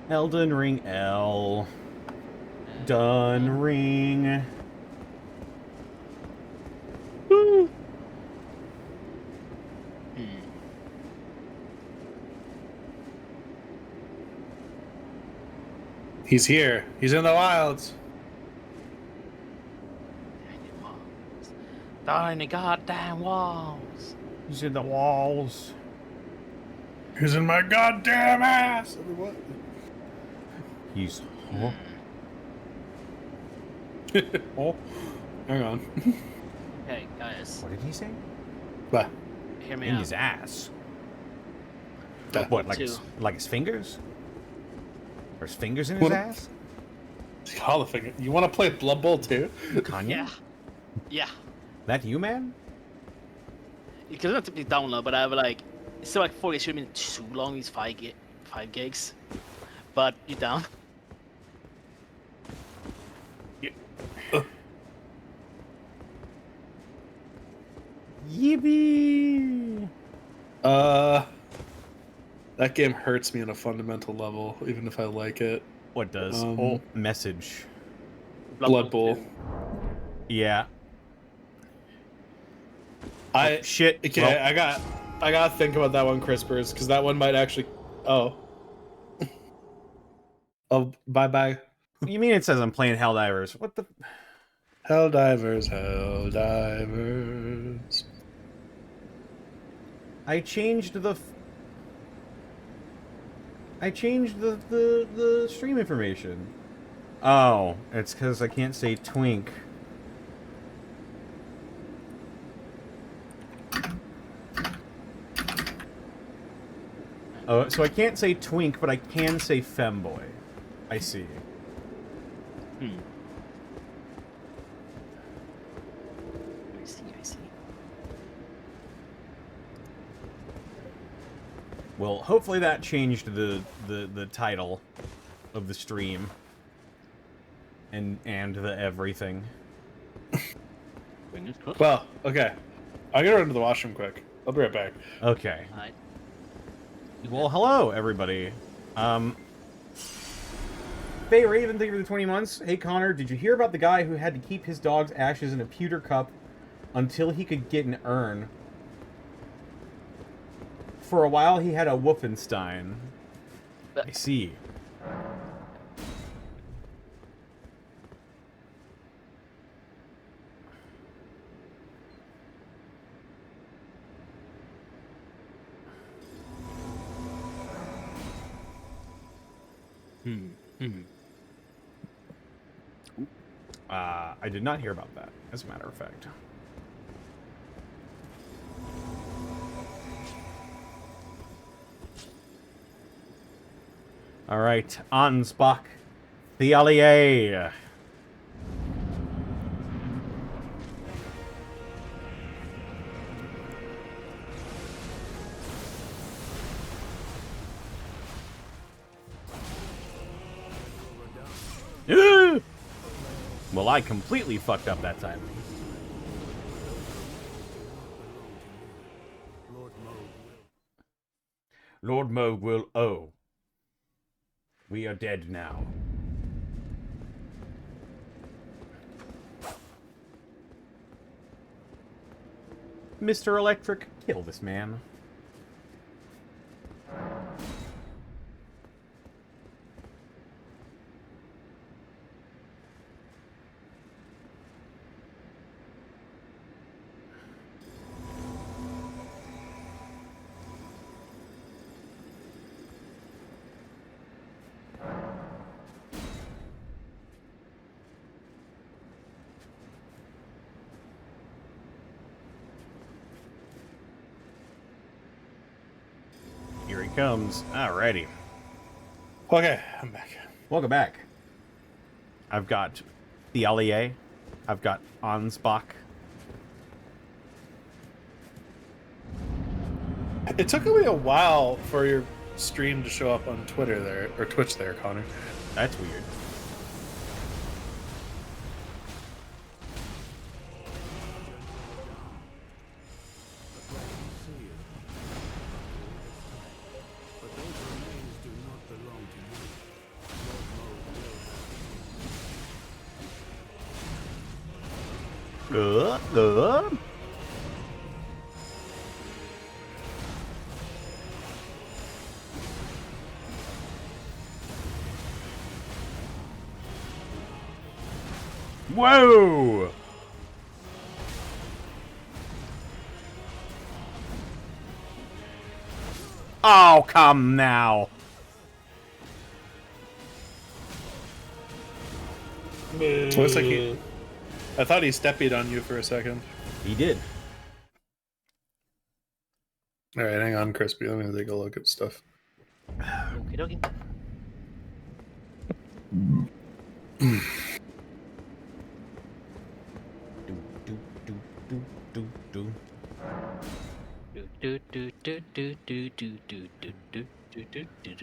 Elden Ring L. Done Hmm. ring. Woo! He's here. He's in the wilds. Tiny walls. Tiny goddamn walls. He's in the walls. He's in my goddamn ass. What? He's... Oh. Oh, hang on. Hey, guys. What did he say? What? Hear me In out. his ass. Yeah. What, like his fingers? Or his fingers in his ass? Call the finger. You want to play Blood Bowl too? Kanye? Yeah. Yeah. That you, man? It could not be download, but I have like... It's still like 40. It should have been too long, these 5 gigs. But you down? Yippee! That game hurts me on a fundamental level, even if I like it. What does? Oh, message. Blood Bowl. Yeah. Shit. Okay, Well, I gotta think about that one, Crispers, because that one might actually. Oh. Oh, bye. you mean it says I'm playing Helldivers? What the? Helldivers. I changed the the stream information. Oh, it's because I can't say twink. Oh, so I can't say twink, but I can say femboy. I see. I see. Well, hopefully that changed the title of the stream and the everything. Well, okay. I gotta run to the washroom quick. I'll be right back. Okay. Alright. Well, hello everybody. Faye Raven, thank you for the 20 months. Hey Connor, did you hear about the guy who had to keep his dog's ashes in a pewter cup until he could get an urn? For a while, he had a Wolfenstein. I see. I did not hear about that, as a matter of fact. All right, Ansbach, the allié. Well, I completely fucked up that time. Lord Moog will owe. We are dead now. Mr. Electric, kill this man. Here he comes. Alrighty. Okay, I'm back. Welcome back. I've got the allié. I've got Ansbach. It took me a while for your stream to show up on Twitter there, or Twitch there, Connor. That's weird. Whoa! Oh, come now. Looks like I thought he stepped on you for a second. He did. All right, hang on, Crispy. Let me take a look at stuff. Okie dokie.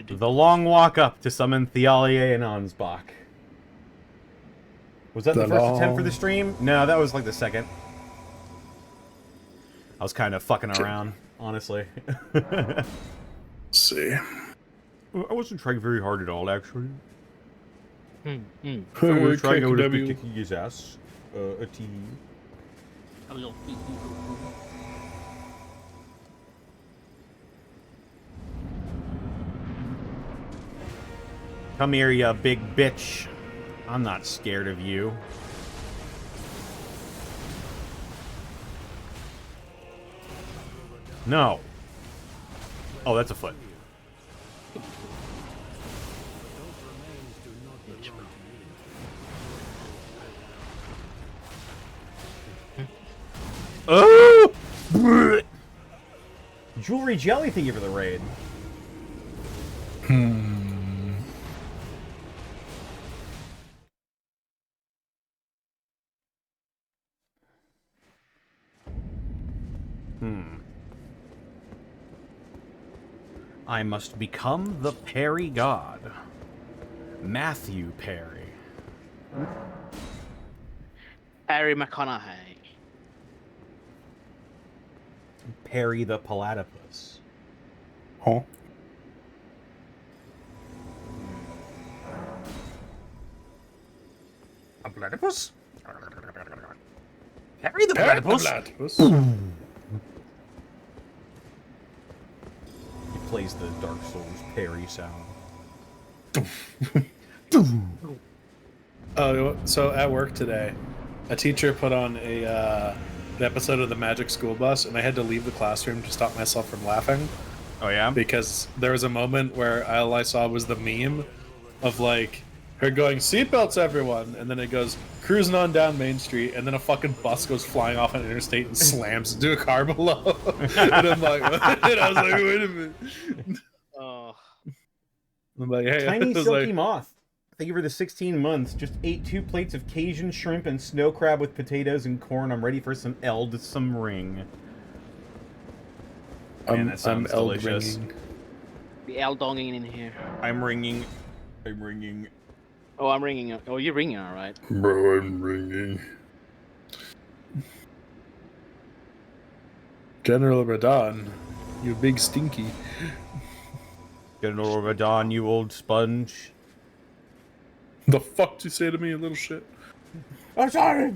The long walk up to summon Thialier and Ansbach. Was that the first attempt for the stream? No, that was like the second. I was kind of fucking around, honestly. Let's see. I wasn't trying very hard at all, actually. Hmm. I was trying, I would have been kicking his ass. A T. Come here, you big bitch. I'm not scared of you. No. Oh, that's a foot. Oh! Jewelry Jelly, thank you for the raid. I must become the Perry God. Matthew Perry. Harry McConaughey. Perry the Platypus. Huh? A platypus? Perry the Platypus? He plays the Dark Souls Perry sound. Oh, so at work today, a teacher put on an episode of the Magic School Bus, and I had to leave the classroom to stop myself from laughing. Oh, yeah? Because there was a moment where all I saw was the meme of, like, her going, "Seatbelts, everyone!" And then it goes, cruising on down Main Street, and then a fucking bus goes flying off an interstate and slams into a car below. And I'm like, what? And I was like, wait a minute. Oh. I'm like, hey, Tiny I was Silky like, Moth. Thank you for the 16 months. Just ate 2 plates of Cajun shrimp and snow crab with potatoes and corn. I'm ready for some eld, some ring. Man, that sounds delicious. ringing. The L donging in here. I'm ringing. I'm ringing. Oh, I'm ringing. Oh, you're ringing, all right. Bro, I'm ringing. General Radon, you big stinky. General Radon, you old sponge. The fuck did you say to me, you little shit? I'm sorry!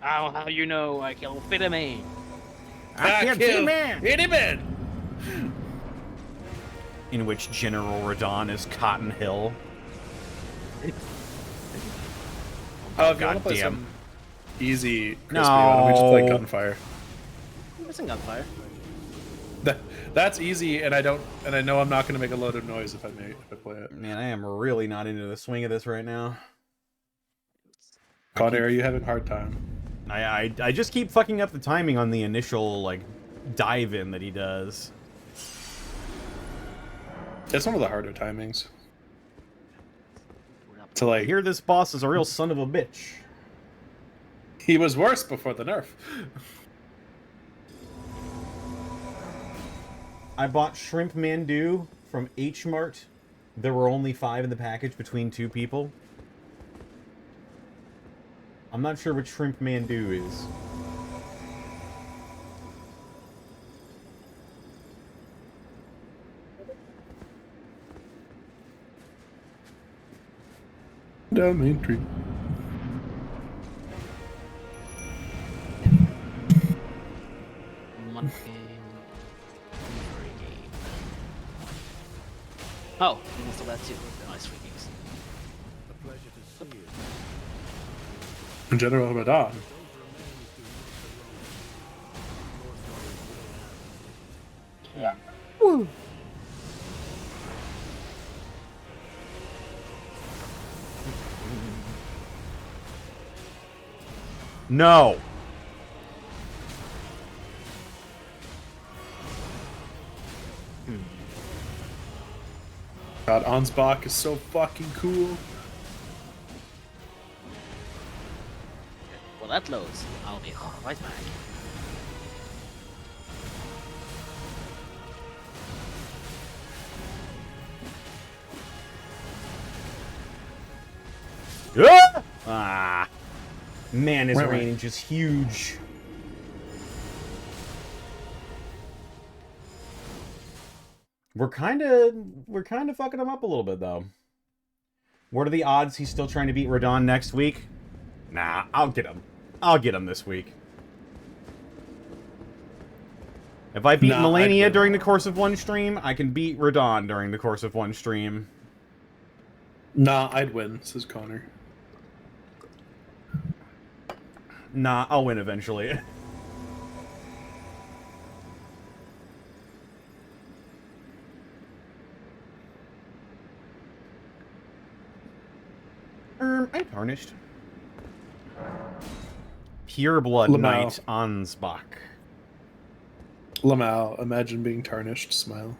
How you know I kill Vitamin? I can't see man! Any man! In which General Radon is Cotton Hill. Oh, if you want to play goddamn. some easy crispy, No. why don't we just play Gunfire? That's a gunfire. That's easy, and I know I'm not going to make a load of noise if I play it. Man, I am really not into the swing of this right now. Connor, are you having a hard time? I just keep fucking up the timing on the initial, like, dive-in that he does. It's one of the harder timings. To I like, hear this boss is a real son of a bitch. he was worse before the nerf. I bought Shrimp Mandu from H Mart. There were only 5 in the package between 2 people. I'm not sure what Shrimp Mandu is. Down Main Street. Oh, you install that too. Nice free games. General Radon. Woo. No. God, Ansbach is so fucking cool. Well, that loads. I'll be right back. Ah. Man, his range is huge. We're kind of fucking him up a little bit though. What are the odds he's still trying to beat Radon next week? Nah, I'll get him. I'll get him this week. If I beat Melania during the course of one stream, I can beat Radon during the course of one stream. Nah, I'd win, says Connor. Nah, I'll win eventually. I'm tarnished. Pure Blood Knight Ansbach. Lamau, imagine being tarnished, smile.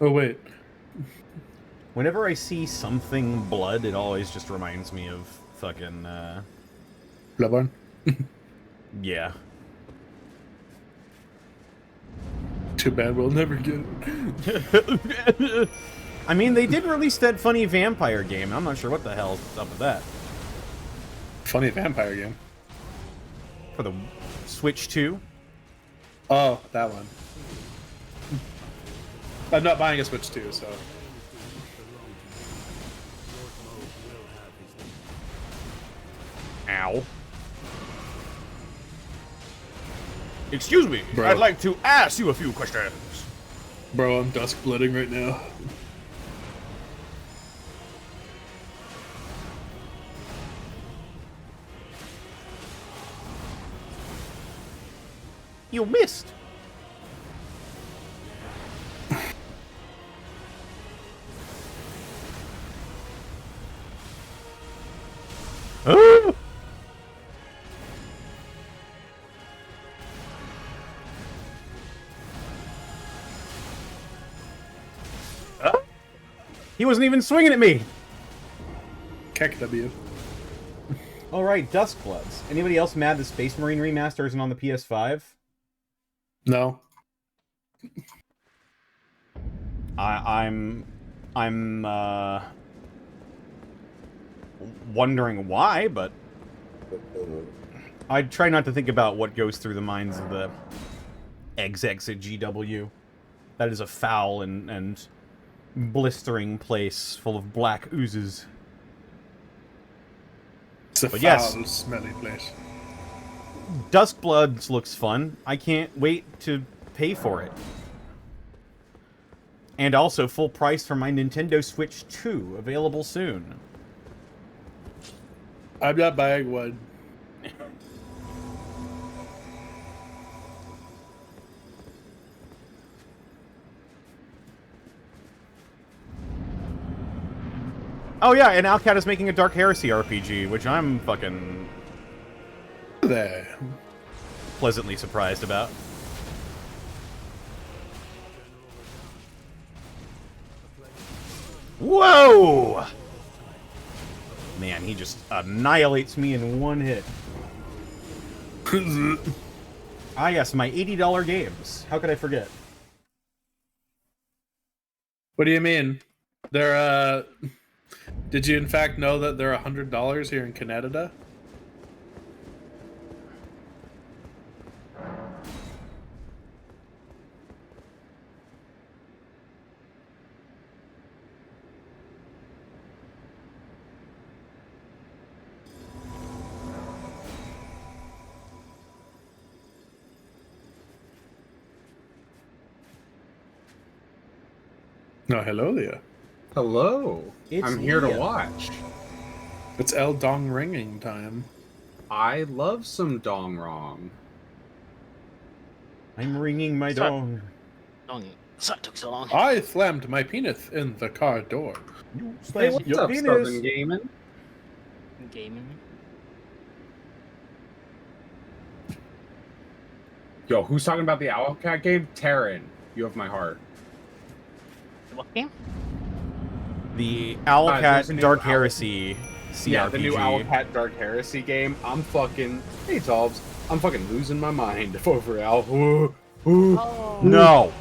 Oh, wait. Whenever I see something blood, it always just reminds me of fucking, Bloodborne? yeah. Too bad we'll never get it. I mean, they did release that funny vampire game. I'm not sure what the hell's up with that. Funny vampire game. For the Switch 2? Oh, that one. I'm not buying a Switch 2, so... Ow. Excuse me, Bro. I'd like to ask you a few questions. Bro, I'm dusk blooding right now. You missed. He wasn't even swinging at me. Keck W. Alright, Duskbloods. Anybody else mad the Space Marine remaster isn't on the PS5? No. I'm wondering why, but I try not to think about what goes through the minds of the execs at GW. That is a foul and blistering place full of black oozes. It's a But foul, smelly place. Duskbloods looks fun. I can't wait to pay for it. And also full price for my Nintendo Switch 2, available soon. I'm not buying one. Oh yeah, and Alcat is making a Dark Heresy RPG, which I'm fucking There. pleasantly surprised about. Whoa! Man, he just annihilates me in one hit. Ah yes, my $80 games. How could I forget? What do you mean? They're, Did you in fact know that they're $100 here in Canada? No, hello there. Hello. It's I'm here to Leah. watch. It's El Dong ringing time. I love some dong wrong. I'm ringing my Sorry. dong. Sorry it took so long. I slammed my penis in the car door. You Hey, slammed what's your up, penis. Southern Gaming? Gaming. Yo, who's talking about the Owlcat game? Taryn, you have my heart. What game? The there's a Owlcat new Dark Owl- Heresy CRPG. Yeah, the new Owlcat Dark Heresy game. I'm fucking... Hey, Tobs. I'm fucking losing my mind over Owl. Oh. No.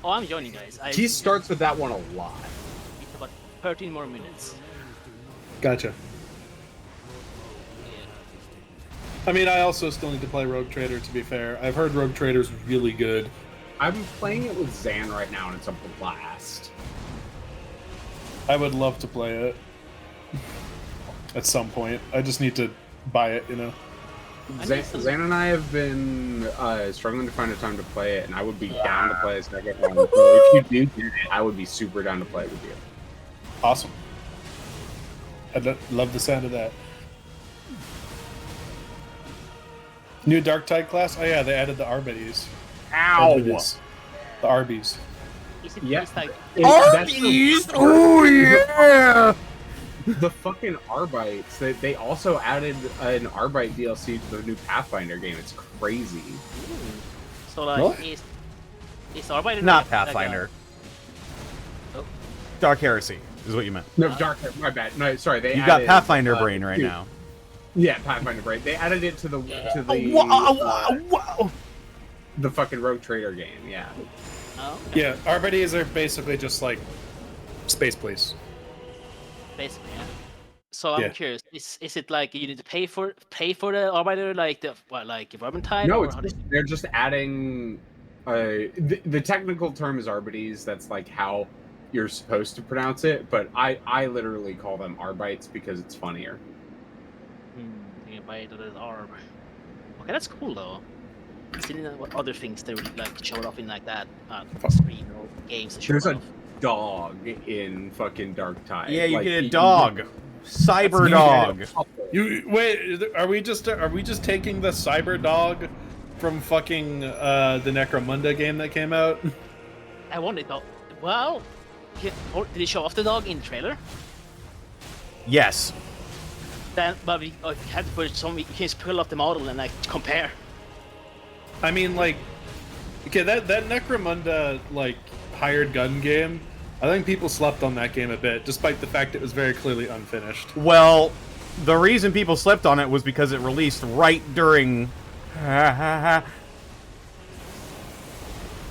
Oh, I'm joining, guys. He starts with that one a lot. It's about 13 more minutes. Gotcha. I mean, I also still need to play Rogue Trader, to be fair. I've heard Rogue Trader's really good. I'm playing it with Zan right now, and it's a blast. I would love to play it. At some point. I just need to buy it, you know? Zan and I have been struggling to find a time to play it, and I would be down to play a second one. So if you do, I would be super down to play it with you. Awesome. I'd love the sound of that. New Dark Tide class? Oh yeah, they added the Arbites. Ow! The Arbies. Is it Yeah. it's like Arby's! Oh yeah! The fucking Arbites. They also added an Arbite DLC to the new Pathfinder game. It's crazy. so like What? is Arbiter Not like Pathfinder. Oh. Dark Heresy is what you meant. No, Dark. My bad. No, sorry. They You got added, Pathfinder brain right dude, now. Yeah, Pathfinder brain. They added it to the the fucking Rogue Trader game. Yeah. Oh, okay. Yeah, Arbites are basically just like space police. Basically, yeah. So I'm Yeah. curious. Is it like you need to pay for the Arbiter like the like Vermintide? No, or it's how just, they're just adding. The technical term is Arbites. That's like how you're supposed to pronounce it, but I literally call them Arbites because it's funnier. Thinking about it, the Arb. Okay, that's cool though. Seeing what other things they would like showed off in like that screen or games that showed There's a off. dog in fucking Dark Tide. Yeah, you Like, get a you- dog. Cyber you dog. get a couple. You wait, are we just taking the cyber dog from fucking the Necromunda game that came out? I wondered though. Well, did he show off the dog in the trailer? Yes. Then, but we had to put some. You can just pull up the model and like compare. I mean, like, okay, that Necromunda like hired gun game. I think people slept on that game a bit, despite the fact it was very clearly unfinished. Well, the reason people slept on it was because it released right during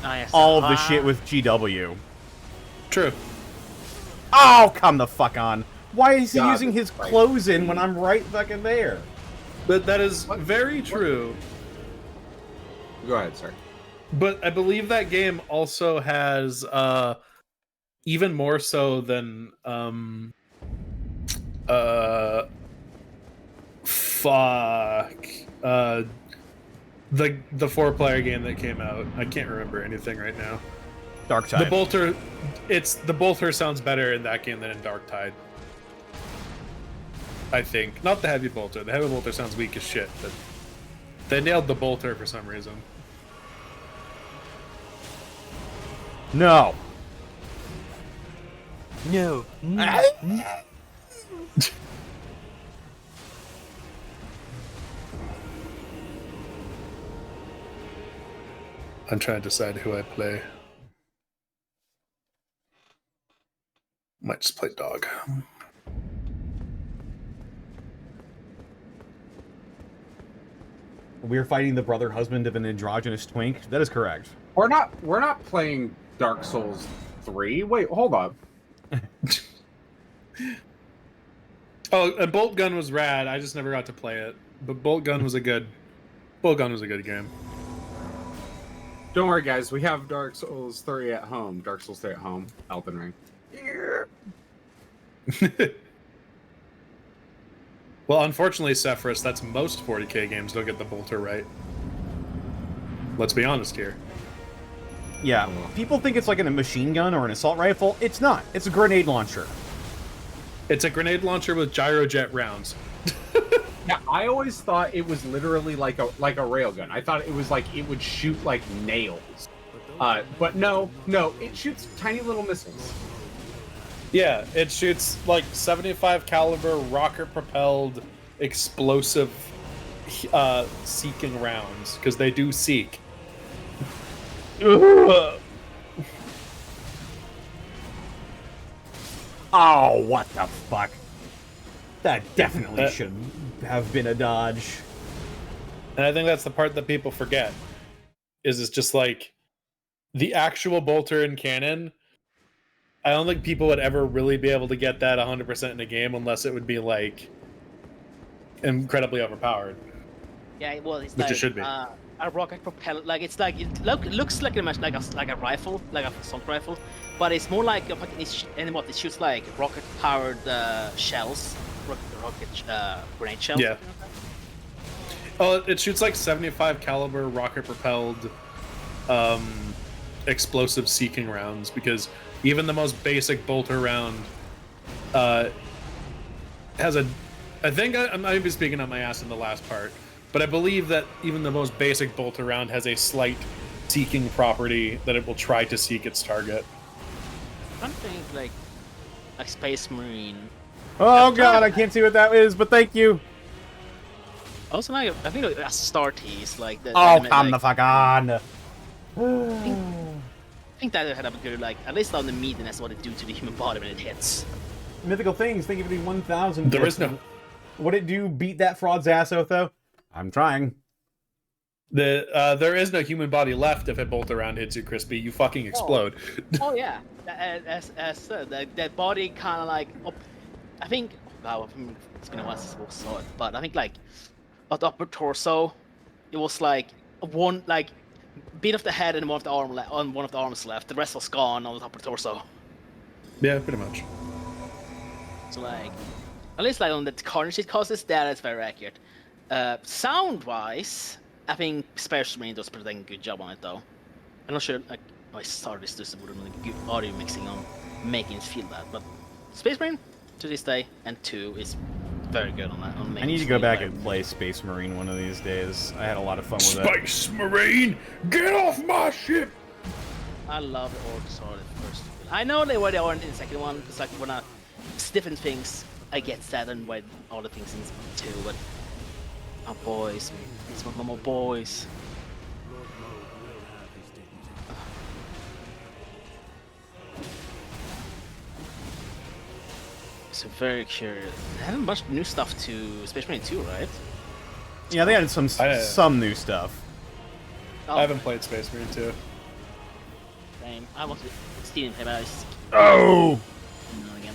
Yes. all of the shit with GW. True. Oh, come the fuck on. Why is he God, using his that's right. clothes in when I'm right fucking there? But that is very true. Go ahead, sir. But I believe that game also has even more so than the 4-player game that came out. I can't remember anything right now. Dark The Tide. bolter sounds better in that game than in Dark Tide. I think. Not the heavy bolter. The heavy bolter sounds weak as shit, but they nailed the bolter for some reason. No. No. I'm trying to decide who I play. Might just play dog. We're fighting the brother husband of an androgynous twink. That is correct. We're not playing Dark Souls 3. Wait, hold up. Oh, and Bolt Gun was rad. I just never got to play it. But Bolt Gun was a good game. Don't worry, guys. We have Dark Souls 3 at home. Dark Souls 3 at home. Elden Ring. Well, unfortunately, Sephiroth, that's most 40k games don't get the bolter right. Let's be honest here. Yeah, people think it's like a machine gun or an assault rifle. It's not. It's a grenade launcher. It's a grenade launcher with gyrojet rounds. Yeah, I always thought it was literally like a railgun. I thought it was like it would shoot like nails. But no, it shoots tiny little missiles. Yeah, it shoots like 75 caliber rocket propelled explosive seeking rounds because they do seek. Oh, what the fuck? That definitely should have been a dodge. And I think that's the part that people forget. Is it's just like the actual bolter and cannon. I don't think people would ever really be able to get that 100% in a game unless it would be like incredibly overpowered. Yeah, well, it's Which like it should be. A rocket propeller. Like it's like it looks like a rifle, like a assault rifle, but it's more like it shoots like rocket powered shells, rocket grenade shells. Yeah. Oh, it shoots like 75 caliber rocket propelled explosive seeking rounds because even the most basic bolter round has a. I think I'm not even speaking on my ass in the last part, but I believe that even the most basic bolter round has a slight seeking property that it will try to seek its target. I don't think like a Space Marine. Oh god, I can't see what that is, but thank you. Also, like, I think like Astartes, like the. Oh, the come the fuck on. I think that had a good like at least on the meatiness what it do to the human body when it hits. Mythical things, thank you for the 1,000. There is no. Would it do beat that fraud's ass, Otho? I'm trying. There is no human body left if a bolt around hits you, Crispy. You fucking explode. Oh yeah, as said, that body kind of like I think. Wow, it's been a while since I saw it, but I think like at the upper torso, it was like one like bit of the head and one of the arm on one of the arms left. The rest was gone on the upper torso. Yeah, pretty much. So like, at least like on the carnage it causes, that is very accurate. Sound-wise, I think Space Marine does a pretty good job on it though. I'm not sure like I started this would have been good audio mixing on making it feel that, but Space Marine to this day and 2 is very good on that. On I need to go back and play Space Marine one of these days. I had a lot of fun with it. Space Marine, get off my ship! I love the Orcs are the first. I know they were the orange in the second one. It's like when I stiffen things, I get saddened by all the things in 2, but my boys, it's one of my boys. So very curious. They haven't much new stuff to Space Marine 2, right? Yeah, they added some new stuff. Oh, I haven't played Space Marine 2. same. I want to steal him, but I just Oh! again.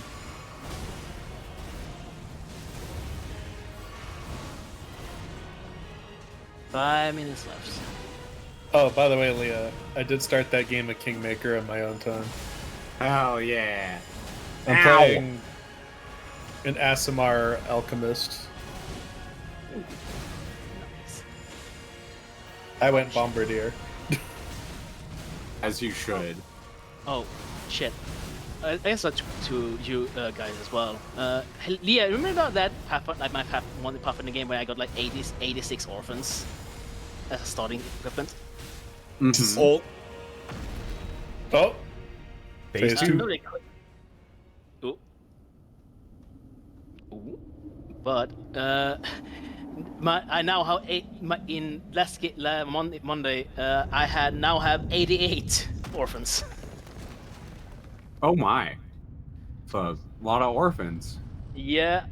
Five minutes left. Oh, by the way, Leah, I did start that game of Kingmaker on my own time. Oh yeah. I'm Ow. playing an Aasimar Alchemist. Nice. I went Bombardier. As you should. Oh, shit. I guess that's to you guys as well. Leah, remember that path, like my path, one path in the game where I got like 86 orphans as a starting equipment? Mhm. Oh, Phase Phase 2. No, they could. Ooh. Ooh. But I now have in Monday. I now have 88 orphans. Oh my. It's a lot of orphans. Yeah.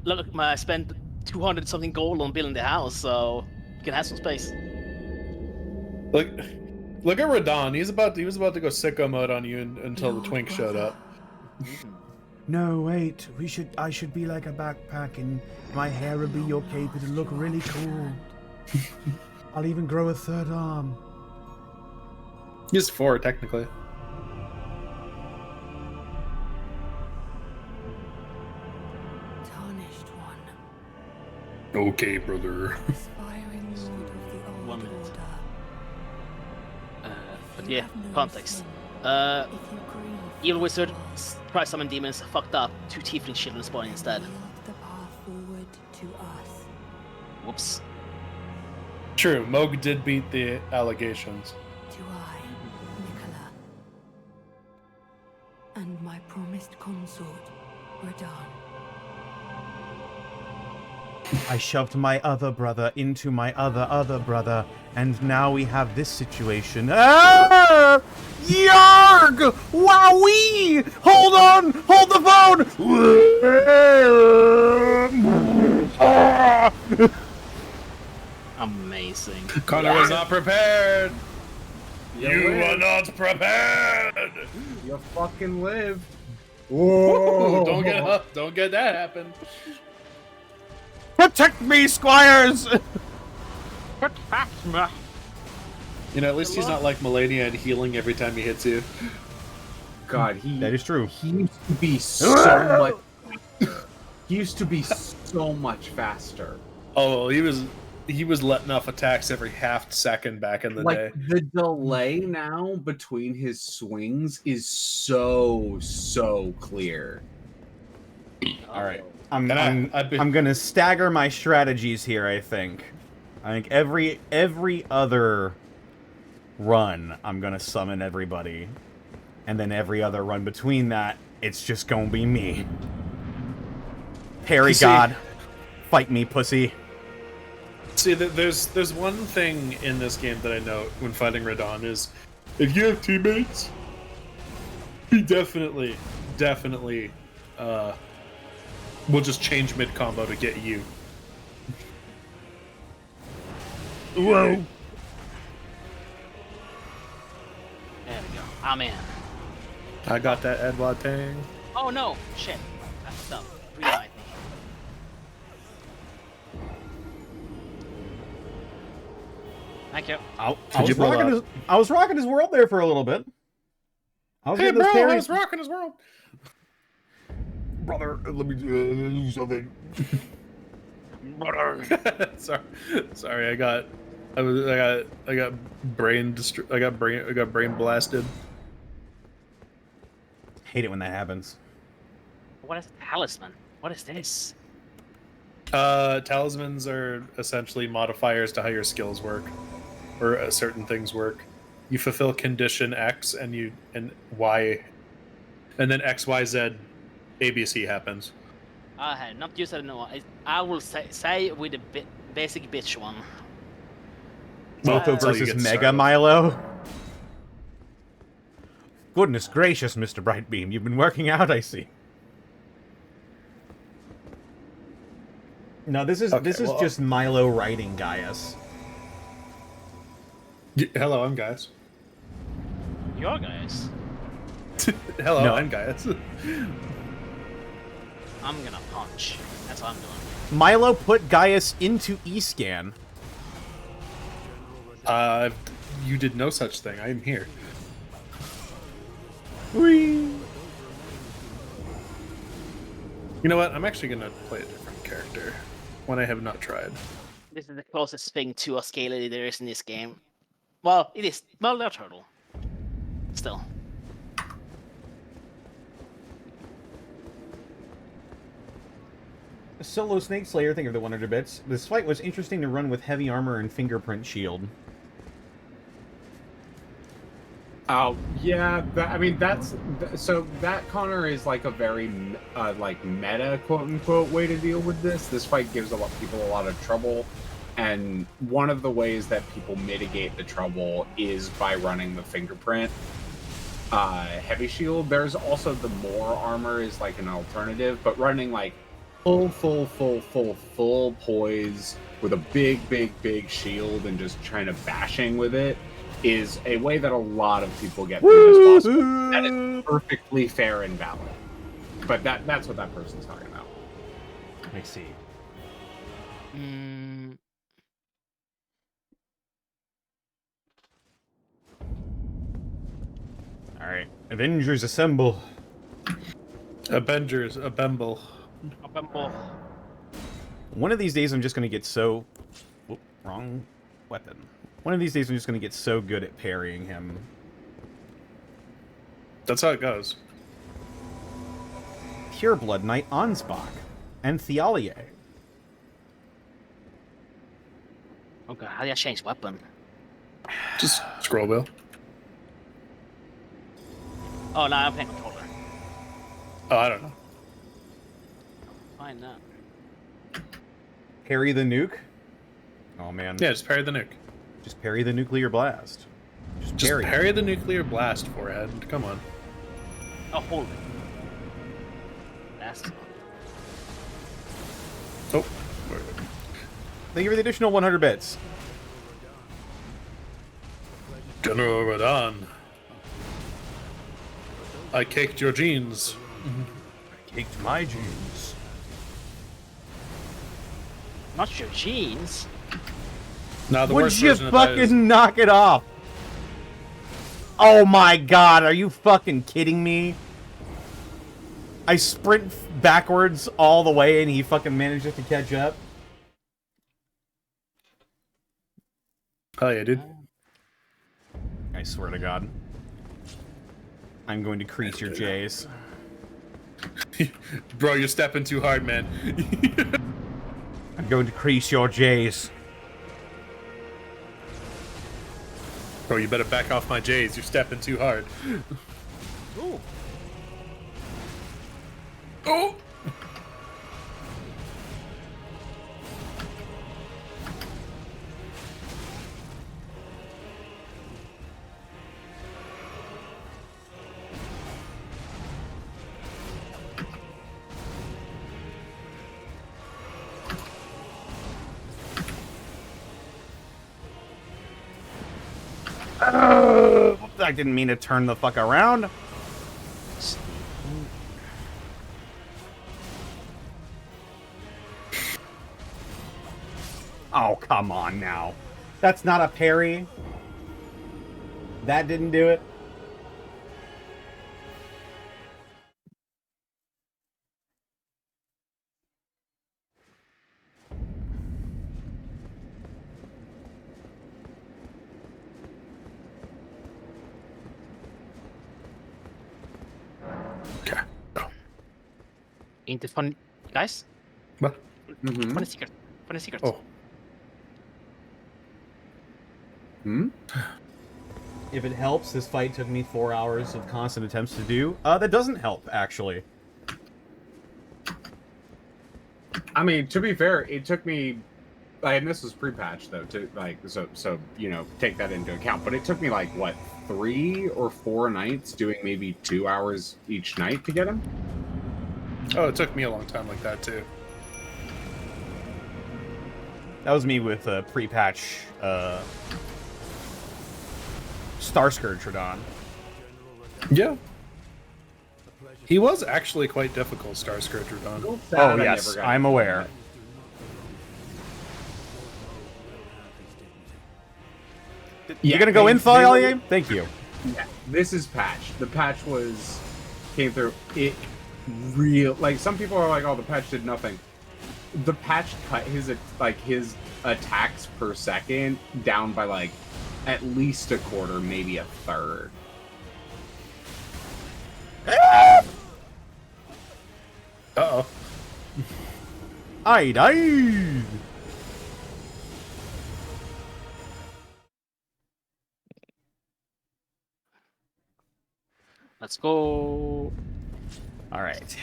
Look, I spent 200 something gold on building the house, so you can have some space. look at Radon. He was about to go sicko mode on you until the twink showed up. No, wait. I should be like a backpack, and my hair will be your cape. It'll look really cool. I'll even grow a third arm. He's 4 technically. Tarnished one, Okay, brother. aspiring lord of the old One minute. order. But Yeah, context. Evil wizard tries summon demons, fucked up. 2 tiefling children spawn instead. The path forward to us. Whoops. True, Moog did beat the allegations. To I, Nicola. And my promised consort, Radahn. I shoved my other brother into my other brother, and now we have this situation. Ah! Yarg! Wowee! Hold on! Hold the phone! Ah! Amazing. Connor was not prepared! You were not prepared! You fucking lived. Ooh, don't get that happen. Protect me, squires! You know, at least he's not like Melania and healing every time he hits you. God, That is true. He used to be so much. He used to be so much faster. Oh, he was letting off attacks every half second back in the day. Like the delay now between his swings is so clear. All right. I'm I've been- gonna stagger my strategies here. I think every other run I'm gonna summon everybody, and then every other run between that it's just gonna be me. Parry See- God, fight me, pussy. See, there's one thing in this game that I know when fighting Radahn is, if you have teammates, he definitely, will just change mid combo to get you. Whoa. There we go. I'm in. I got that Edward thing. Oh no! Shit. That's up. Relight me. Thank you. I Did you blow up? I was rocking his world there for a little bit. I was Hey getting those bro, I parries. was rocking his world. Brother, let me do something. sorry, I got brain blasted. Hate it when that happens. What is talisman? What is this? Talismans are essentially modifiers to how your skills work, or certain things work. You fulfill condition X and Y, and then X, Y, Z, ABC happens. I had not used it. No, I will say with the basic bitch one. Moko That's how you versus get Mega started. Milo. Goodness gracious, Mr. Brightbeam, you've been working out, I see. No, this is well, just Milo riding Gaius. Hello, I'm Gaius. Your guys. Hello, No. I'm Gaius. I'm gonna punch. That's what I'm doing. Milo put Gaius into E-Scan. You did no such thing. I am here. Whee! You know what? I'm actually gonna play a different character, one I have not tried. This is the closest thing to a scaly there is in this game. Well, it is. Well, they're turtle. Still. Solo Snake Slayer, thank you for the 100 bits. This fight was interesting to run with heavy armor and fingerprint shield. Oh yeah, I mean so that Connor is like a very like meta quote unquote way to deal with this. This fight gives people a lot of trouble, and one of the ways that people mitigate the trouble is by running the fingerprint heavy shield. There's also the more armor is like an alternative, but running like full poise with a big shield and just trying to bashing with it is a way that a lot of people get through this boss. That is perfectly fair and valid. But that's what that person's talking about. I see. Alright. Avengers assemble. Avengers, a Bemble. One of these days I'm just going to get so... Whoop, wrong weapon. One of these days I'm just going to get so good at parrying him That's how it goes. Pure Blood Knight Ansbach and Thialier. Okay, how do I change weapon? Just scroll wheel. Oh, no, I'm playing controller. Oh, I don't know. Fine now. Parry the nuke. Oh man. Yeah, just parry the nuke. Just parry the nuclear blast. Just parry. parry the nuclear blast, forehead. Come on. Oh, hold it. That's... Oh. Thank you for the additional 100 bits. General Radon. I caked your jeans. Caked my jeans. Not your jeans. Now the Would worst you version of that is fucking knock it off? Oh my god, are you fucking kidding me? I sprint backwards all the way and he fucking manages to catch up. Hell yeah, dude. I swear to god. I'm going to crease your J's. Bro, you're stepping too hard, man. I'm going to crease your J's. Bro, you better back off my J's. You're stepping too hard. Ooh. Oh! I didn't mean to turn the fuck around. Oh, come on now. That's not a parry. That didn't do it. Okay. Ain't it fun, guys? What? Mm-hmm. Funny secret. Funny secret. Oh. Hmm? If it helps, this fight took me 4 hours of constant attempts to do. That doesn't help, actually. I mean, to be fair, it took me, and this was pre-patch though, to like, so you know, take that into account. But it took me like what, 3 or 4 nights, doing maybe 2 hours each night to get him. Oh, it took me a long time like that, too. That was me with pre-patch Starscourge Radon. Yeah. He was actually quite difficult, Starscourge Radon. Oh, yes, I'm aware. Yeah, you gonna go in, they were- Thalier? Thank you. Yeah, this is patch. The patch came through. It like some people are like, oh, the patch did nothing. The patch cut his attacks per second down by like at least a quarter, maybe a third. Uh-oh. I died. Let's go. All right.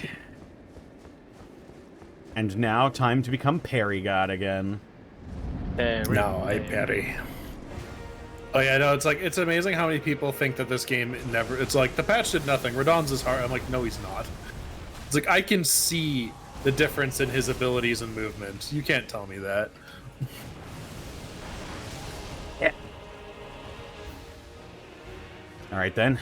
And now, time to become Parry God again. No, I parry. Oh yeah, no, it's amazing how many people think that this game never. It's like the patch did nothing. Radon's is hard. I'm like, no, he's not. It's like I can see the difference in his abilities and movement. You can't tell me that. Yeah. All right then.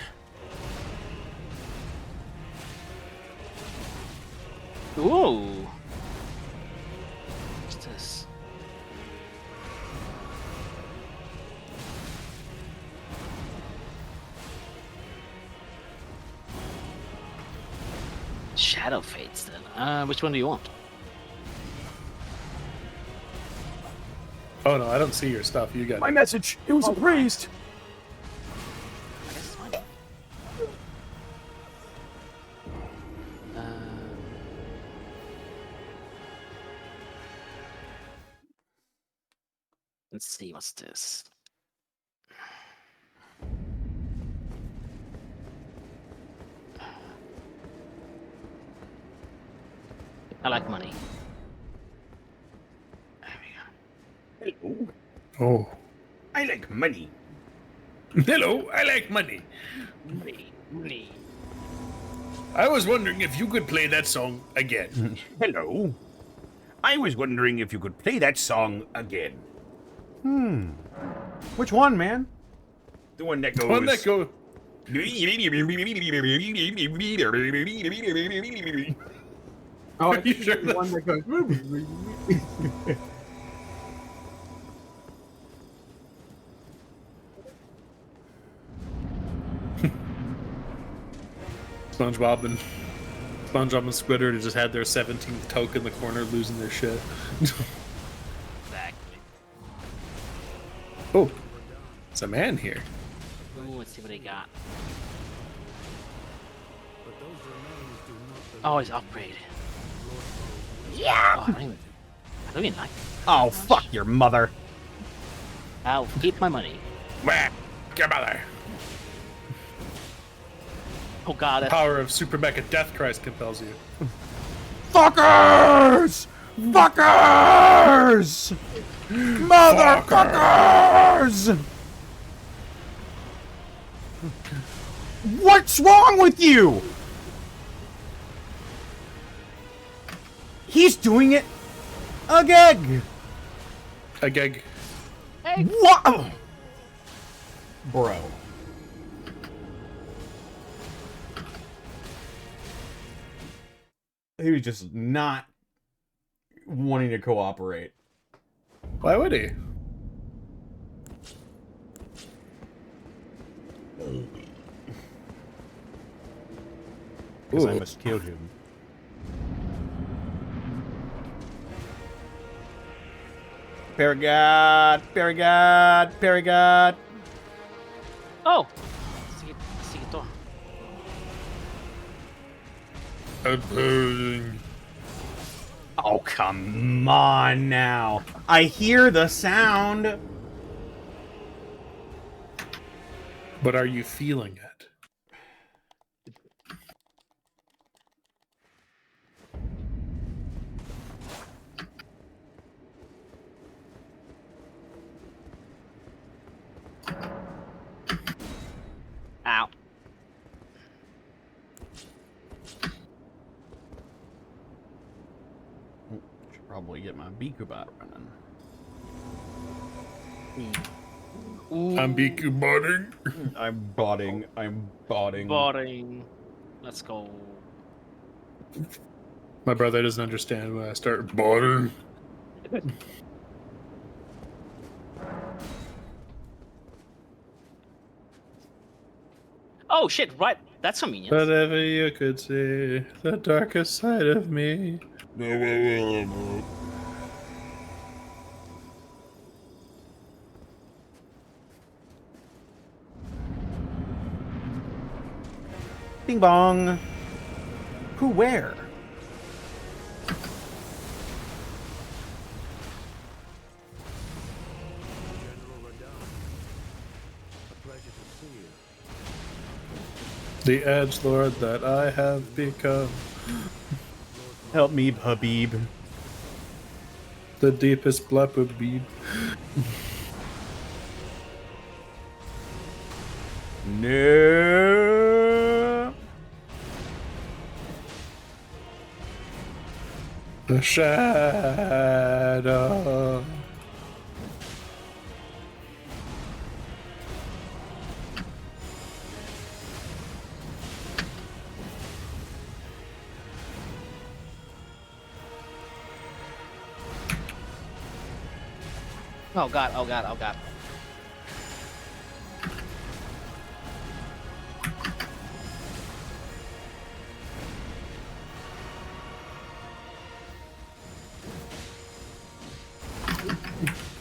Ooh. What's this? Shadow Fates then. Which one do you want? Oh no, I don't see your stuff. You got My it. message. It was a priest. I guess it's Let's see, what's this? I like money. There we go. Oh. I like money. Hello, I like money. Money. I was wondering if you could play that song again. Hello. I was wondering if you could play that song again. Which one, man? The one that goes. One that go. Oh, Are you sure the one that goes. SpongeBob and Squidward just had their 17th toke in the corner, losing their shit. Exactly. Oh, it's a man here. Ooh, let's see what he got. Oh, he's upgraded. Yeah! Oh, I don't even like it. Oh, fuck your mother. I'll keep my money. Wah, your mother. Oh god, The that's power of Super Mecha Death Christ compels you. Fuckers! Fuckers! Motherfuckers! What's wrong with you? He's doing it again. A gig. What? Bro. He was just not wanting to cooperate. Why would he? Because I Ooh. must kill him. Paragod, Paragod, Paragod. Oh! Sige to. Oh, come on now. I hear the sound. But are you feeling it? Ow. Should probably get my Biku bot running. I'm Biku botting. I'm botting. I'm botting. Boring. Let's go. My brother doesn't understand when I start botting. Oh shit, right. That's convenient. Whatever you could see, the darkest side of me. Bing bong. Who where? The edgelord that I have become. Help me, Habib. The deepest bleep. No. The shadow. Oh god, oh god, oh god.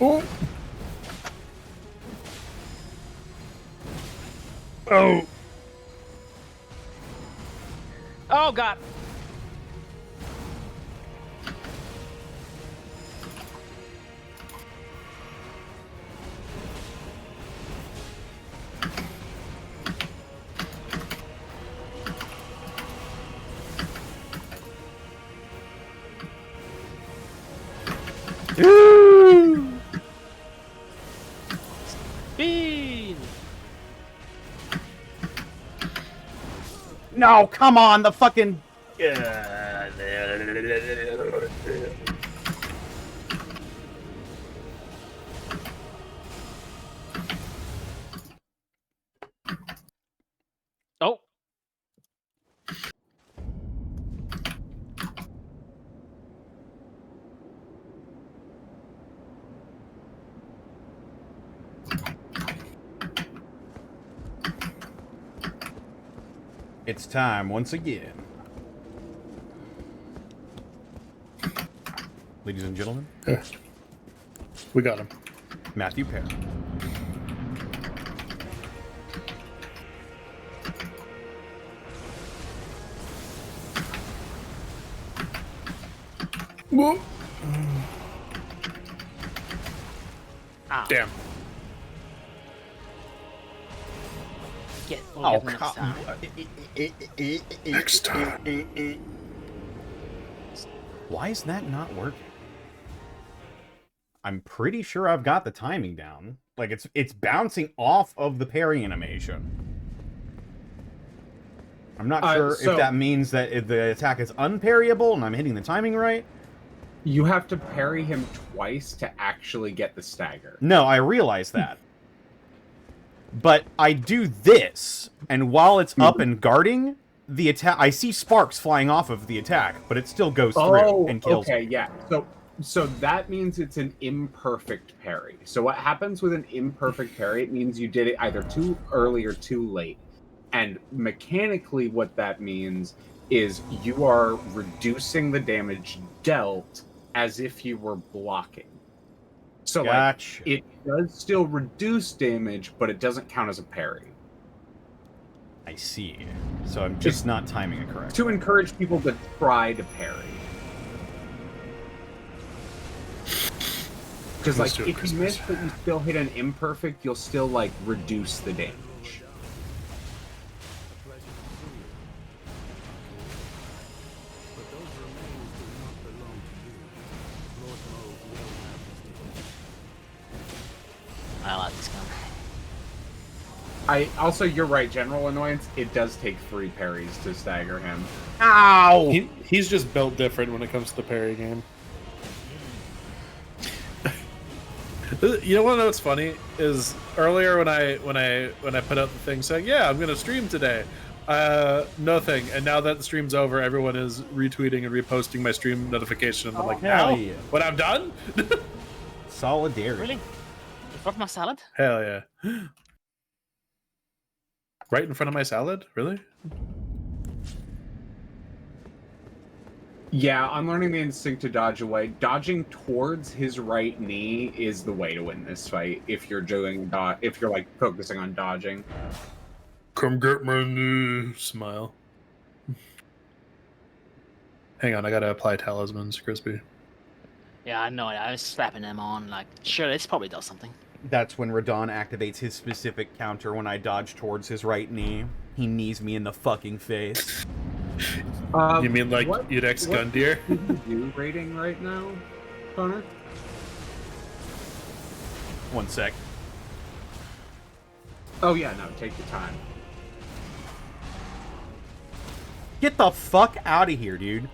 Oh. Oh. Oh god. Bean! No, come on, the fucking... Oh! It's time once again. Ladies and gentlemen, We got him. Matthew Perry. Whoa. Ah, Damn. Get, Oh, get next time. Next time. Why is that not working? I'm pretty sure I've got the timing down. Like, it's bouncing off of the parry animation. I'm not sure so- if that means that if the attack is unparryable and I'm hitting the timing right. You have to parry him twice to actually get the stagger. No, I realize that. But I do this, and while it's up and guarding, the attack, I see sparks flying off of the attack, but it still goes through and kills okay, me. yeah. So that means it's an imperfect parry. So what happens with an imperfect parry? It means you did it either too early or too late. And mechanically, what that means is you are reducing the damage dealt as if you were blocking. So Gotcha. like, it does still reduce damage, but it doesn't count as a parry. I see. So I'm just not timing it correctly. To encourage people to try to parry. Because Let's like, do it, if you Christmas. miss but you still hit an imperfect, you'll still like reduce the damage. I like this gun. I also, you're right. General annoyance. It does take 3 parries to stagger him. Ow! He's just built different when it comes to the parry game. You know what's funny is earlier when I put out the thing saying, yeah, I'm gonna stream today, nothing, and now that the stream's over, everyone is retweeting and reposting my stream notification, and I'm like, hell now? yeah. When I'm done? Solidarity. Really? In front of my salad? Hell yeah. Right in front of my salad? Really? Yeah, I'm learning the instinct to dodge away. Dodging towards his right knee is the way to win this fight. If you're doing, if you're like focusing on dodging. Come get my new smile. Hang on, I gotta apply talismans, Crispy. Yeah, I know. I was slapping them on. Like, sure, this probably does something. That's when Radon activates his specific counter when I dodge towards his right knee. He knees me in the fucking face. You mean like you'd ex gun deer? What do you do rating right now, Connor? 1 sec. Oh yeah, no, take your time. Get the fuck out of here, dude.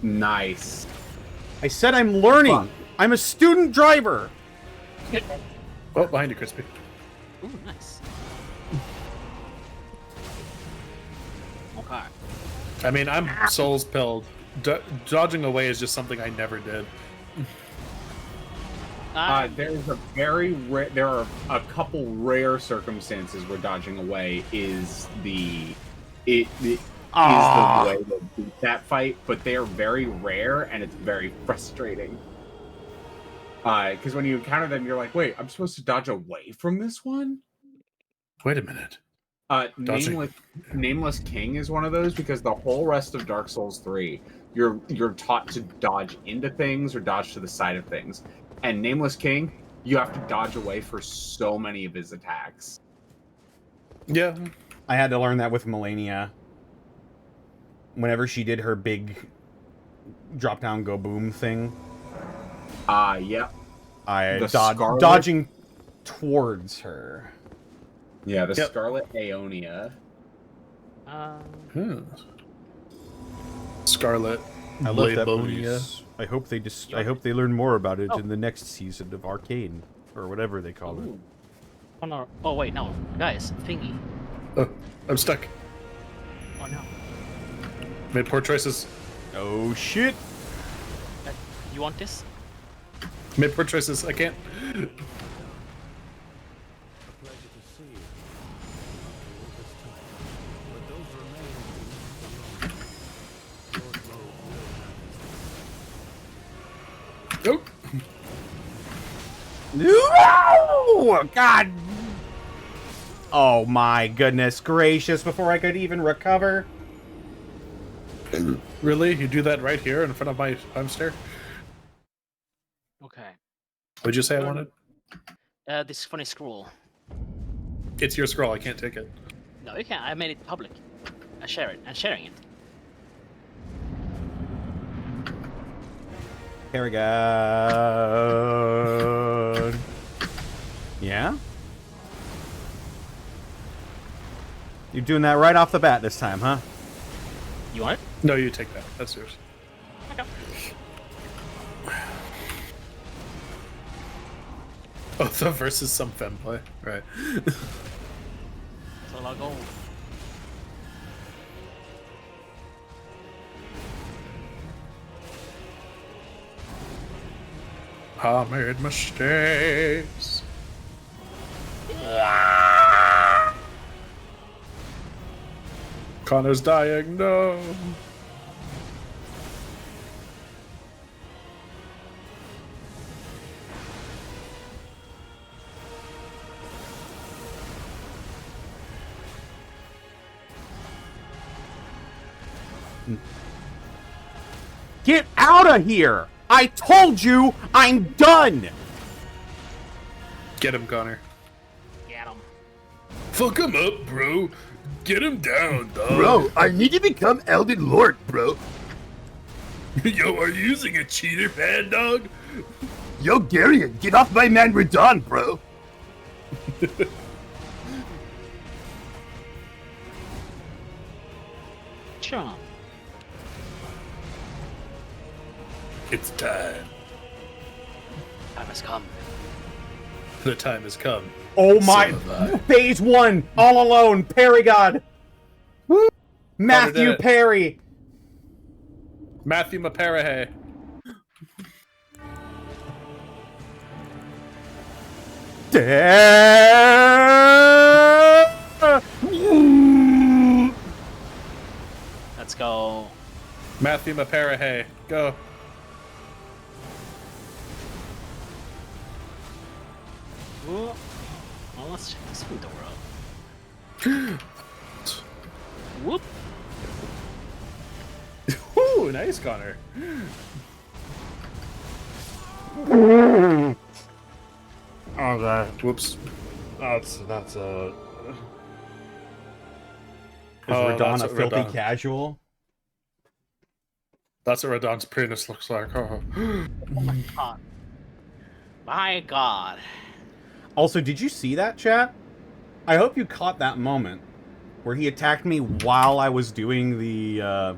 Nice. I said I'm learning. Fuck. I'm a student driver. Oh, behind you, Crispy. Ooh, nice. Okay. I mean, I'm souls pilled. Dodging away is just something I never did. There's a there are a couple rare circumstances where dodging away is the way to beat that fight, but they are very rare and it's very frustrating. Because when you encounter them, you're like, wait, I'm supposed to dodge away from this one? Wait a minute. Nameless, Nameless King is one of those because the whole rest of Dark Souls 3, you're taught to dodge into things or dodge to the side of things. And Nameless King, you have to dodge away for so many of his attacks. Yeah. I had to learn that with Melania. Whenever she did her big drop down, go boom thing. Yep. The Scarlet- Dodging towards her. Yeah, the Yep. Scarlet Aeonia. Scarlet. I love that Blabonia. movies. I hope they learn more about it in the next season of Arcane or whatever they call it. Ooh. Oh no! Oh wait, no, guys, thingy. Oh, I'm stuck. Oh no! Made poor choices. Oh shit! You want this? Made poor choices. I can't. Nope. No! God! Oh my goodness gracious! Before I could even recover. Really? You do that right here in front of my hamster? Okay. What'd you say I wanted? This funny scroll. It's your scroll. I can't take it. No, you can't. I made it public. I share it. I'm sharing it. Paragon. Yeah? You're doing that right off the bat this time, huh? You want it? No, you take that. That's yours. Okay. Oh, the versus some femplay. Right. So I'll go. I made mistakes. Connor's dying. No. Get out of here! I told you I'm done! Get him, Connor. Get him. Fuck him up, bro. Get him down, dog. Bro, I need to become Elden Lord, bro. Yo, are you using a cheater pad, dog? Yo, Darian, get off my man Radon, bro. Sure. It's time. Time has come. The time has come. Oh my... So have I. Phase 1! All alone! Paragod! Woo! Matthew it. Perry! Matthew Maparahe. Let's go. Matthew Maparahe. Go. Ooh. Well, let's check this window out. Whoop. Ooh, nice, Connor. Oh, that... Whoops. That's Is Oh, Radon that's a what filthy Radon- casual? That's what Radon's penis looks like. Oh. Oh my god. My god. Also, did you see that, chat? I hope you caught that moment where he attacked me while I was doing the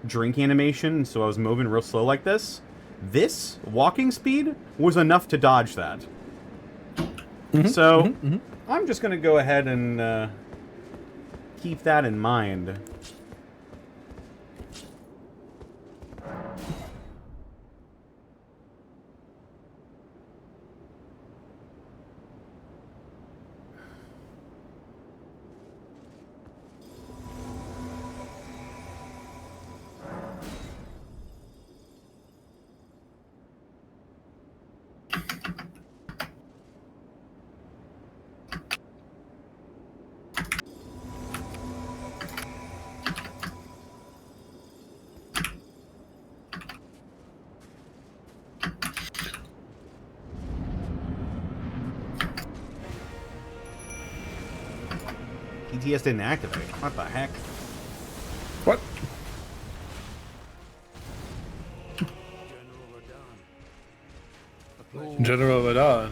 drink animation, so I was moving real slow like this. This walking speed was enough to dodge that. So, I'm just going to go ahead and keep that in mind. PTS didn't activate. What the heck? What? General Radon.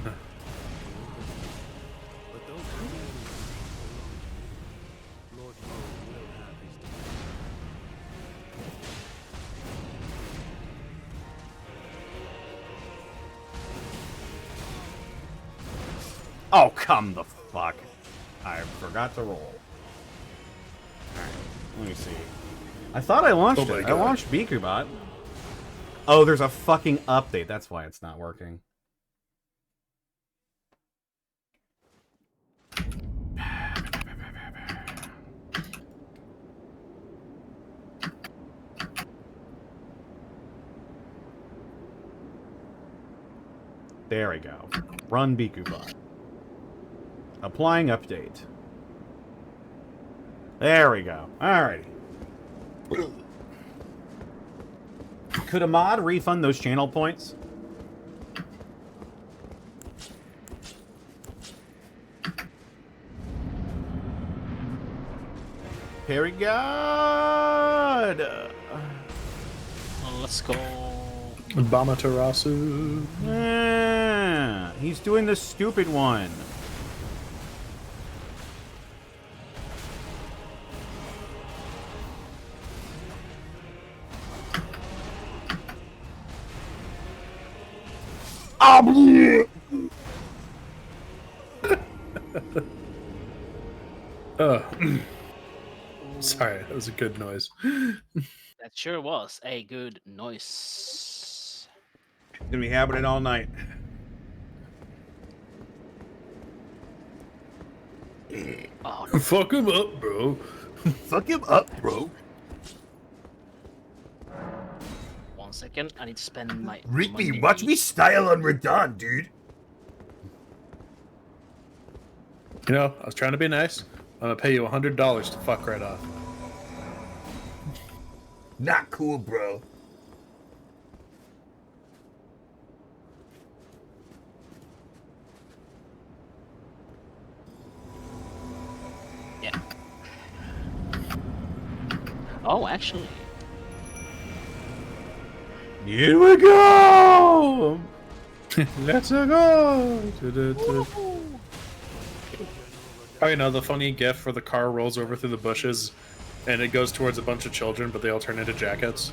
Oh, come the fuck. I forgot to roll. Alright, let me see. I thought I launched Oh my it. I God. launched Bikubot. Oh, there's a fucking update. That's why it's not working. There we go. Run Bikubot. Applying update. There we go. Alrighty. Could a mod refund those channel points? Very good. Let's go. Bamatarasu. Yeah, he's doing the stupid one. Sorry, that was a good noise. That sure was a good noise. Gonna be happening all night. Oh, no. Fuck him up, bro. Fuck him up, bro. 1 second. I need to spend my Rigby, money. watch me style on Radon, dude. You know, I was trying to be nice. I'm gonna pay you $100 to fuck right off. Not cool, bro. Yeah. Oh, actually. Here we go! Let's go! Oh, you know, the funny gif where the car rolls over through the bushes and it goes towards a bunch of children, but they all turn into jackets.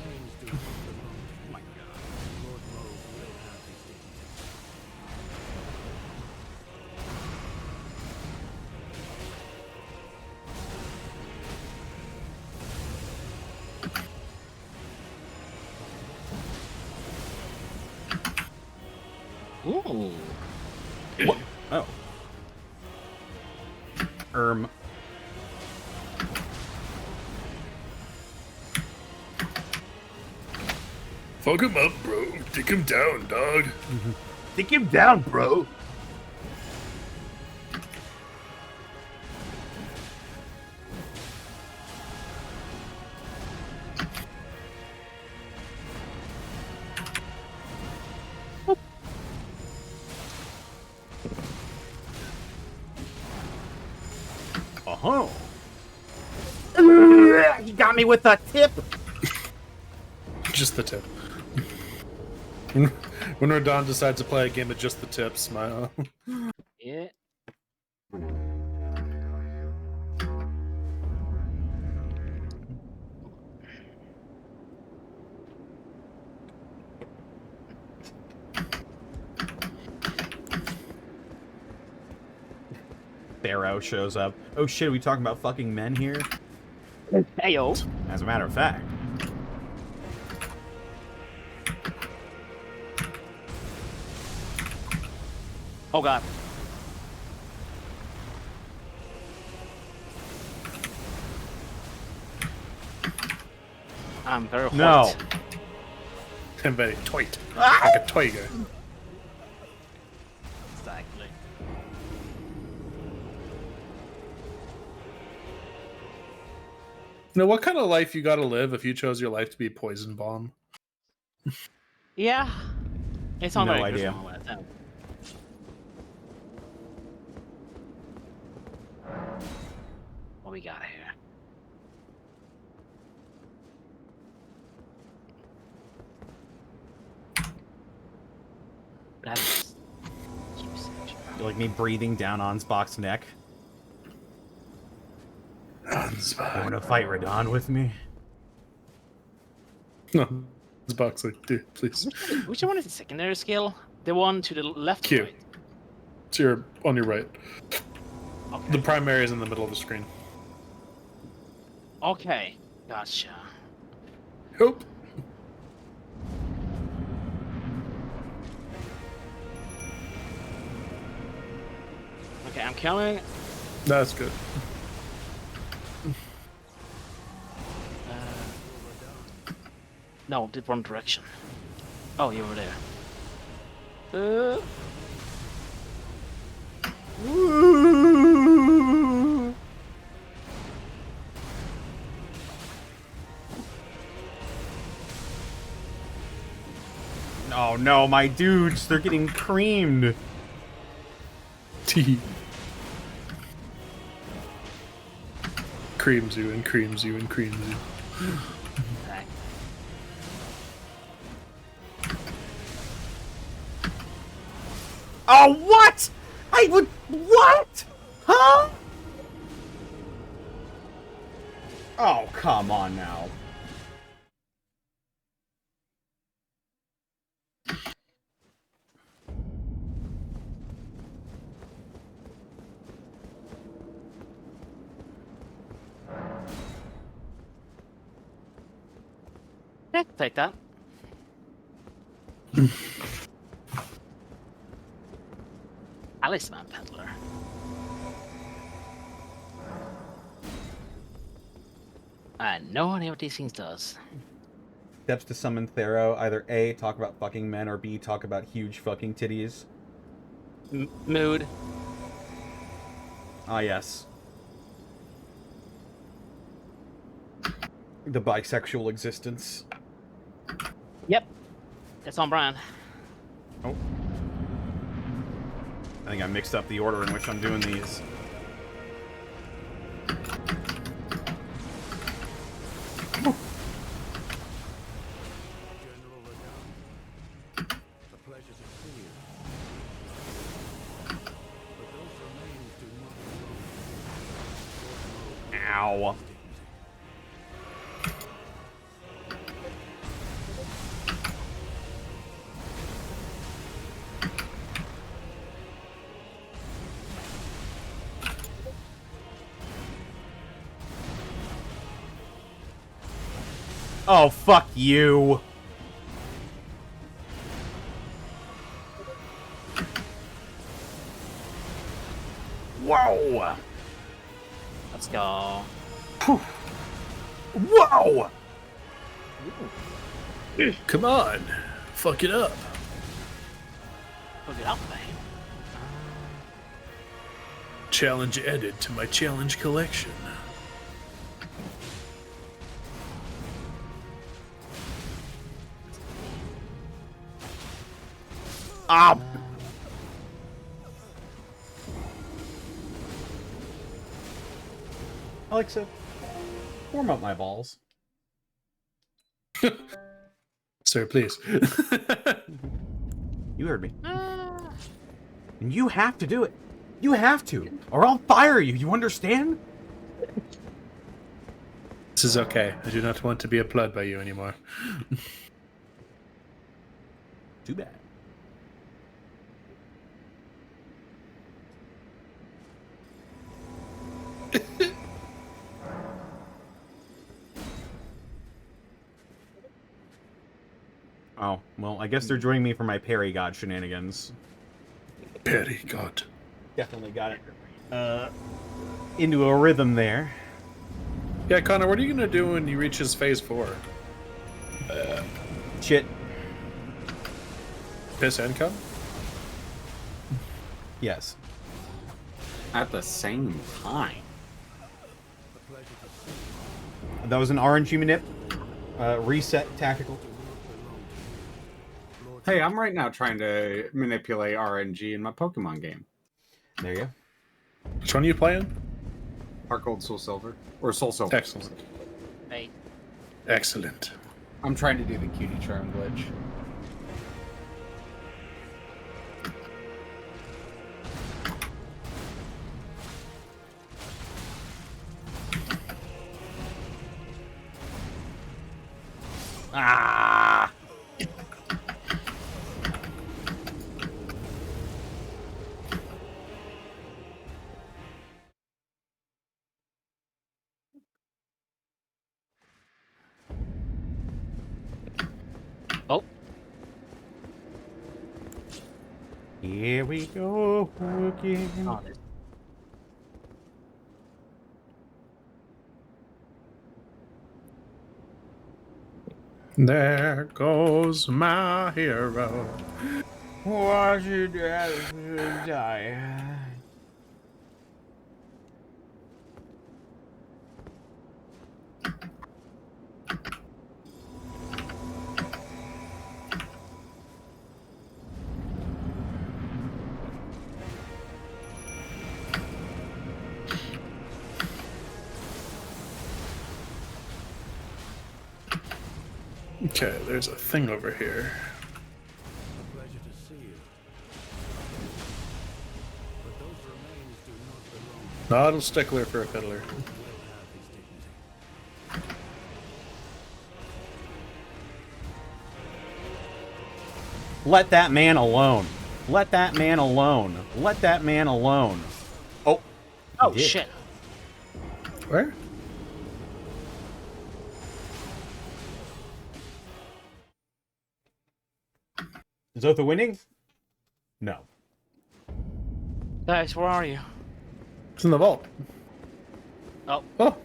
Ooh. What? Oh. Fuck him up, bro. Take him down, dog. Take him down, bro. Oh. He got me with a tip. Just the tip. When Radon decides to play a game of just the tip, smile. Yeah. Barrow shows up. Oh shit, are we talking about fucking men here? Hey, yo. As a matter of fact. Oh, God. I'm very hot. No. I'm very toit. Like a toy guy. Exactly. Now, what kind of life you gotta live if you chose your life to be poison bomb? Yeah. It's not No very idea. personal at that. What we got here? That's like me breathing down on Spock's neck. You want to fight Radon with me? No, it's boxing, dude, please. Which one is the secondary skill? The one to the left or Q. right? It's on your right. Okay. The primary is in the middle of the screen. Okay, gotcha. Hope. Okay, I'm coming. That's good. No, did wrong direction. Oh, you were there. Oh no, my dudes, they're getting creamed. T. Creams you and creams you and creams you. Okay. Oh, what? I would... What? Huh? Oh, come on now. Yeah, take that. Talisman Peddler. I know any what these things does. Steps to summon Thero. Either A, talk about fucking men, or B, talk about huge fucking titties. Mood. Ah, yes. The bisexual existence. Yep. It's on brand. Oh. I think I mixed up the order in which I'm doing these. Ow. Oh, fuck you. Whoa. Let's go. Whoa. Come on. Fuck it up. Look it up, man. Challenge added to my challenge collection. Ah. Alexa, warm up my balls. Sir, please. You heard me. And you have to do it. You have to, or I'll fire you. You understand? This is okay. I do not want to be applauded by you anymore. Too bad. Oh, well, I guess they're joining me for my Perry God shenanigans. Perry God. Definitely got it. Into a rhythm there. Yeah, Connor, what are you gonna do when he reaches phase 4? Shit. Piss and come? Yes. At the same time. That was an RNG manip. Reset tactical. Hey, I'm right now trying to manipulate RNG in my Pokemon game. There you go. Which one are you playing? Heart Gold, Soul Silver. Or Soul Silver. Excellent. Hey. Excellent. I'm trying to do the cutie charm glitch. Ah! Oh, Here we go again. oh this- There goes my hero. Why should I die? Okay, there's a thing over here. Not a stickler for a fiddler. Let that man alone. Let that man alone. Let that man alone. Oh. oh did. shit! Where? Is Otha winning? No. Guys, where are you? It's in the vault. Oh, Oh.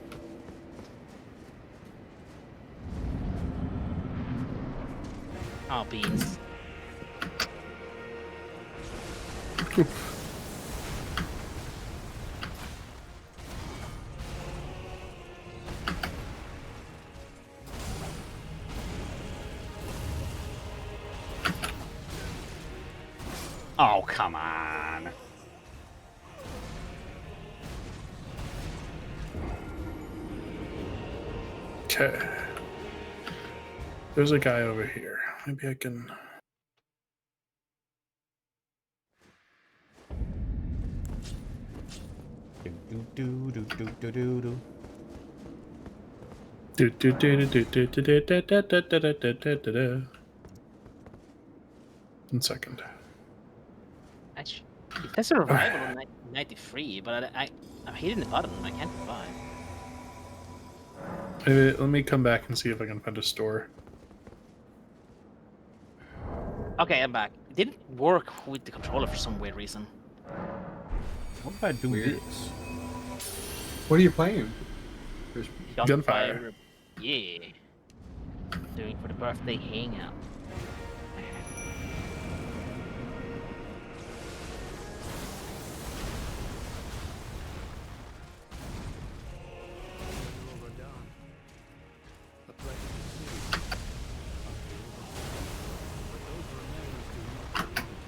oh beans. Oh, come on. Okay. There's a guy over here. Maybe I can. Do do do do do do do. Do, do, do, do, do, do, do, do, do, do, do, do, do, do, do, do. 1 second. Actually, it says survival on 93, but I'm hitting the button. I can't survive. Maybe, let me come back and see if I can find a store. Okay, I'm back. It didn't work with the controller for some weird reason. What if I do Weird. this? What are you playing? There's Gunfire. Yeah. Doing for the birthday hangout.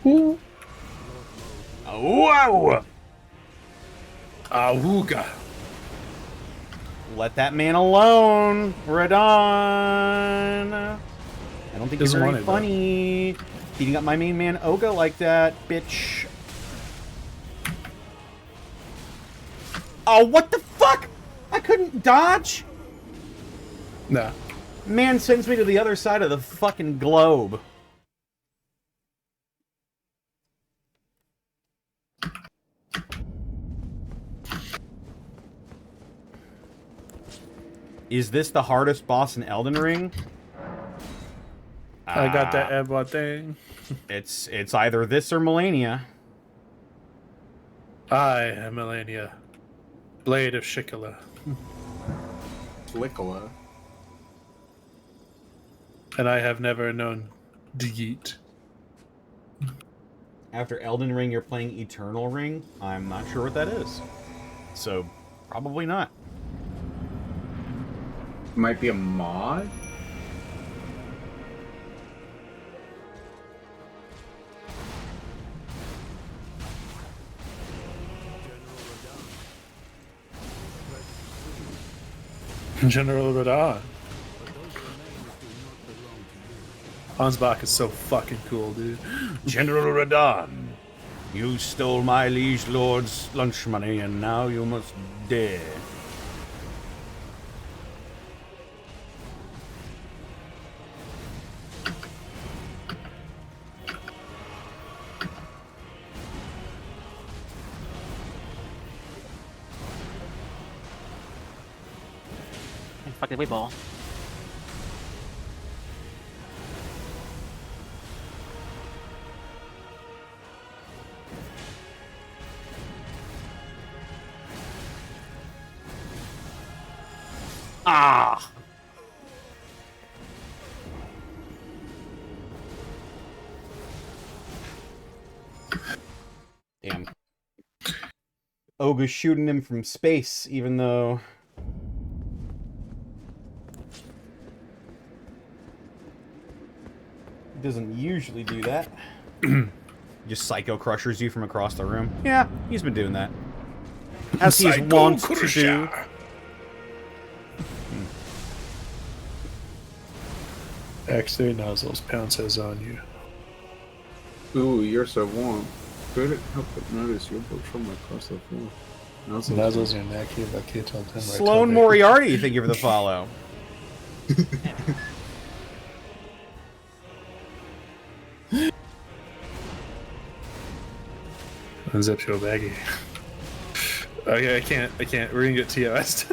Ooh. Wow! Awooga. Let that man alone, Radon. I don't think Doesn't you're want very it, funny. Beating up my main man Oga like that, bitch. Oh, what the fuck? I couldn't dodge? Nah. Man sends me to the other side of the fucking globe. Is this the hardest boss in Elden Ring? I got that Ebwa thing. It's either this or Melania. I am Melania, Blade of Shikala. Flickola. And I have never known defeat. After Elden Ring, you're playing Eternal Ring? I'm not sure what that is. So, probably not. Might be a mod? General Radon. Hansbach is so fucking cool, dude. General Radon, you stole my liege lord's lunch money, and now you must die. Fuck the way ball. Ah! Damn. Oga's shooting him from space, even though... he doesn't usually do that. Just Psycho Crushers you from across the room. Yeah, he's been doing that. As he's wont to do. X3 nozzles pounces on you. Ooh, you're so warm. Could it help but notice your book from across the floor? Nozzles your neck, you lucky till 10 Sloan Moriarty, thank you for the follow. Unzip your baggie. Okay, I can't. We're gonna get TOS.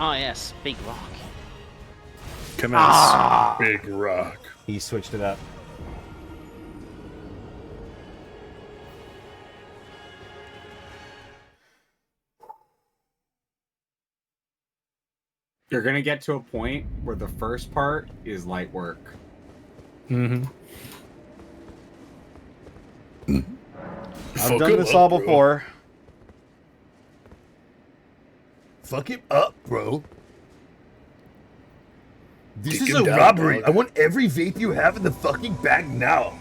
Oh yes, big rock. Commence. Big rock. He switched it up. You're gonna get to a point where the first part is light work. Mm-hmm. I've done this all before. Fuck him up, bro. This Take is him a down, robbery. dog. I want every vape you have in the fucking bag now.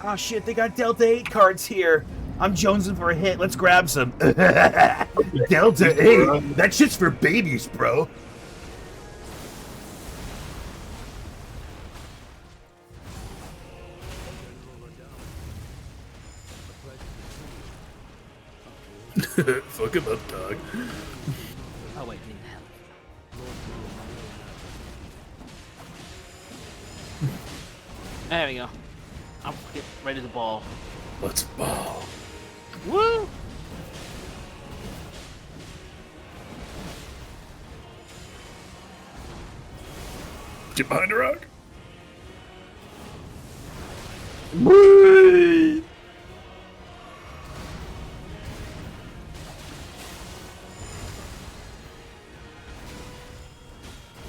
Oh shit, they got Delta 8 cards here. I'm jonesing for a hit. Let's grab some. Delta 8? That shit's for babies, bro. Fuck him up, dog. Oh wait, need help. There we go. I'm get ready to ball. Let's ball. Woo! Get behind a rock.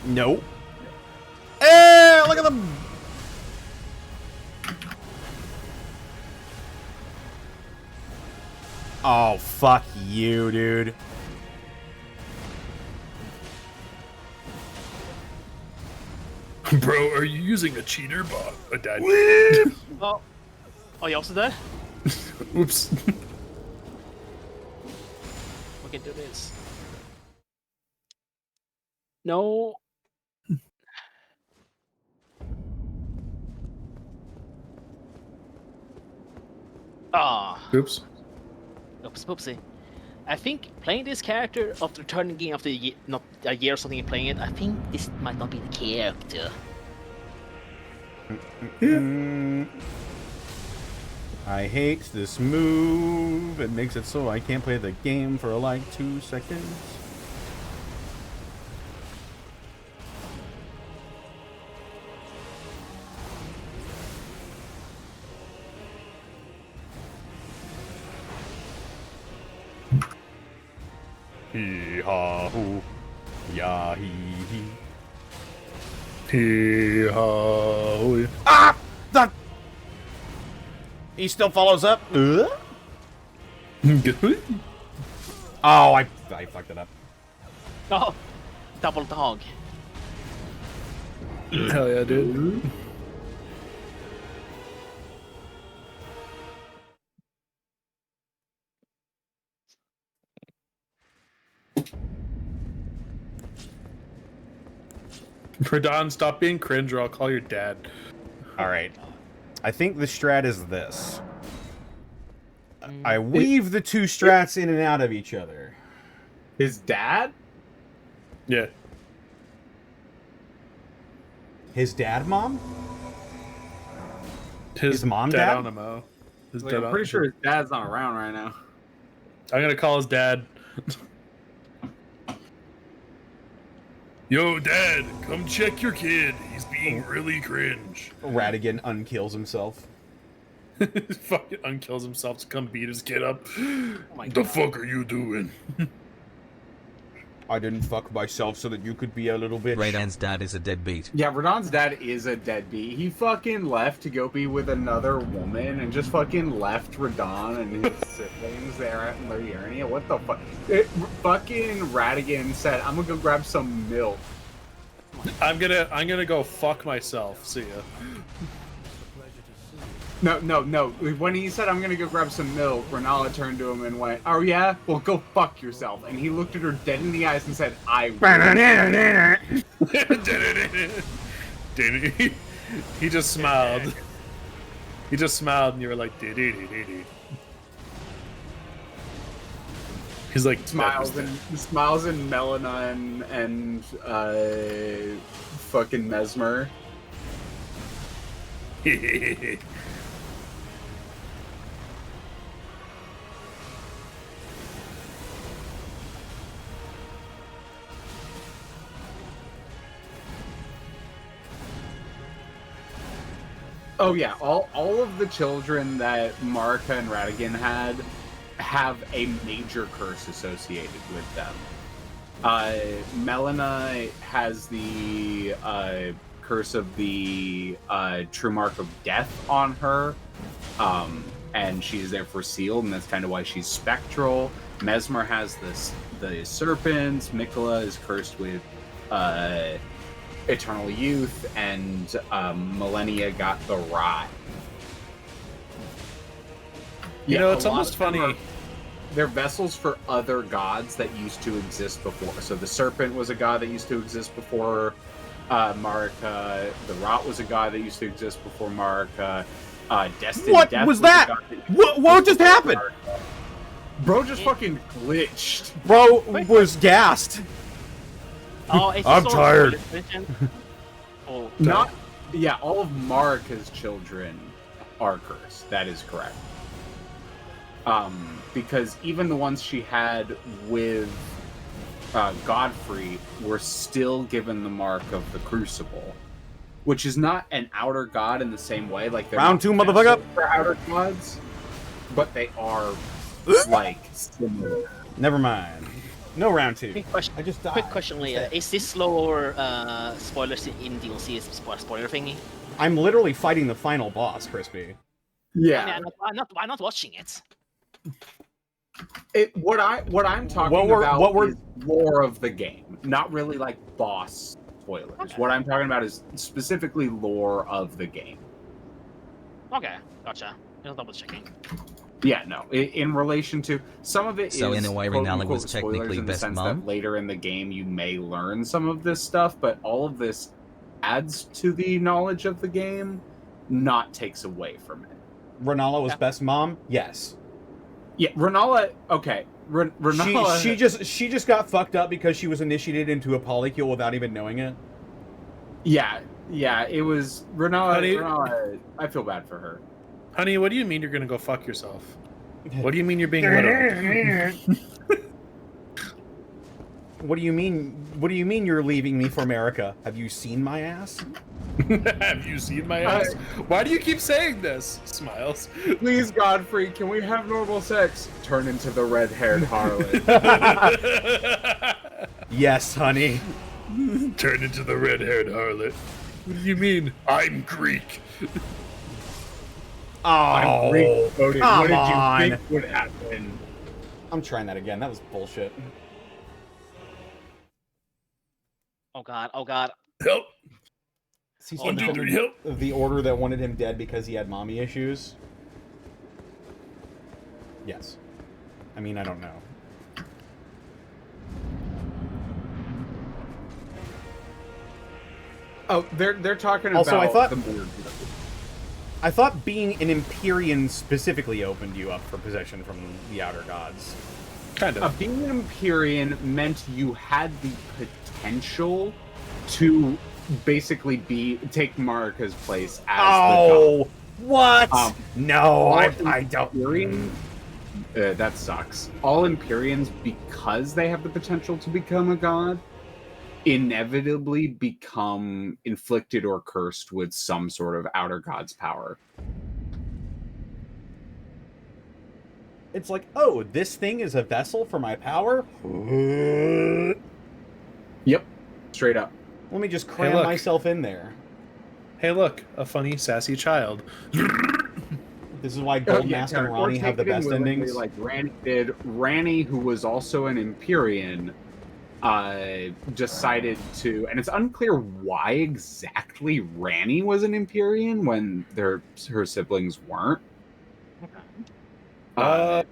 Nope. Hey, look at them. Oh, fuck you, dude. Bro, are you using a cheater bot? A dad. Oh. Oh, you also dead? Oops. We can do this. No. Ah. Oops. Oops, oopsie. I think playing this character after returning game after not a year or something and playing it, I think this might not be the character. I hate this move. It makes it so I can't play the game for like 2 seconds. Hee ha hoo. Ya hee hee. Hee haw. Ah! Fuck! He still follows up. Oh, I fucked it up. Oh, double dog. Hell yeah, dude. Radon, stop being cringe or I'll call your dad. All right. I think the strat is this. I weave the two strats in and out of each other. His dad? Yeah. His dad, mom? His mom, dad? dad? Animo. His Like, dad I'm pretty sure his dad's not around right now. I'm gonna call his dad. Yo, Dad, come check your kid. He's being really cringe. Radigan unkills himself. Fucking unkills himself to come beat his kid up. my The God. fuck are you doing? I didn't fuck myself so that you could be a little bitch. Raiden's dad is a deadbeat. Yeah, Radon's dad is a deadbeat. He fucking left to go be with another woman and just fucking left Radon and his siblings there at Lyurnia. What the fuck? Fucking Radigan said, I'm gonna go grab some milk. I'm gonna go fuck myself. See ya. No. When he said, I'm gonna go grab some milk, Renala turned to him and went, oh yeah? Well, go fuck yourself. And he looked at her dead in the eyes and said, I will. He just smiled. He just smiled and you were like, dee-dee-dee-dee-dee. He's like, Smiles and Melina and fucking Mesmer. Oh yeah, all of the children that Marika and Radigan had have a major curse associated with them. Melina has the curse of the true mark of death on her, and she's therefore sealed, and that's kind of why she's spectral. Mesmer has the serpents. Mikola is cursed with eternal youth, and Millennia got the rot. You know, it's a lot almost of them funny. They're vessels for other gods that used to exist before. So the serpent was a god that used to exist before Marika. The rot was a god that used to exist before Marika. Destined What Death was a that? god used to What exist just before happened? Marika. Bro just fucking glitched. Bro was gassed. Oh, it's I'm just tired. Oh, Not, yeah, all of Marika's children are cursed. That is correct. Because even the ones she had with Godfrey were still given the mark of the Crucible, which is not an outer god in the same way. Like they're Round not 2, motherfucker. vessels for outer gods, but they are like similar. Never mind. No round 2. quick question. I just died. Quick question, Leah. Is this lower spoilers in DLC? Is spoiler thingy? I'm literally fighting the final boss, Crispy. Yeah. I mean, I'm not watching it. What I'm talking What we're- about what we're- is lore of the game, not really like boss spoilers. Okay. What I'm talking about is specifically lore of the game. Okay, gotcha. Just double checking. Yeah, no. In relation to some of it So is in a way, quote-unquote Renala was spoilers technically in the best sense mom? that later in the game you may learn some of this stuff, but all of this adds to the knowledge of the game, not takes away from it. Renala was Yeah. best mom? Yes. Yeah, Renala. Okay, Renala. She just got fucked up because she was initiated into a polycule without even knowing it. Yeah, it was Renala. Honey- Renala, I feel bad for her. Honey, what do you mean you're gonna go fuck yourself? What do you mean you're being widowed? What do you mean? What do you mean you're leaving me for America? Have you seen my ass? Have you seen my ass? Why do you keep saying this? Smiles. Please, Godfrey, can we have normal sex? Turn into the red-haired harlot. Yes, honey. Turn into the red-haired harlot. What do you mean? I'm Greek. Oh, Cody, come what did on. you think would happen? I'm trying that again. That was bullshit. Oh god, oh god. Help. See, Oh, no. the order that wanted him dead because he had mommy issues. Yes. I mean, I don't know. Oh, they're talking Also, about I thought- the board. I thought being an Empyrean specifically opened you up for possession from the Outer Gods. Kind of. Being an Empyrean meant you had the potential to basically take Marika's place as the god. What? No, All I don't. Empyrean, that sucks. All Empyreans, because they have the potential to become a god, inevitably become inflicted or cursed with some sort of outer god's power. It's like, oh, this thing is a vessel for my power? Yep, straight up. Let me just cram look. myself in there. Hey, look, a funny, sassy child. This is why Golden Yeah, Mask and or Ronnie have the take it in best willingly, endings. like Ranny did. Ranny, who was also an Empyrean, decided to, and it's unclear why exactly Ranny was an Empyrean when her siblings weren't. I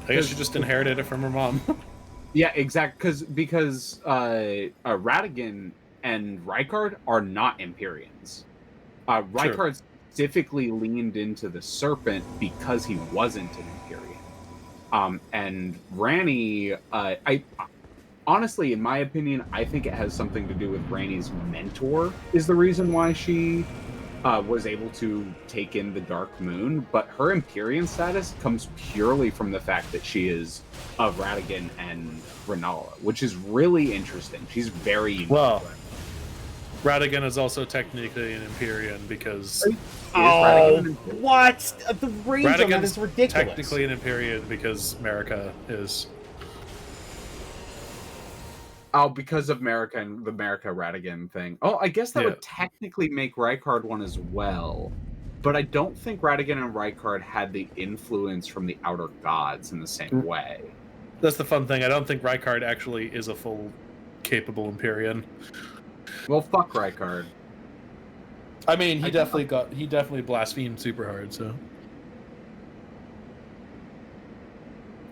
guess she just inherited it from her mom. Yeah, because Radigan and Rykard are not Empyreans. Rykard specifically leaned into the Serpent because he wasn't an Empyrean. And Ranny, I honestly, in my opinion, I think it has something to do with Ranny's mentor is the reason why she was able to take in the Dark Moon, but her Empyrean status comes purely from the fact that she is of Radigan and Renala, which is really interesting. She's very unique. Well, Radigan is also technically an Empyrean because... What? The range on that Radigan's is ridiculous. technically an Empyrean because Marika is... Oh, because of Marika and the Marika Radigan thing. Oh, I guess that would technically make Rykard one as well. But I don't think Radigan and Rykard had the influence from the Outer Gods in the same way. That's the fun thing. I don't think Rykard actually is a full capable Empyrean. Well, fuck Rykard. I mean, he definitely blasphemed super hard, so...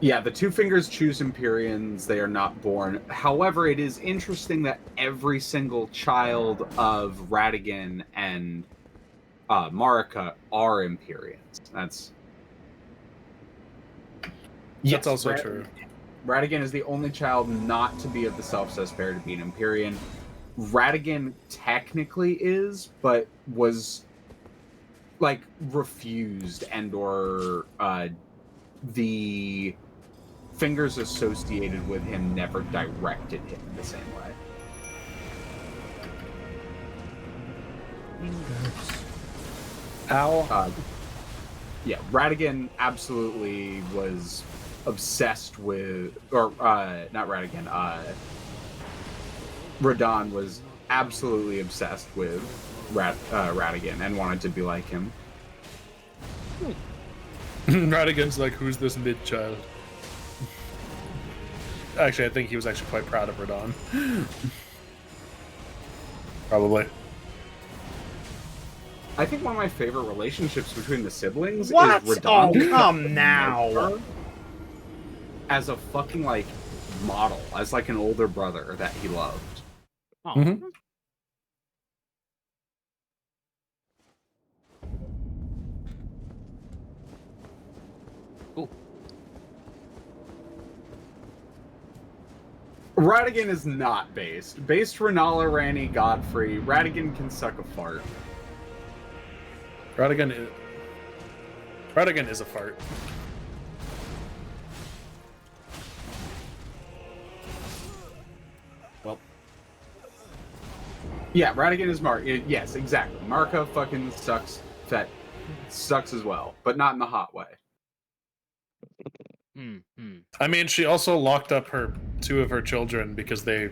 Yeah, the Two Fingers choose Empyreans. They are not born. However, it is interesting that every single child of Radigan and Marika are Empyreans. That's also true. Radigan is the only child not to be of the self-says pair to be an Empyrean. Radigan technically is, but was like refused, and or the fingers associated with him never directed him in the same way. Ow. Yeah, Radigan absolutely was obsessed with, or not Radigan, Radon was absolutely obsessed with Radigan and wanted to be like him. Radigan's like, who's this mid-child? Actually, I think he was actually quite proud of Radon. Probably. I think one of my favorite relationships between the siblings is What? Radon. Oh, come now. As a fucking, like, model, as, like, an older brother that he loved. Oh. Mm-hmm. Radigan is not based. Based Renala, Ranny, Godfrey. Radigan can suck a fart. Radigan is a fart. Well. Yeah, Radigan is yes, exactly. Marika fucking sucks. That sucks as well, but not in the hot way. I mean, she also locked up two of her children because they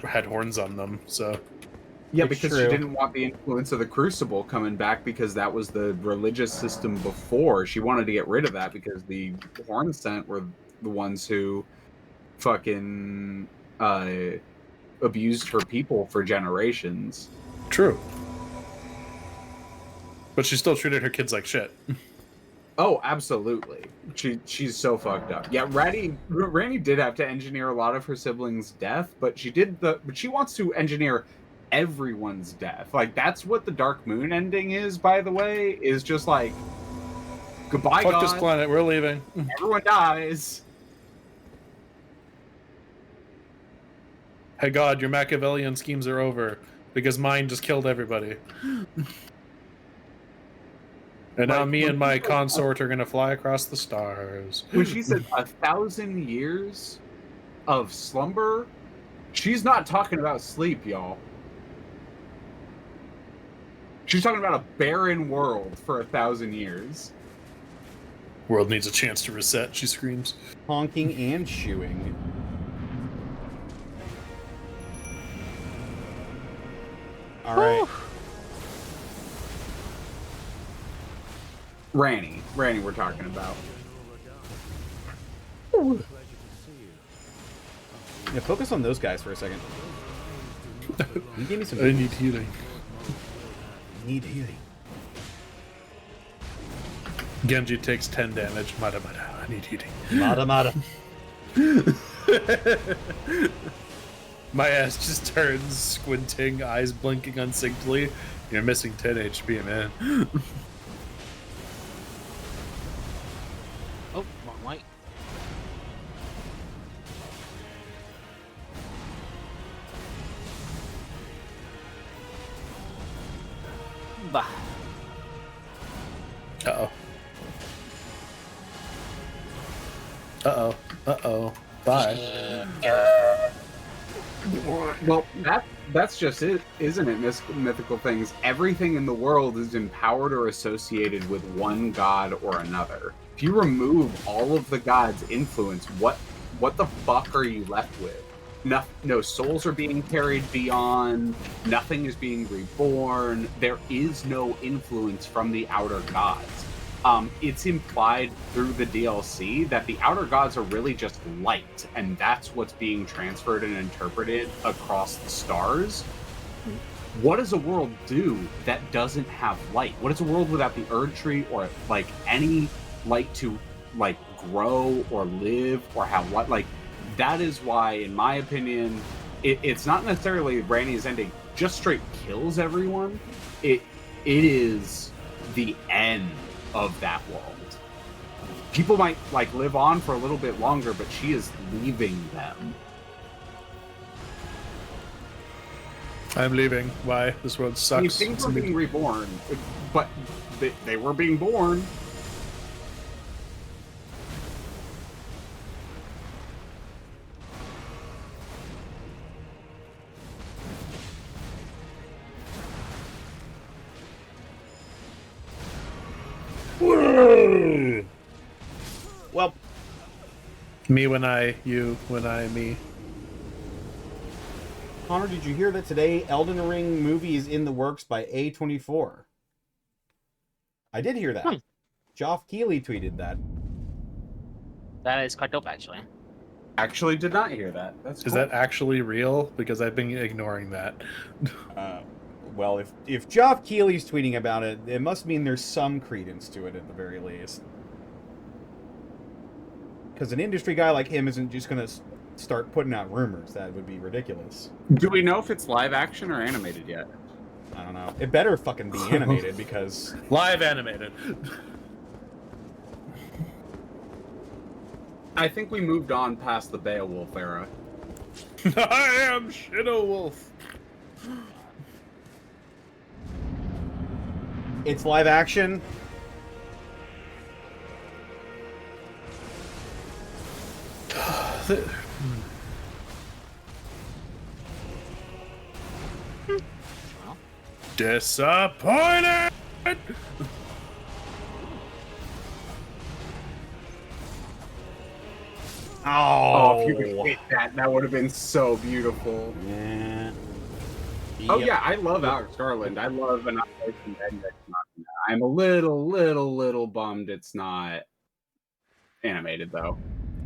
had horns on them, so... Yeah, It's because true. she didn't want the influence of the Crucible coming back because that was the religious system before. She wanted to get rid of that because the Horn Sent were the ones who fucking abused her people for generations. True. But she still treated her kids like shit. Oh, absolutely. She's so fucked up. Yeah, Randy did have to engineer a lot of her siblings' death, but she wants to engineer everyone's death. Like, that's what the Dark Moon ending is, by the way, is just like, goodbye, Fuck God. this planet, we're leaving. Everyone dies. Hey God, your Machiavellian schemes are over because mine just killed everybody. And now Like, me when and my she said- consort are gonna fly across the stars. When she said 1,000 years of slumber, she's not talking about sleep, y'all. She's talking about a barren world for 1,000 years. World needs a chance to reset, she screams. Honking and shooing. All right. Ranny we're talking about. Yeah, focus on those guys for a second. You gave me some. I need healing. Need healing. Genji takes 10 damage. Mada mada. I need healing. Mata mata. My ass just turns, squinting, eyes blinking unsyncly. You're missing 10 HP, man. Oh, wrong way. Bah. Uh-oh. Uh-oh. Uh-oh. Bye. Well, that's just it, isn't it? Mythical things. Everything in the world is empowered or associated with one god or another. If you remove all of the gods' influence, what the fuck are you left with? No souls are being carried beyond. Nothing is being reborn. There is no influence from the outer gods. It's implied through the DLC that the outer gods are really just light, and that's what's being transferred and interpreted across the stars. What does a world do that doesn't have light? What is a world without the Erd Tree or like any light to like grow or live or have what? Like, that is why, in my opinion, it's not necessarily Randy's ending just straight kills everyone. It is the end of that world. People might like live on for a little bit longer, but she is leaving them. I'm leaving. Why? This world sucks. I mean, things were being reborn, but they were being born. Well, Me when I, you when I, me. Connor, did you hear that today Elden Ring movie is in the works by A24? I did hear that. Geoff Keighley tweeted that. That is quite dope, actually. Actually, did not hear that. That's Is cool. that actually real? Because I've been ignoring that. Well, if Geoff Keighley's tweeting about it, it must mean there's some credence to it at the very least. Because an industry guy like him isn't just going to start putting out rumors. That would be ridiculous. Do we know if it's live action or animated yet? I don't know. It better fucking be animated because... Live animated. I think we moved on past the Beowulf era. I am Shadow Wolf. It's live action. Disappointed. Oh, if you could hit that, that would have been so beautiful. Yeah. Oh Yep. yeah, I love Alex Garland. I love Annihilation Index Machina. I'm a little bummed it's not animated though.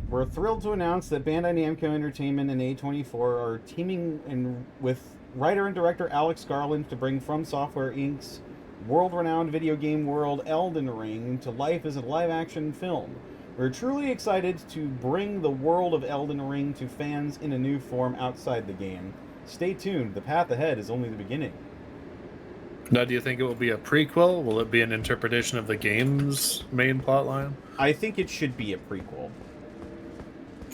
We're thrilled to announce that Bandai Namco Entertainment and A24 are teaming with writer and director Alex Garland to bring From Software Inc.'s world-renowned video game world Elden Ring to life as a live-action film. We're truly excited to bring the world of Elden Ring to fans in a new form outside the game. Stay tuned. The path ahead is only the beginning. Now, do you think it will be a prequel? Will it be an interpretation of the game's main plotline? I think it should be a prequel.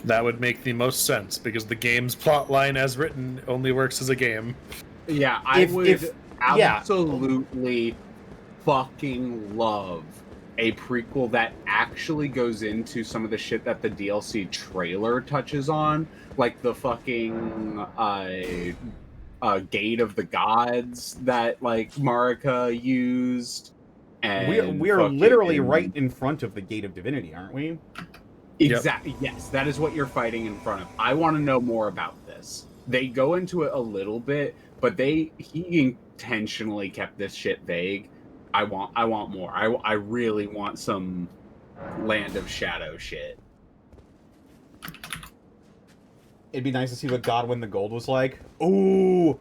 That would make the most sense, because the game's plotline as written only works as a game. Yeah, I would yeah. absolutely fucking love a prequel that actually goes into some of the shit that the DLC trailer touches on, like the fucking Gate of the Gods that like Marika used. And We're fucking- literally right in front of the Gate of Divinity, aren't we? Exactly. Yes, that is what you're fighting in front of. I want to know more about this. They go into it a little bit, but he intentionally kept this shit vague. I want more. I really want some Land of Shadow shit. It'd be nice to see what Godwin the Gold was like. Ooh,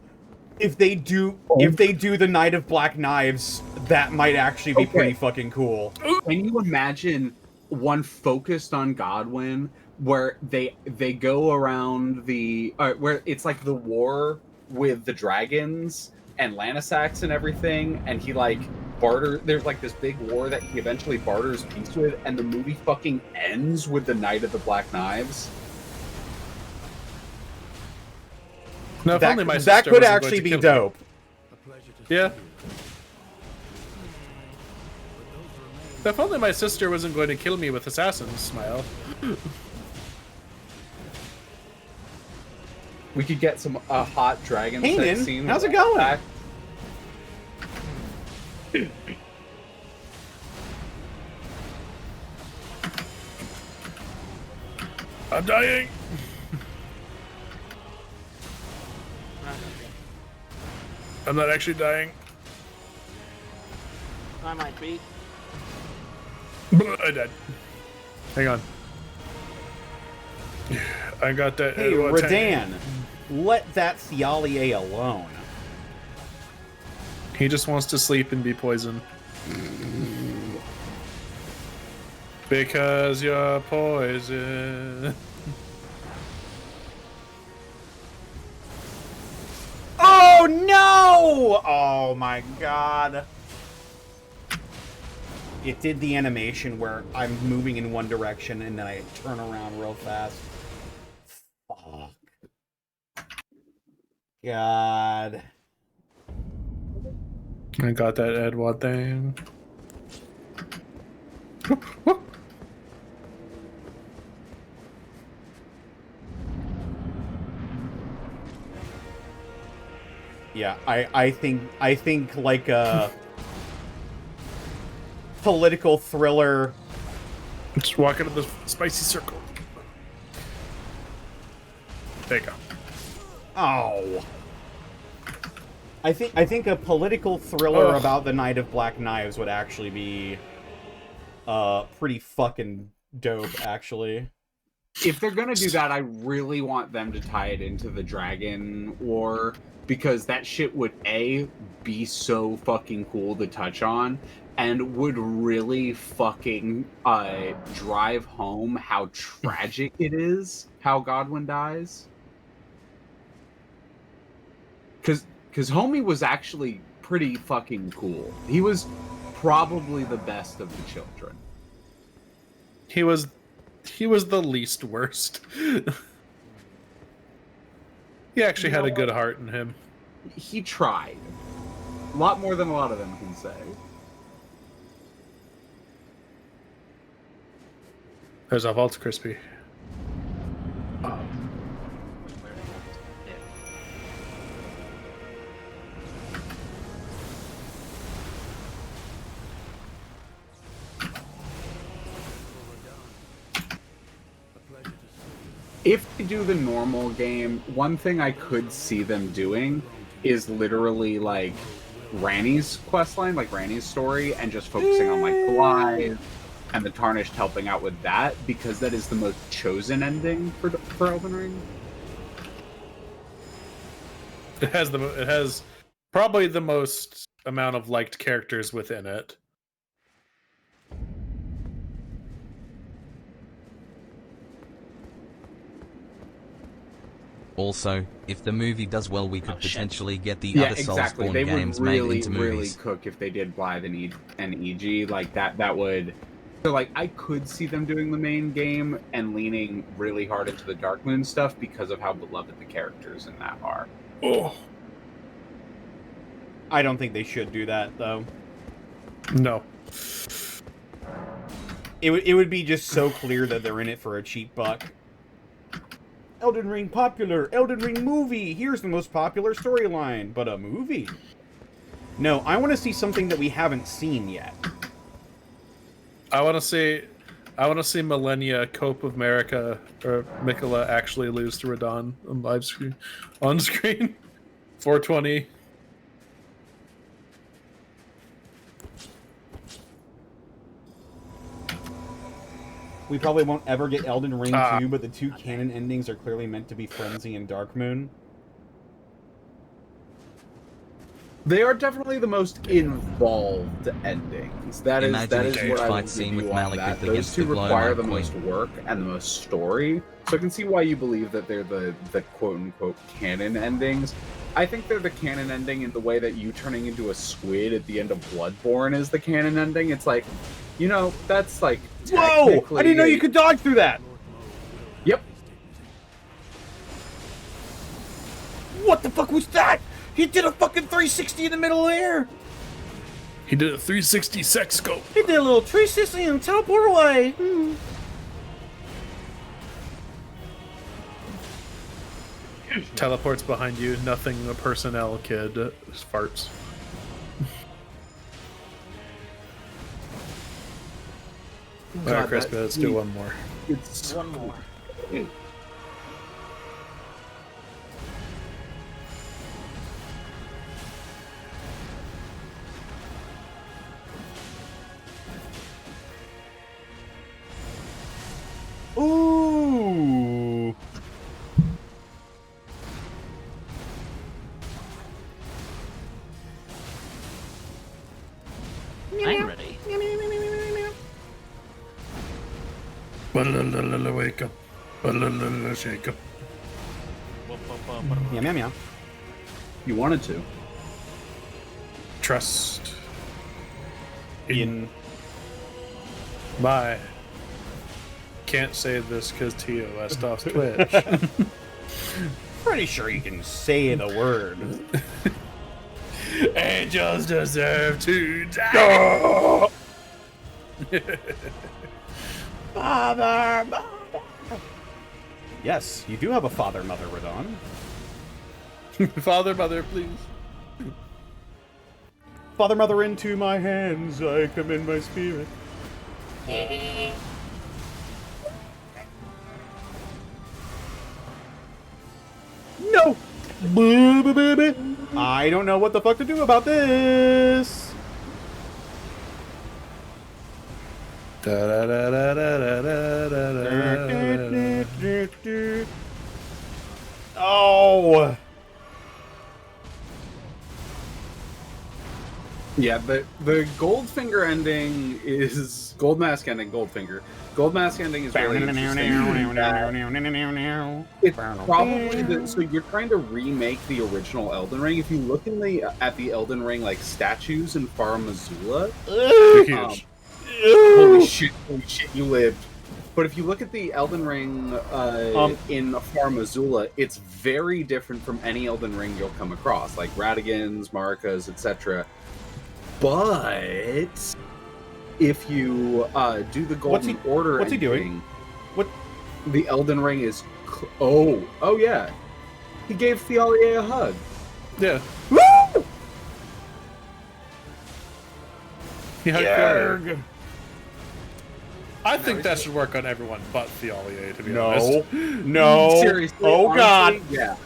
if they do the Knight of Black Knives, that might actually be pretty fucking cool. Can you imagine one focused on Godwin, where they go around the where it's like the war with the dragons and Lanisax and everything, and he like there's like this big war that he eventually barters peace with, and the movie fucking ends with the Knight of the Black Knives. No, if only my That sister could wasn't going actually to be kill me. dope. Yeah. If only my sister wasn't going to kill me with Assassin's Smile. We could get some hot dragon sex Hayden, scene. how's it going? Back. I'm dying! I'm not actually dying. I might be. I died. Hang on. I got that. Hey, Radan, let that Thialier alone. He just wants to sleep and be poisoned. Because you're poison. Oh no! Oh my god. It did the animation where I'm moving in one direction and then I turn around real fast. Fuck. God. I got that Edward thing. Yeah, I think like a political thriller. Just walk into the spicy circle. There you go. Oh. I think a political thriller about the Knight of Black Knives would actually be pretty fucking dope, actually. If they're gonna do that, I really want them to tie it into the Dragon War, because that shit would be so fucking cool to touch on, and would really fucking drive home how tragic it is how Godwin dies. Because Homie was actually pretty fucking cool. He was probably the best of the children. He was the least worst. He actually had a good heart in him. He tried. A lot more than a lot of them can say. There's a Vault Crispy. If they do the normal game, one thing I could see them doing is literally like Ranni's questline, like Ranni's story, and just focusing on like Blythe and the Tarnished helping out with that, because that is the most chosen ending for Elden Ring. It has probably the most amount of liked characters within it. Also, if the movie does well, we could Oh, shit. potentially get the Yeah, other exactly. Soulsborne They games would made really, into really movies. cook if they did Blythe and EG like that. That would. So, like, I could see them doing the main game and leaning really hard into the Darkmoon stuff because of how beloved the characters in that are. Oh I don't think they should do that though. no. It would be just so clear that they're in it for a cheap buck. Elden Ring popular, Elden Ring movie. Here's the most popular storyline, but a movie. No, I want to see something that we haven't seen yet. I want to see Millennia, Cope of America, or Mikola actually lose to Radon on live screen, on screen. 420. We probably won't ever get Elden Ring 2, but the two canon endings are clearly meant to be Frenzy and Darkmoon. They are definitely the most involved endings. That is Imagine a huge what I fight would scene give with you on Malik that. with Those against two the require Glowmine the most Queen. work and the most story. So I can see why you believe that they're the quote-unquote canon endings. I think they're the canon ending in the way that you turning into a squid at the end of Bloodborne is the canon ending. It's like, you know, that's like... Whoa! I didn't know you could dodge through that! Yep. What the fuck was that? He did a fucking 360 in the middle of the air! He did a 360 sex scope. He did a little 360 and teleport away! Teleports behind you. Nothing a personnel kid. Just farts. Alright, Chris, let's do one more. It's One more. Ooh! I'm ready. Wake up. Shake up. Meow, meow, meow. You wanted to. Trust In... my. Can't say this because TOS off Twitch. Pretty sure you can say the word. Angels deserve to die. Father, mother. Yes, you do have a father, mother, Radon. Father, mother, please. Father, mother, into my hands I commend my spirit. No! I don't know what the fuck to do about this! Oh! Yeah, the Goldfinger ending is Gold Mask ending, Goldfinger. Gold Mask ending is very interesting. It's probably so you're trying to remake the original Elden Ring. If you look in at the Elden Ring like statues in Far Missoula, Huge. holy shit, you lived. But if you look at the Elden Ring in Far Missoula, it's very different from any Elden Ring you'll come across, like Radagon's, Marika's, etc. But if you do the Golden Order, what's he doing? ending, What? the Elden Ring is. Oh yeah, he gave Thialie a hug. Yeah. Woo! He hugged Yarg. Fiora. I think that should work on everyone but Thialie, to be honest. No. Seriously, Oh honestly, god. yeah.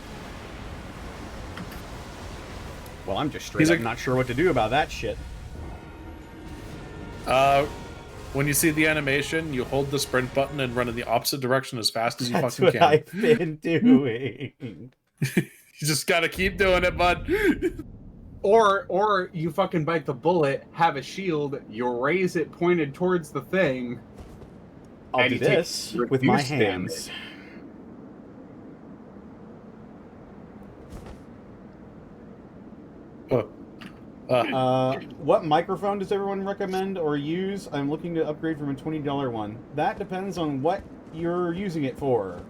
Well, I'm just straight up not sure what to do about that shit. When you see the animation, you hold the sprint button and run in the opposite direction as fast as you That's fucking what can. I've been doing. You just gotta keep doing it, bud. Or you fucking bite the bullet, have a shield, you raise it pointed towards the thing. I'll And do you take this with my reduced hands. What microphone does everyone recommend or use? I'm looking to upgrade from a $20 one. That depends on what you're using it for.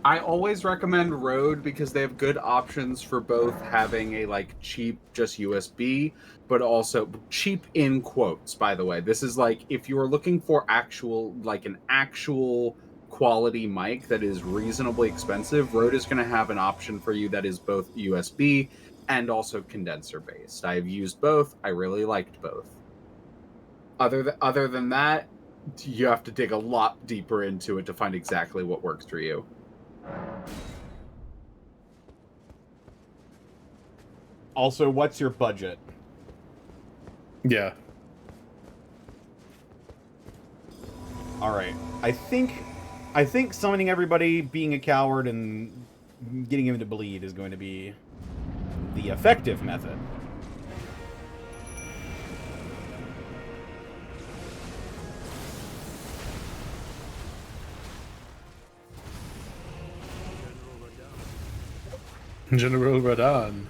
I always recommend Rode because they have good options for both having a like cheap just USB, but also cheap in quotes, by the way. This is like if you're looking for an actual quality mic that is reasonably expensive, Rode is going to have an option for you that is both USB and also condenser based. I've used both. I really liked both. Other than that, you have to dig a lot deeper into it to find exactly what works for you. Also, what's your budget? Yeah. All right. I think summoning everybody, being a coward, and getting him to bleed is going to be the effective method. General Radon.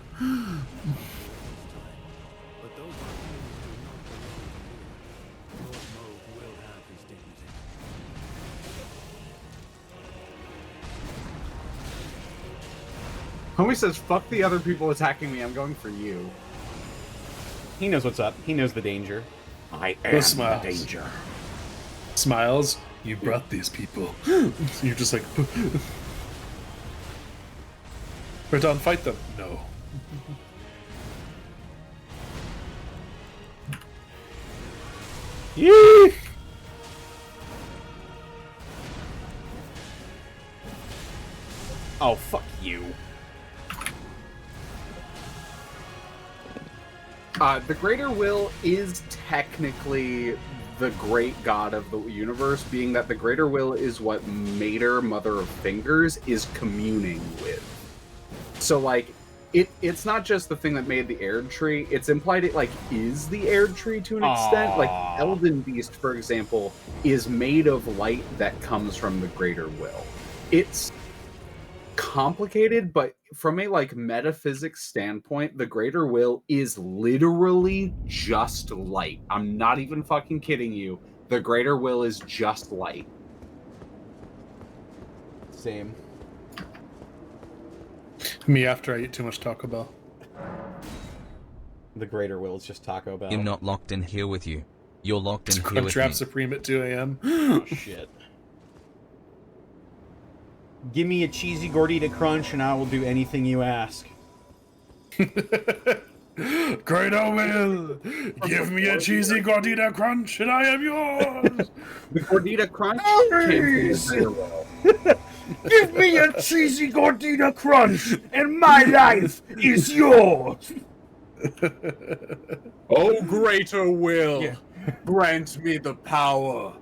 Homie says, fuck the other people attacking me, I'm going for you. He knows what's up. He knows the danger. I Those am the smiles. danger. Smiles. You brought these people. You're just like... Radon, fight them. No. Yee! Oh, fuck you. The Greater Will is technically the great god of the universe, being that the Greater Will is what Mater, Mother of Fingers, is communing with. So, like, it's not just the thing that made the Erd Tree, it's implied it, like, is the Erd Tree to an extent. Like, Elden Beast, for example, is made of light that comes from the Greater Will. It's complicated, but from a like metaphysics standpoint, the Greater Will is literally just light. I'm not even fucking kidding you. The Greater Will is just light. Same. Me after I eat too much Taco Bell. The Greater Will is just Taco Bell. I'm not locked in here with you. You're locked in here with Crunchwrap me. Supreme at 2 a.m. Oh, shit. Give me a cheesy gordita crunch and I will do anything you ask. Greater Will, give me a cheesy gordita crunch and I am yours. The Gordita Crunch came from the Greater Will. Give me a cheesy gordita crunch, and my life is yours. Oh, Greater Will, grant me the power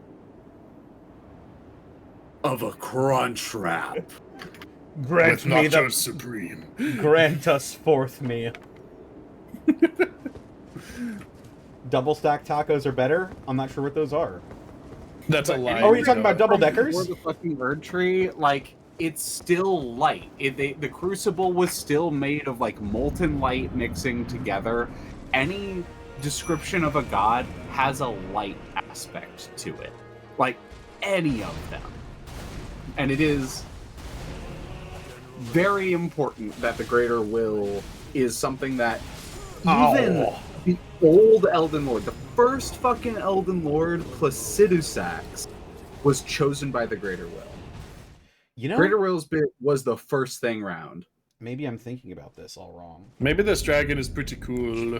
of a crunch wrap. Grant With me the... nachos supreme. Grant us fourth me. Double stack tacos are better? I'm not sure what those are. That's a lie. Oh, are you talking about double Or deckers? the fucking Erd Tree, like, it's still light. The Crucible was still made of, like, molten light mixing together. Any description of a god has a light aspect to it. Like, any of them. And it is very important that the Greater Will is something that even the old Elden Lord, the first fucking Elden Lord, Placidusax, was chosen by the Greater Will. You know, Greater Will's bit was the first thing round. maybe I'm thinking about this all wrong. Maybe this dragon is pretty cool.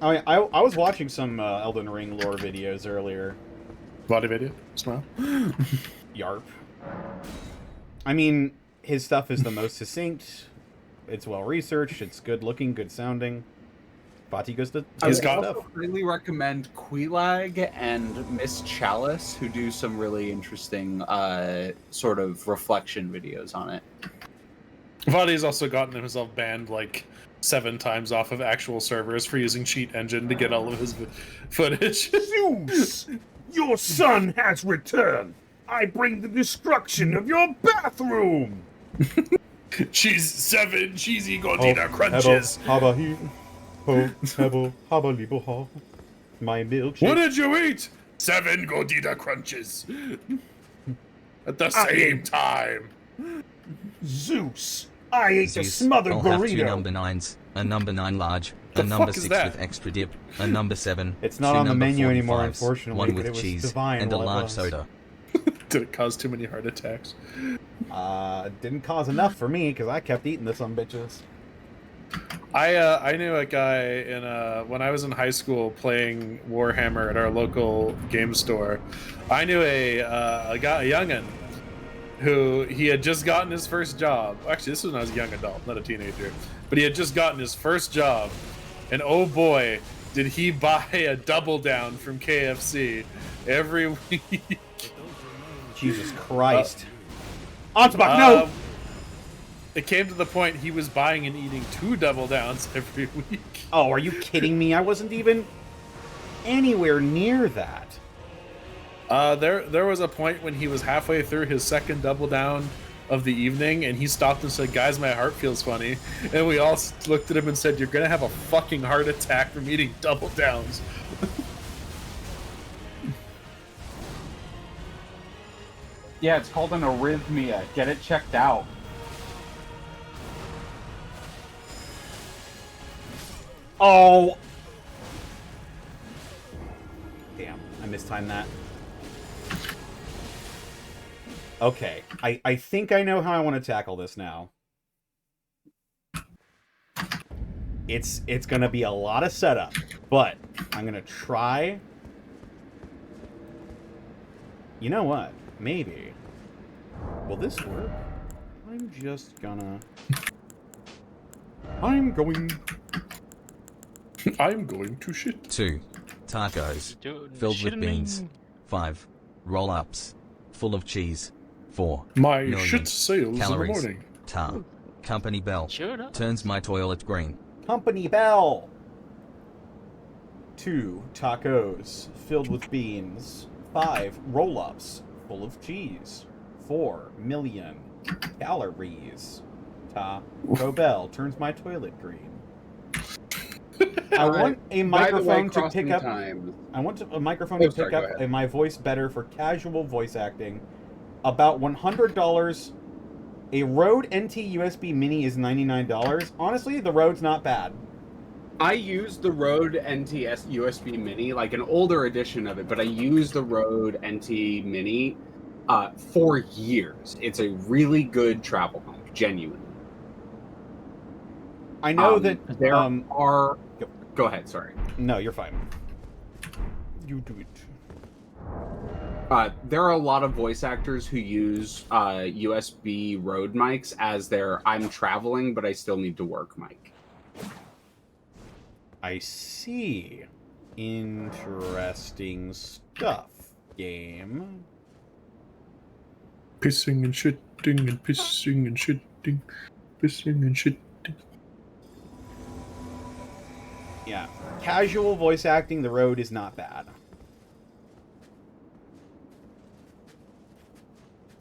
I was watching some Elden Ring lore videos earlier. Body video? Smile. Yarp. I mean, his stuff is the most succinct. It's well researched. It's good looking, good sounding. Vati goes to He's good got- stuff. I highly recommend Queelag and Miss Chalice, who do some really interesting sort of reflection videos on it. Vadi's also gotten himself banned like 7 times off of actual servers for using cheat engine to get all of his footage. Zeus, your son has returned. I bring the destruction of your bathroom. Cheese 7 cheesy gordita crunches. Haba he, ho, hebo, haba libo ha. My milkshake. What did you eat? 7 gordita crunches. At the same time. Zeus, I ate the Zeus, smothered I'll have 2 burrito. number 9s, a number 9 large, The a number fuck is 6 that? with extra dip, a number 7, It's not 2 on the number menu anymore, 45s, unfortunately, 1 but with it was cheese, divine and a while it large was. soda. Did it cause too many heart attacks? Didn't cause enough for me because I kept eating this on bitches. I knew a guy in when I was in high school playing Warhammer at our local game store. I knew a youngin who he had just gotten his first job. Actually, this was when I was a young adult, not a teenager. But he had just gotten his first job, and oh boy, did he buy a double down from KFC every week. Jesus Christ. Ansbach, no! It came to the point he was buying and eating 2 double downs every week. Oh, are you kidding me? I wasn't even anywhere near that. There was a point when he was halfway through his second double down of the evening, and he stopped and said, "Guys, my heart feels funny." And we all looked at him and said, "You're gonna have a fucking heart attack from eating double downs." Yeah, it's called an arrhythmia. Get it checked out. Oh! Damn, I mistimed that. Okay, I think I know how I want to tackle this now. It's gonna be a lot of setup, but I'm gonna try. You know what? Maybe. Will this work? I'm just gonna... I'm going to shit. 2. Tacos, Dude, filled with shitting beans. me. 5. Roll-ups, full of cheese. 4. My million shit sails calories. in the morning. Ta. Company bell. Sure. Turns my toilet green. Company bell. 2 tacos filled with beans. 5 roll-ups full of cheese. 4 million calories. Taco Bell turns my toilet green. I want a microphone to pick up. I want a microphone to pick up my voice better for casual voice acting. About $100. A Rode NT USB Mini is $99. Honestly, the Rode's not bad. I used the Rode NT USB Mini, like an older edition of it, but I used the Rode NT Mini for years. It's a really good travel mic, genuinely. I know that there are. Go ahead. Sorry. No, you're fine. You do it. There are a lot of voice actors who use USB Rode mics as their "I'm traveling, but I still need to work" mic. I see. Interesting stuff, game. Pissing and shitting and pissing and shitting. Pissing and shitting. Yeah. Casual voice acting, the Rode is not bad.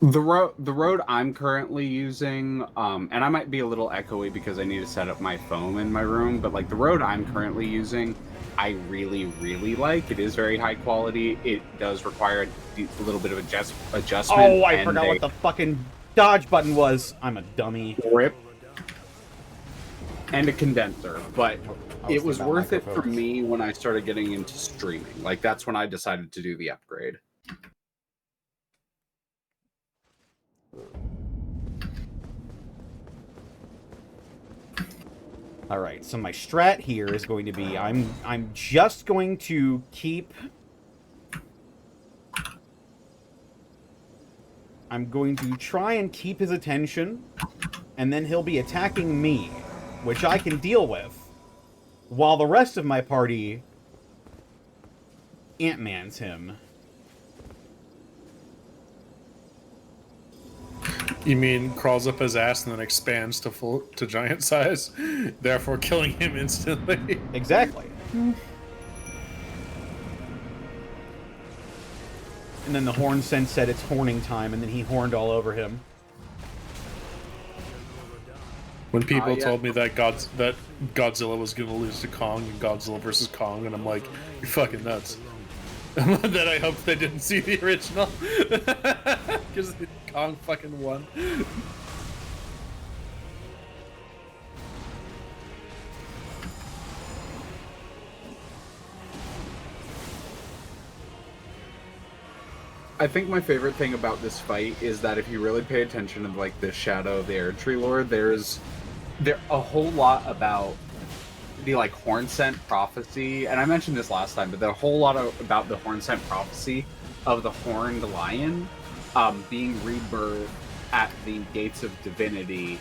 The Rode I'm currently using, and I might be a little echoey because I need to set up my phone in my room, but like the Rode I'm currently using, I really, really like. It is very high quality. It does require a little bit of adjustment. Oh, I forgot what the fucking dodge button was. I'm a dummy. Rip. And a condenser, but it was thinking worth about it for me when I started getting into streaming. Like that's when I decided to do the upgrade. All right, so my strat here is going to be I'm just going to keep. I'm going to try and keep his attention, and then he'll be attacking me, which I can deal with, while the rest of my party Ant-Mans him. You mean crawls up his ass and then expands to giant size, therefore killing him instantly? Exactly. And then the horn sense said it's horning time, and then he horned all over him. When people Yeah. told me that Godzilla was going to lose to Kong in Godzilla vs. Kong, and I'm like, you're fucking nuts. Then I hope they didn't see the original. Because Kong fucking won. I think my favorite thing about this fight is that if you really pay attention to like the Shadow of the Air Tree Lord, there's a whole lot about the like horn scent prophecy, and I mentioned this last time, but there a whole lot about the horn scent prophecy of the horned lion being rebirthed at the gates of divinity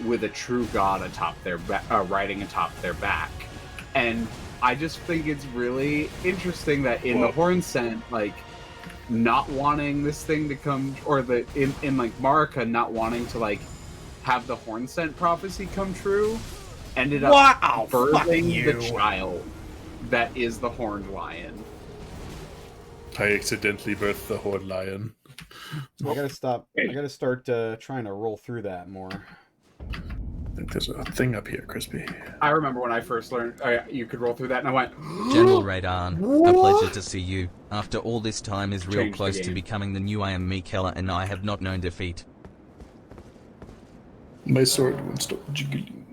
with a true god atop their riding atop their back, and I just think it's really interesting that in the horn scent, like, not wanting this thing to come, or the in like Marika not wanting to like have the horn scent prophecy come true, ended up birthing the child that is the horned lion. I accidentally birthed the horned lion. I gotta stop. I gotta start trying to roll through that more. I think there's a thing up here, Crispy. I remember when I first learned you could roll through that, and I went, General Radon, a pleasure to see you. After all this time is real Change the close to game. becoming the new I am Mikella, and I have not known defeat. My sword won't stop jiggling.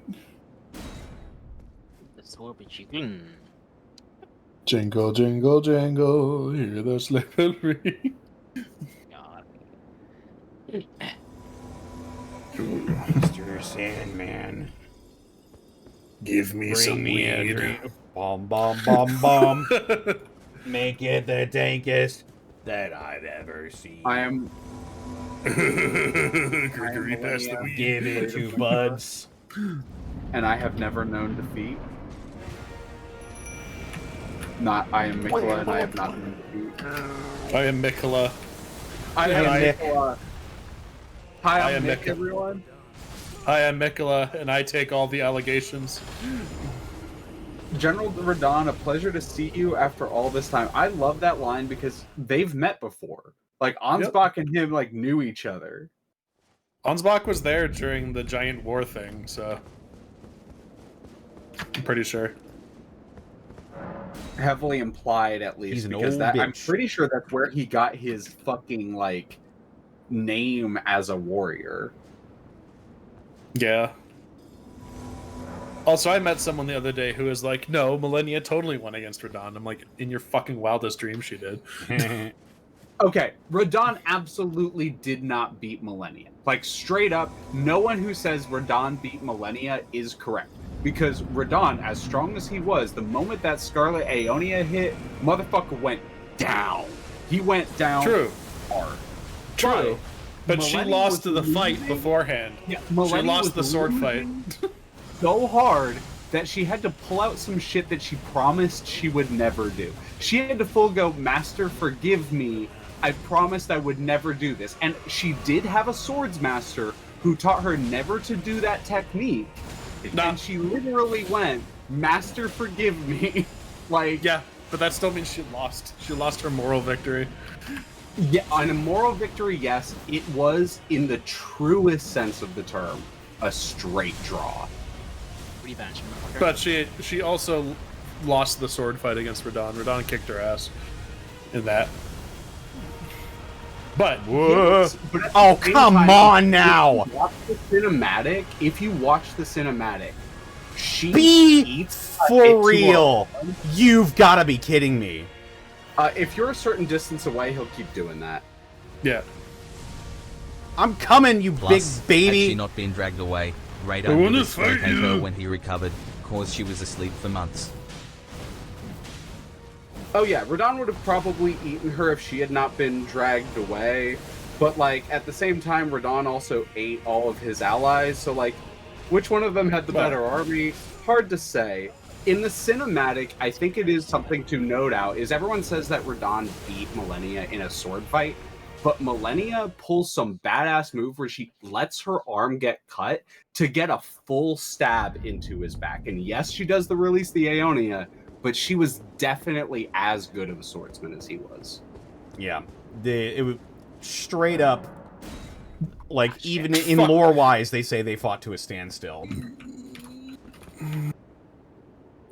The sword be jiggling. Jingle, jingle, jingle, hear the sleigh bell ring. God. Mr. Sandman, Give me some weed. Bomb, bomb, bomb, bomb. Make it the dankest that I've ever seen. I am Gregory passed the weed. Give it to Buds. and I have never known defeat. Not I am Mikla, and I have not known defeat. I am Mikula. I am Nick. Mikla. Hi, I I'm am Nick, Mikla. everyone. I am Mikula, and I take all the allegations. General Radon, a pleasure to see you after all this time. I love that line because they've met before. Like, Ansbach and him, like, knew each other. Ansbach was there during the giant war thing, so... I'm pretty sure. Heavily implied, at least, He's an because old that I'm bitch. pretty sure that's where he got his fucking, like, name as a warrior. Yeah. Also, I met someone the other day who was like, no, Millennia totally won against Radon. I'm like, in your fucking wildest dreams she did. Okay, Radon absolutely did not beat Millennia. Like, straight up, no one who says Radon beat Millennia is correct. Because Radon, as strong as he was, the moment that Scarlet Aeonia hit, motherfucker went down. He went down hard. True. But she Millennia lost was the fight losing- beforehand. Yeah, She Millennia lost was the sword fight. losing so hard that she had to pull out some shit that she promised she would never do. She had to full go, Master, forgive me. I promised I would never do this. And she did have a swords master who taught her never to do that technique. Nah. And she literally went, Master, forgive me. Like, Yeah, but that still means she lost. She lost her moral victory. yeah, on a moral victory, yes, it was, in the truest sense of the term, a straight draw. Revenge, motherfucker. But she also lost the sword fight against Radon. Radon kicked her ass in that. But Whoa. But at the Oh, same come time, on now! If you watch the cinematic, she Be eats for it to real. You've got to be kidding me. if you're a certain distance away, he'll keep doing that. yeah, I'm coming, you Plus, big had baby. she not been dragged away, I Radon would wanna have fight located her you. when he recovered, cause she was asleep for months. Oh yeah, Radon would have probably eaten her if she had not been dragged away. But like at the same time, Radon also ate all of his allies. So like, which one of them had the Well- better army? Hard to say. In the cinematic, I think it is something to note out. Is everyone says that Radon beat Millennia in a sword fight, but Millennia pulls some badass move where she lets her arm get cut to get a full stab into his back. And yes, she does the release the Aeonia, but she was definitely as good of a swordsman as he was. Yeah, it was straight up. Like, Ah, shit. even in lore-wise, they say they fought to a standstill.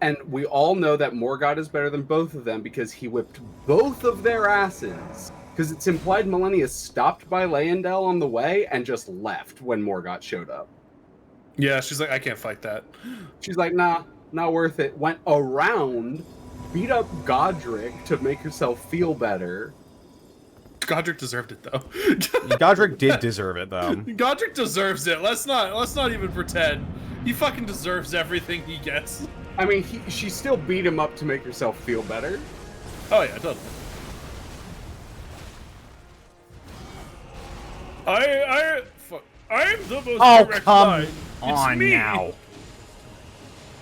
And we all know that Morgott is better than both of them because he whipped both of their asses. Because it's implied Millennia stopped by Leyendell on the way and just left when Morgott showed up. Yeah, she's like, I can't fight that. She's like, nah, not worth it. Went around, beat up Godric to make herself feel better. Godric deserved it though. Godric did deserve it, though. Godric deserves it. Let's not even pretend. He fucking deserves everything he gets. I mean, she still beat him up to make herself feel better. Oh yeah, totally. I'm the most Oh, direct come line. It's on me. now.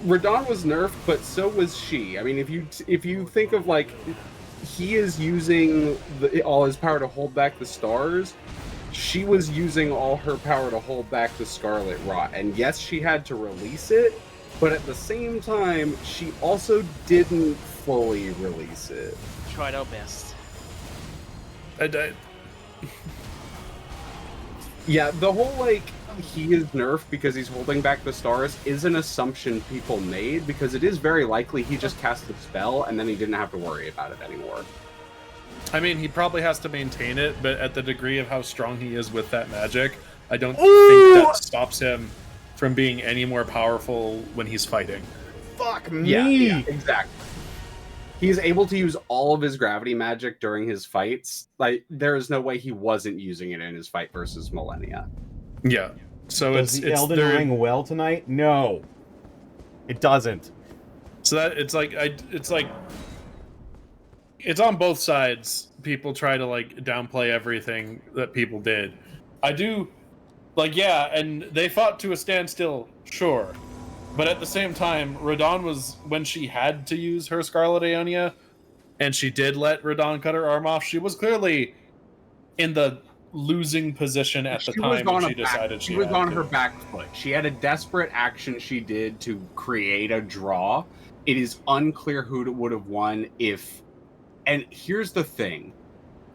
Radon was nerfed, but so was she. I mean, if you think of like, he is using all his power to hold back the stars. She was using all her power to hold back the Scarlet Rot, and yes, she had to release it, but at the same time, she also didn't fully release it. Tried our best. I died. Yeah, the whole like he is nerfed because he's holding back the stars is an assumption people made because it is very likely he just cast a spell and then he didn't have to worry about it anymore. I mean, he probably has to maintain it, but at the degree of how strong he is with that magic, I don't think that stops him from being any more powerful when he's fighting. Fuck me. Yeah, exactly. He's able to use all of his gravity magic during his fights. Like, there is no way he wasn't using it in his fight versus Millennia. Yeah. So Does the it's Elden there- Ring well tonight? No. It doesn't. So that it's on both sides. People try to like downplay everything that people did. I do, like, yeah, and they fought to a standstill, sure, but at the same time, Radon was, when she had to use her Scarlet Aeonia, and she did let Radon cut her arm off. She was clearly in the losing position at the time when she decided she was on to. her back foot. She had a desperate action she did to create a draw. It is unclear who would have won if. And here's the thing: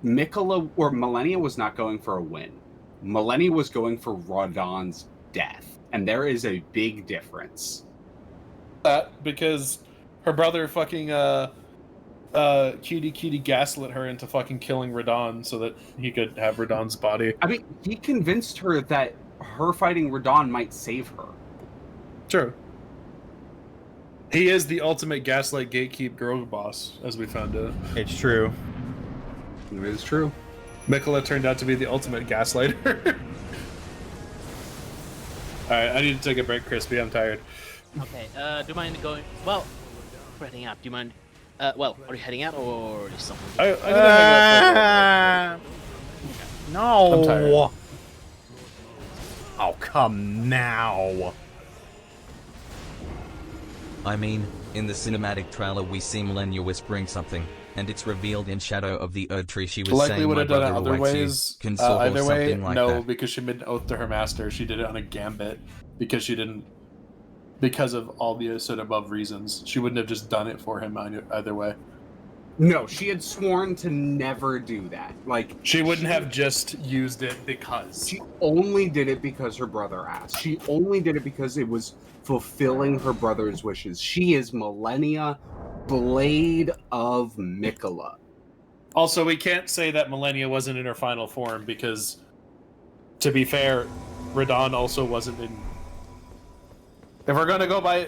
Mikola or Millennia was not going for a win. Millennia was going for Radon's death, and there is a big difference. That because her brother fucking cutie gaslit her into fucking killing Radon so that he could have Radon's body. I mean, he convinced her that her fighting Radon might save her. True. He is the ultimate gaslight gatekeep girl boss, as we found out. It's true. It is true. Mikola turned out to be the ultimate gaslighter. Alright, I need to take a break, Crispy. I'm tired. Okay, do you mind going? Well, we're heading out. Do you mind? Well, are you heading out or is something? I'm gonna hang out No. I'm tired. Oh, come now. I mean, in the cinematic trailer we see Millennia whispering something, and it's revealed in Shadow of the Erd Tree she was Likely saying would my have done it brother other awaits you, ways. consort or Either way, something like no, that. because she made an oath to her master. She did it on a gambit because she didn't. Because of all the said above reasons, she wouldn't have just done it for him either way. No, she had sworn to never do that. Like, She wouldn't have just used it because. she only did it because her brother asked. She only did it because it was fulfilling her brother's wishes. She is Millennia, Blade of Mikola. Also, we can't say that Millennia wasn't in her final form because, to be fair, Radon also wasn't in. If we're gonna go by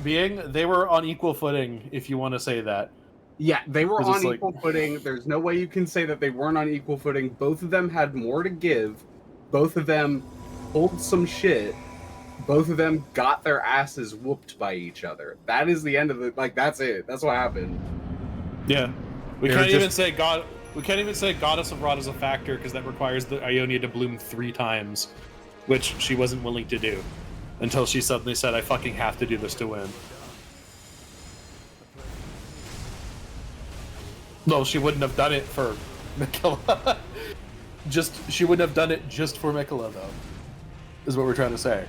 being, they were on equal footing. If you want to say that. Yeah, they were 'Cause it's on like- equal footing. There's no way you can say that they weren't on equal footing. Both of them had more to give. Both of them pulled some shit. Both of them got their asses whooped by each other. That is the end of it. Like, that's it. That's what happened. Yeah, we They were can't even just- say God. We can't even say Goddess of Rot is a factor because that requires the Ionia to bloom 3 times, which she wasn't willing to do until she suddenly said, "I fucking have to do this to win." No, she wouldn't have done it for Mikola. She wouldn't have done it just for Mikola, though. Is what we're trying to say.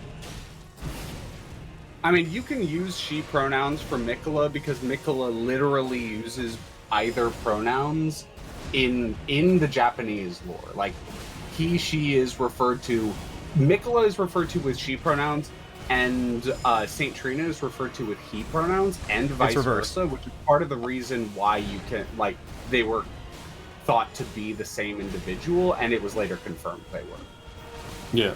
I mean, you can use she pronouns for Mikola because Mikola literally uses either pronouns in the Japanese lore. Like, she is referred to. Mikola is referred to with she pronouns, and Saint Trina is referred to with he pronouns, and vice versa, which is part of the reason why you can they were thought to be the same individual, and it was later confirmed they were. Yeah.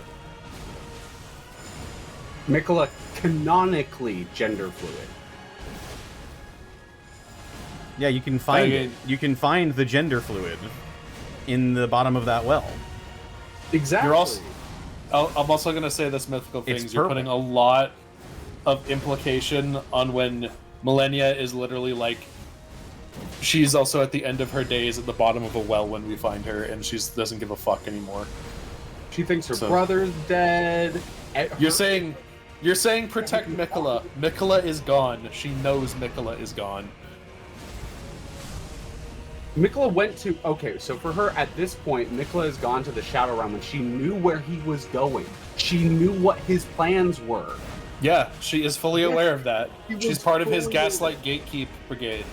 Mikola canonically gender fluid. Yeah, you can find it. You can find the gender fluid in the bottom of that well. Exactly. You're also. I'm also going to say this mythical things. You're putting a lot of implication on when Millennia is literally like, she's also at the end of her days at the bottom of a well when we find her, and she doesn't give a fuck anymore. She thinks her brother's dead. You're saying protect Mikola. Mikola is gone. She knows Mikola is gone. Mikola went to... Okay, so for her, at this point, Mikola has gone to the Shadow Realm, and she knew where he was going. She knew what his plans were. Yeah, she is fully aware of that. She's part of his Gaslight Gatekeep Brigade.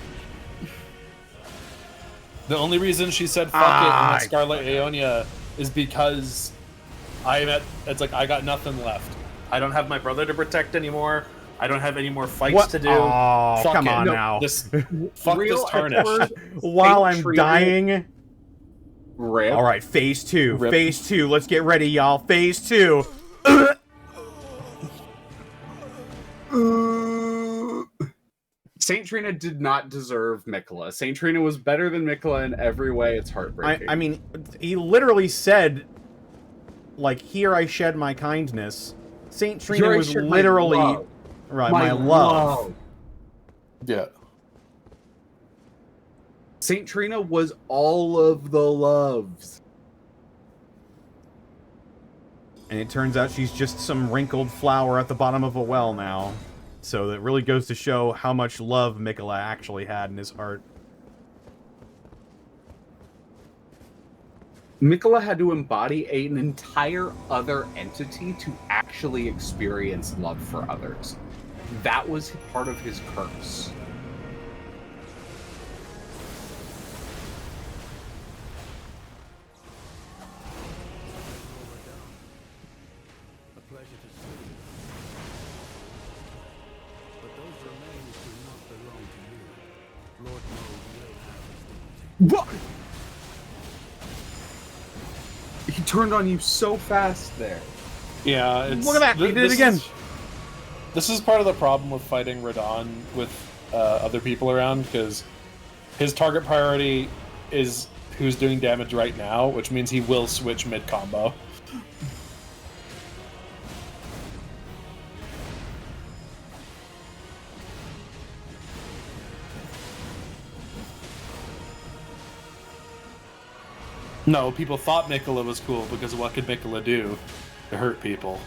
The only reason she said fuck it in Scarlet Aeonia is because I got nothing left. I don't have my brother to protect anymore. I don't have any more fights to do. Oh, fuck come it. on No, now. Fuck this tarnish. While I'm dying. Rip. All right, phase 2. Rip. Phase 2. Let's get ready, y'all. Phase 2. Saint Trina did not deserve Mikola. Saint Trina was better than Mikola in every way. It's heartbreaking. I mean, he literally said, like, here I shed my kindness. Saint Trina was literally... Right, my love. Yeah. Saint Trina was all of the loves. And it turns out she's just some wrinkled flower at the bottom of a well now. So that really goes to show how much love Mikola actually had in his heart. Mikola had to embody an entire other entity to actually experience love for others. That was part of his curse. What? He turned on you so fast there. Yeah, it's... Look at that! He did it again! This is part of the problem with fighting Radahn with other people around, because his target priority is who's doing damage right now, which means he will switch mid-combo. No, people thought Mikola was cool because what could Mikola do to hurt people?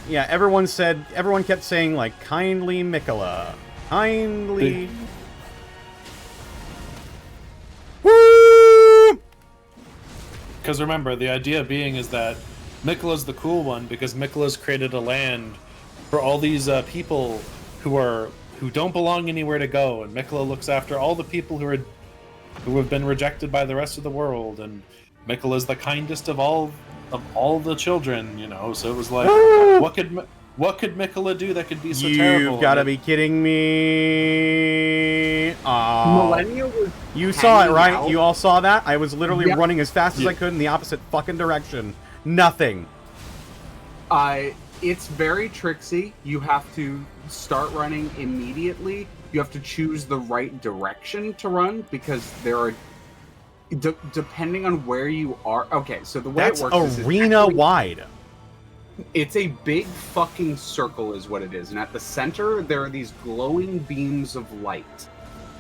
Yeah, everyone kept saying, like, kindly Mikola. Kindly... Woo! Because remember, the idea being is that Mikola's the cool one because Mikola's created a land for all these people who don't belong anywhere to go, and Mikola looks after all the people who have been rejected by the rest of the world, and Mikola's the kindest of all the children, you know. So it was like, what could Mikola do that could be so terrible? You've got to be kidding me! Millennia was You saw it, right? out. You all saw that? I was literally Yep. running as fast as I could in the opposite fucking direction. Nothing. It's very tricksy. You have to start running immediately. You have to choose the right direction to run because there are... depending on where you are... Okay, so the way That's it works is... arena-wide. It's a big fucking circle is what it is. And at the center, there are these glowing beams of light.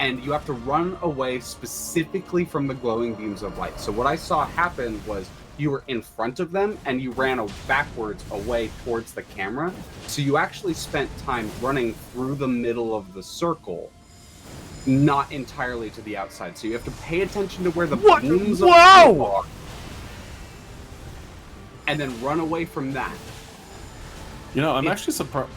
And you have to run away specifically from the glowing beams of light. So what I saw happen was you were in front of them and you ran backwards away towards the camera. So you actually spent time running through the middle of the circle, not entirely to the outside. So you have to pay attention to where the beams of light are. And then run away from that. You know, I'm actually surprised.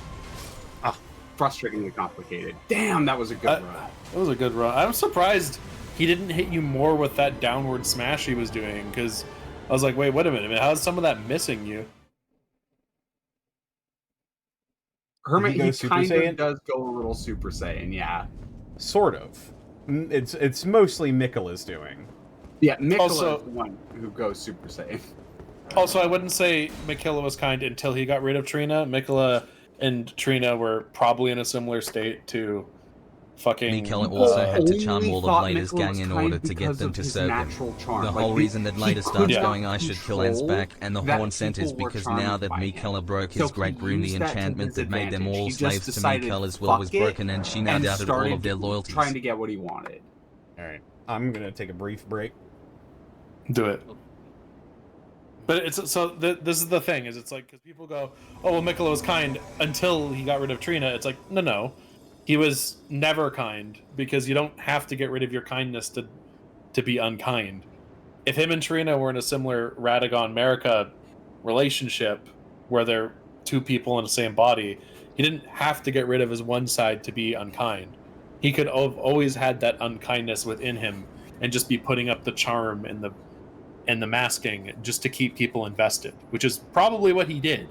Frustratingly complicated. Damn, that was a good run. That was a good run. I'm surprised he didn't hit you more with that downward smash he was doing, because I was like, wait a minute, how's some of that missing you? Hermit, Did he go he Super kind Saiyan? of does go a little Super Saiyan, yeah. Sort of. It's mostly Miquela's doing. Yeah, Nicola Also- is the one who goes Super Saiyan. Also, I wouldn't say Mikela was kind until he got rid of Trina. Mikela and Trina were probably in a similar state to fucking. Mikela also had to charm only all of thought Later's Nicola gang was in kind order to get because them of to his serve him. natural charm. The Like, whole reason that he Later could starts not going, I should kill Ants control back, and the that whole incentive is people were because now charmed that by him. Mikela broke So his great he rune, the used that to enchantment his that made them advantage. all He just slaves to decided, Mikela's will was "Fuck it," broken, and she now and doubted all of started their loyalties. trying to get what he wanted. Alright. I'm gonna take a brief break. Do it. But it's so this is the thing is it's like because people go, oh well, Mikela was kind until he got rid of Trina. It's like no, he was never kind because you don't have to get rid of your kindness to be unkind. If him and Trina were in a similar Radagon America relationship where they're two people in the same body, he didn't have to get rid of his one side to be unkind. He could have always had that unkindness within him and just be putting up the charm and the masking just to keep people invested, which is probably what he did.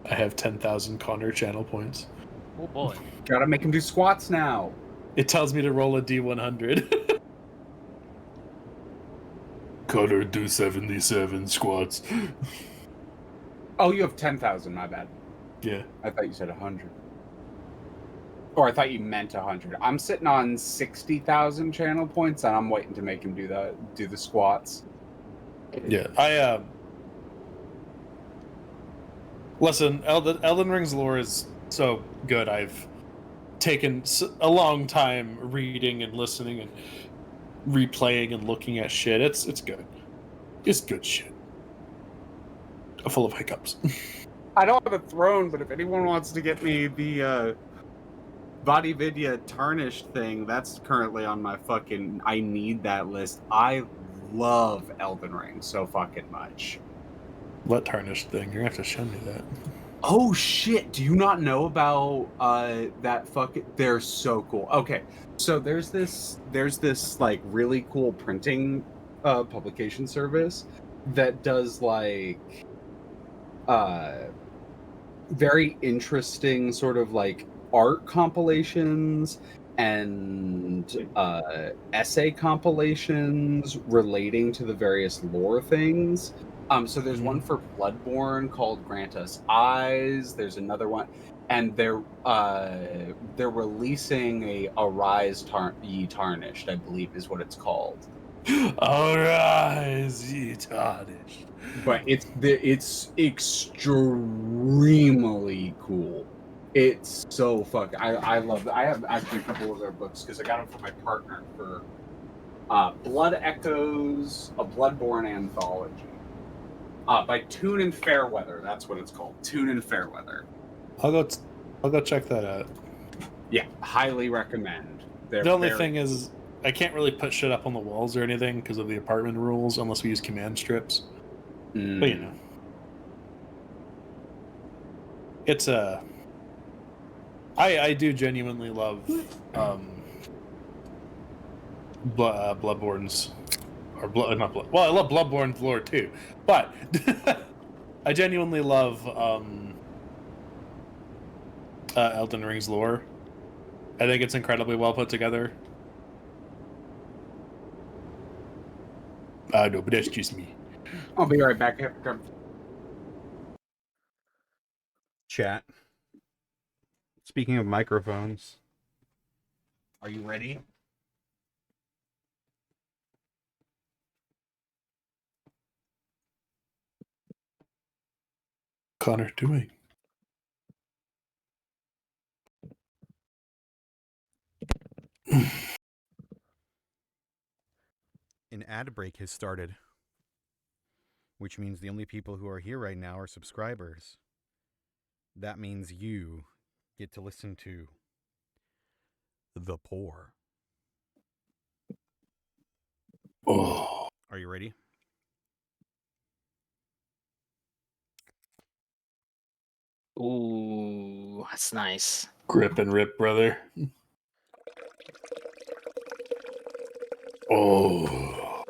I have 10,000 Connor channel points. Oh boy. Gotta make him do squats now. It tells me to roll a D100. Connor, do 77 squats. Oh, you have 10,000, my bad. Yeah. I thought you said 100. Or I thought you meant 100. I'm sitting on 60,000 channel points, and I'm waiting to make him do the squats. Yeah. Listen, Elden Ring's lore is so good. I've taken a long time reading and listening and replaying and looking at shit. It's good. It's good shit. Full of hiccups. I don't have a throne, but if anyone wants to get me the Body Vidya tarnished thing, that's currently on my fucking I need that list. I love Elden Ring so fucking much. What tarnished thing? You're gonna have to show me that. Oh shit, do you not know about that fucking they're so cool. Okay. So there's this like really cool printing publication service that does like very interesting sort of like art compilations and essay compilations relating to the various lore things. So there's one for Bloodborne called Grant Us Eyes. There's another one, and they're releasing a Arise Ye Tarnished, I believe is what it's called. Arise, ye tarnished. But it's extremely cool. It's so fucking. I love it. I have actually a couple of their books because I got them for my partner for Blood Echoes, a Bloodborne anthology by Tune and Fairweather. That's what it's called. Tune and Fairweather. I'll go check that out. Yeah, highly recommend. The only thing is, I can't really put shit up on the walls or anything because of the apartment rules, unless we use command strips. But you know, it's I do genuinely love Bloodborne's or not Blood. Well, I love Bloodborne's lore too, but I genuinely love Elden Ring's lore. I think it's incredibly well put together. No, but that's just me. I'll be right back. Chat. Speaking of microphones, are you ready? Connor doing. An ad break has started, which means the only people who are here right now are subscribers. That means you get to listen to the poor. Oh, Are you ready? Ooh, that's nice. grip and rip, brother. Oh.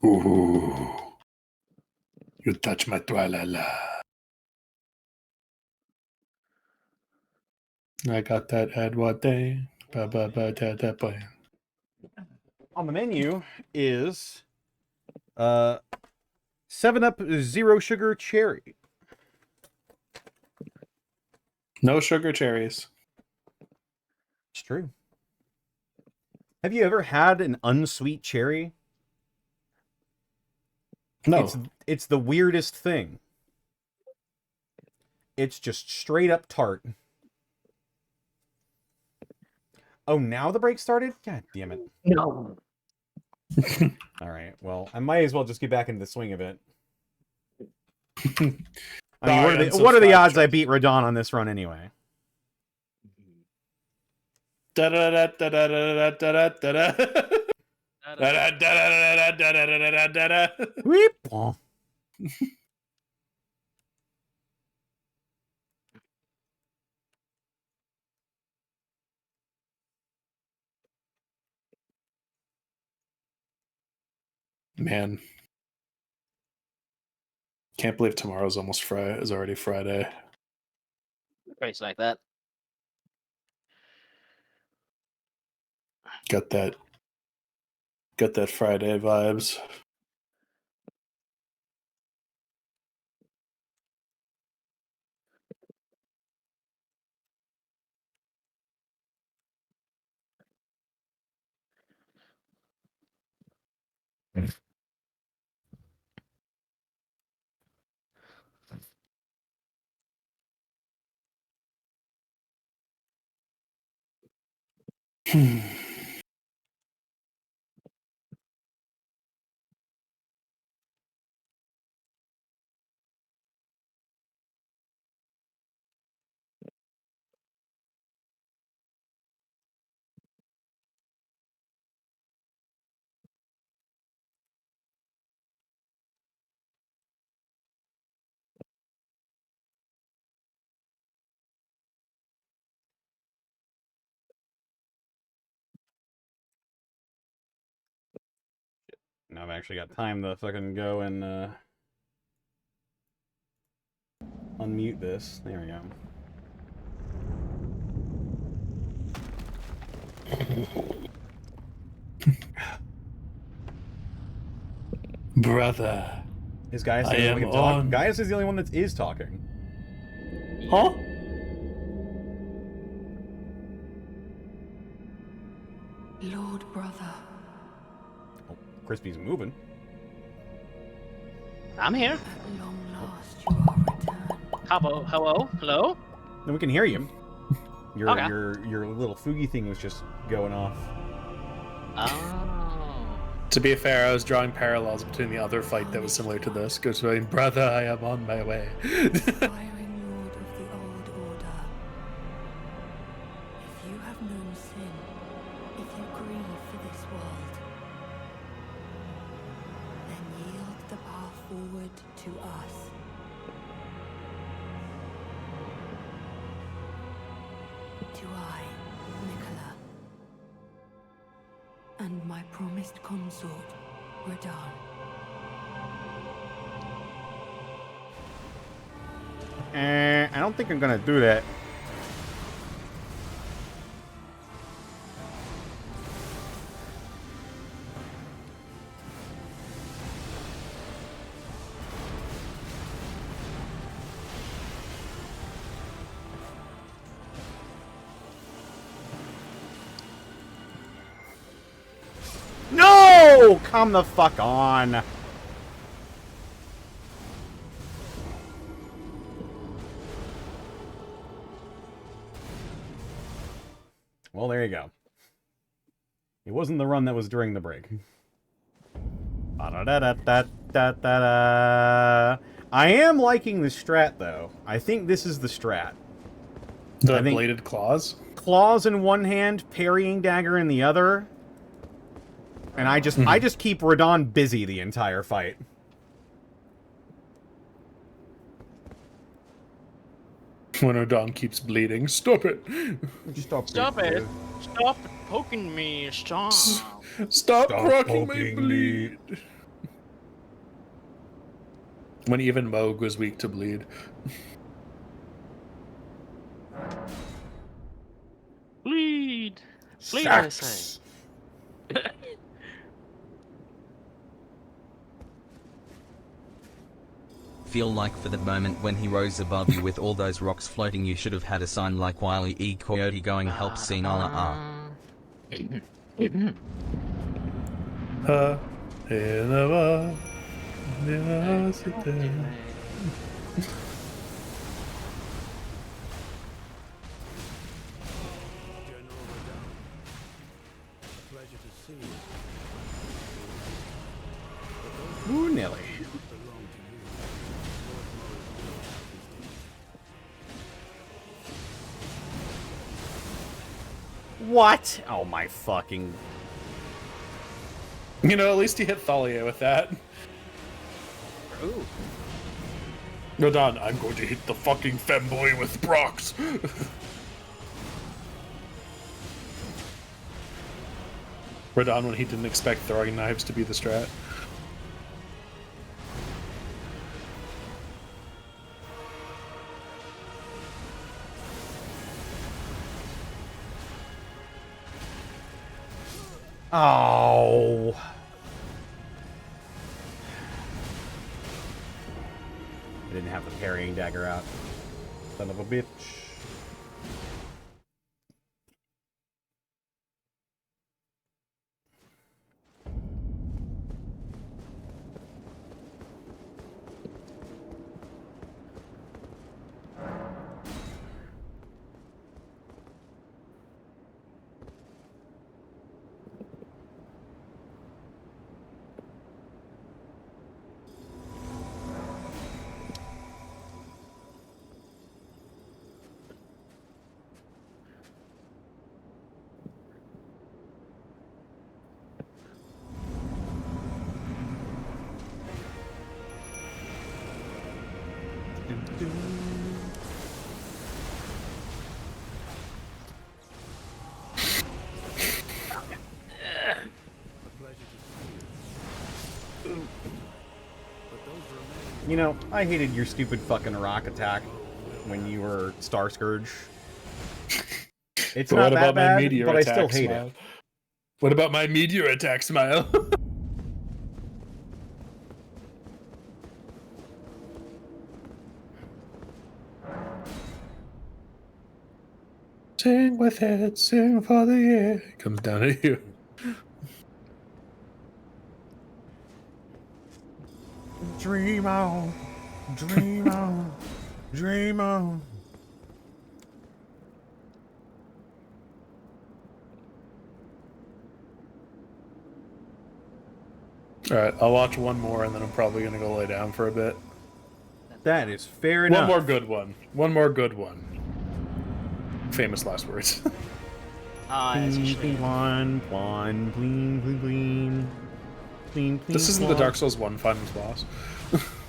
Ooh. You touch my tralala. I got that Edward day. Ba ba ba da da ba. On the menu is 7-Up Zero Sugar Cherry. No sugar cherries. It's true. Have you ever had an unsweet cherry? No. It's the weirdest thing. It's just straight up tart. Oh, now the break started? God damn it. No. All right. Well, I might as well just get back into the swing of it. I mean, Sorry, what are the unsubscribe, odds I Chuck. beat Radon on this run anyway? Da da da da da da da da da da. Da da da da da da da da da. Weep. Man, can't believe tomorrow's almost Friday. Is already Friday. Crazy like that. Got that Friday vibes. Now I've actually got time to fucking go and unmute this. There we go. Brother. Is Gaius I the only one am that can talk? on. Gaius is the only one that is talking. Huh? Lord brother, Oh, Crispy's moving. I'm here. at long last you are returned. Hello? No, we can hear you. Your Okay. your little Fugi thing was just going off. Oh. To be fair, I was drawing parallels between the other fight that was similar to this. Goes between brother, I am on my way. Aspiring lord of the old order. If you have known sin, if you grieve for this world, then yield the path forward to us. To I, Nicola, and my promised consort, Radon. I don't think I'm gonna do that. No! Come the fuck on. Well, there you go. It wasn't the run that was during the break. Ba-da-da-da-da-da-da. I am liking the strat, though. I think this is the strat. The I think- bladed claws? Claws in one hand, parrying dagger in the other. And I just keep Radon busy the entire fight. When Odon keeps bleeding. Stop it! Stop it! Stop poking me! Stop! Stop cracking my poking bleed! When even Moog was weak to bleed. Bleed! Bleed, I say. Sucks. Feel like for the moment when he rose above you with all those rocks floating, you should have had a sign like Wile E. Coyote going help Sinala R. Ooh, Nelly. What? Oh my fucking... You know, at least he hit Thalia with that. Ooh. Odon, I'm going to hit the fucking femboy with Brox. Radon when he didn't expect throwing knives to be the strat. Oh. I didn't have the parrying dagger out. Son of a bitch. You know, I hated your stupid fucking rock attack when you were Star Scourge. It's But not what that about bad, my meteor but I attack still hate smile? it. What about my meteor attack smile? Sing with it, sing for the year. It comes down to you. Dream on, dream on, dream on. Alright, I'll watch one more and then I'm probably gonna go lay down for a bit. That is fair enough. One more good one. One more good one. Famous last words. As you should. One, one, clean, clean, clean. Clean, clean, This isn't the clean. Dark Souls 1 finals boss.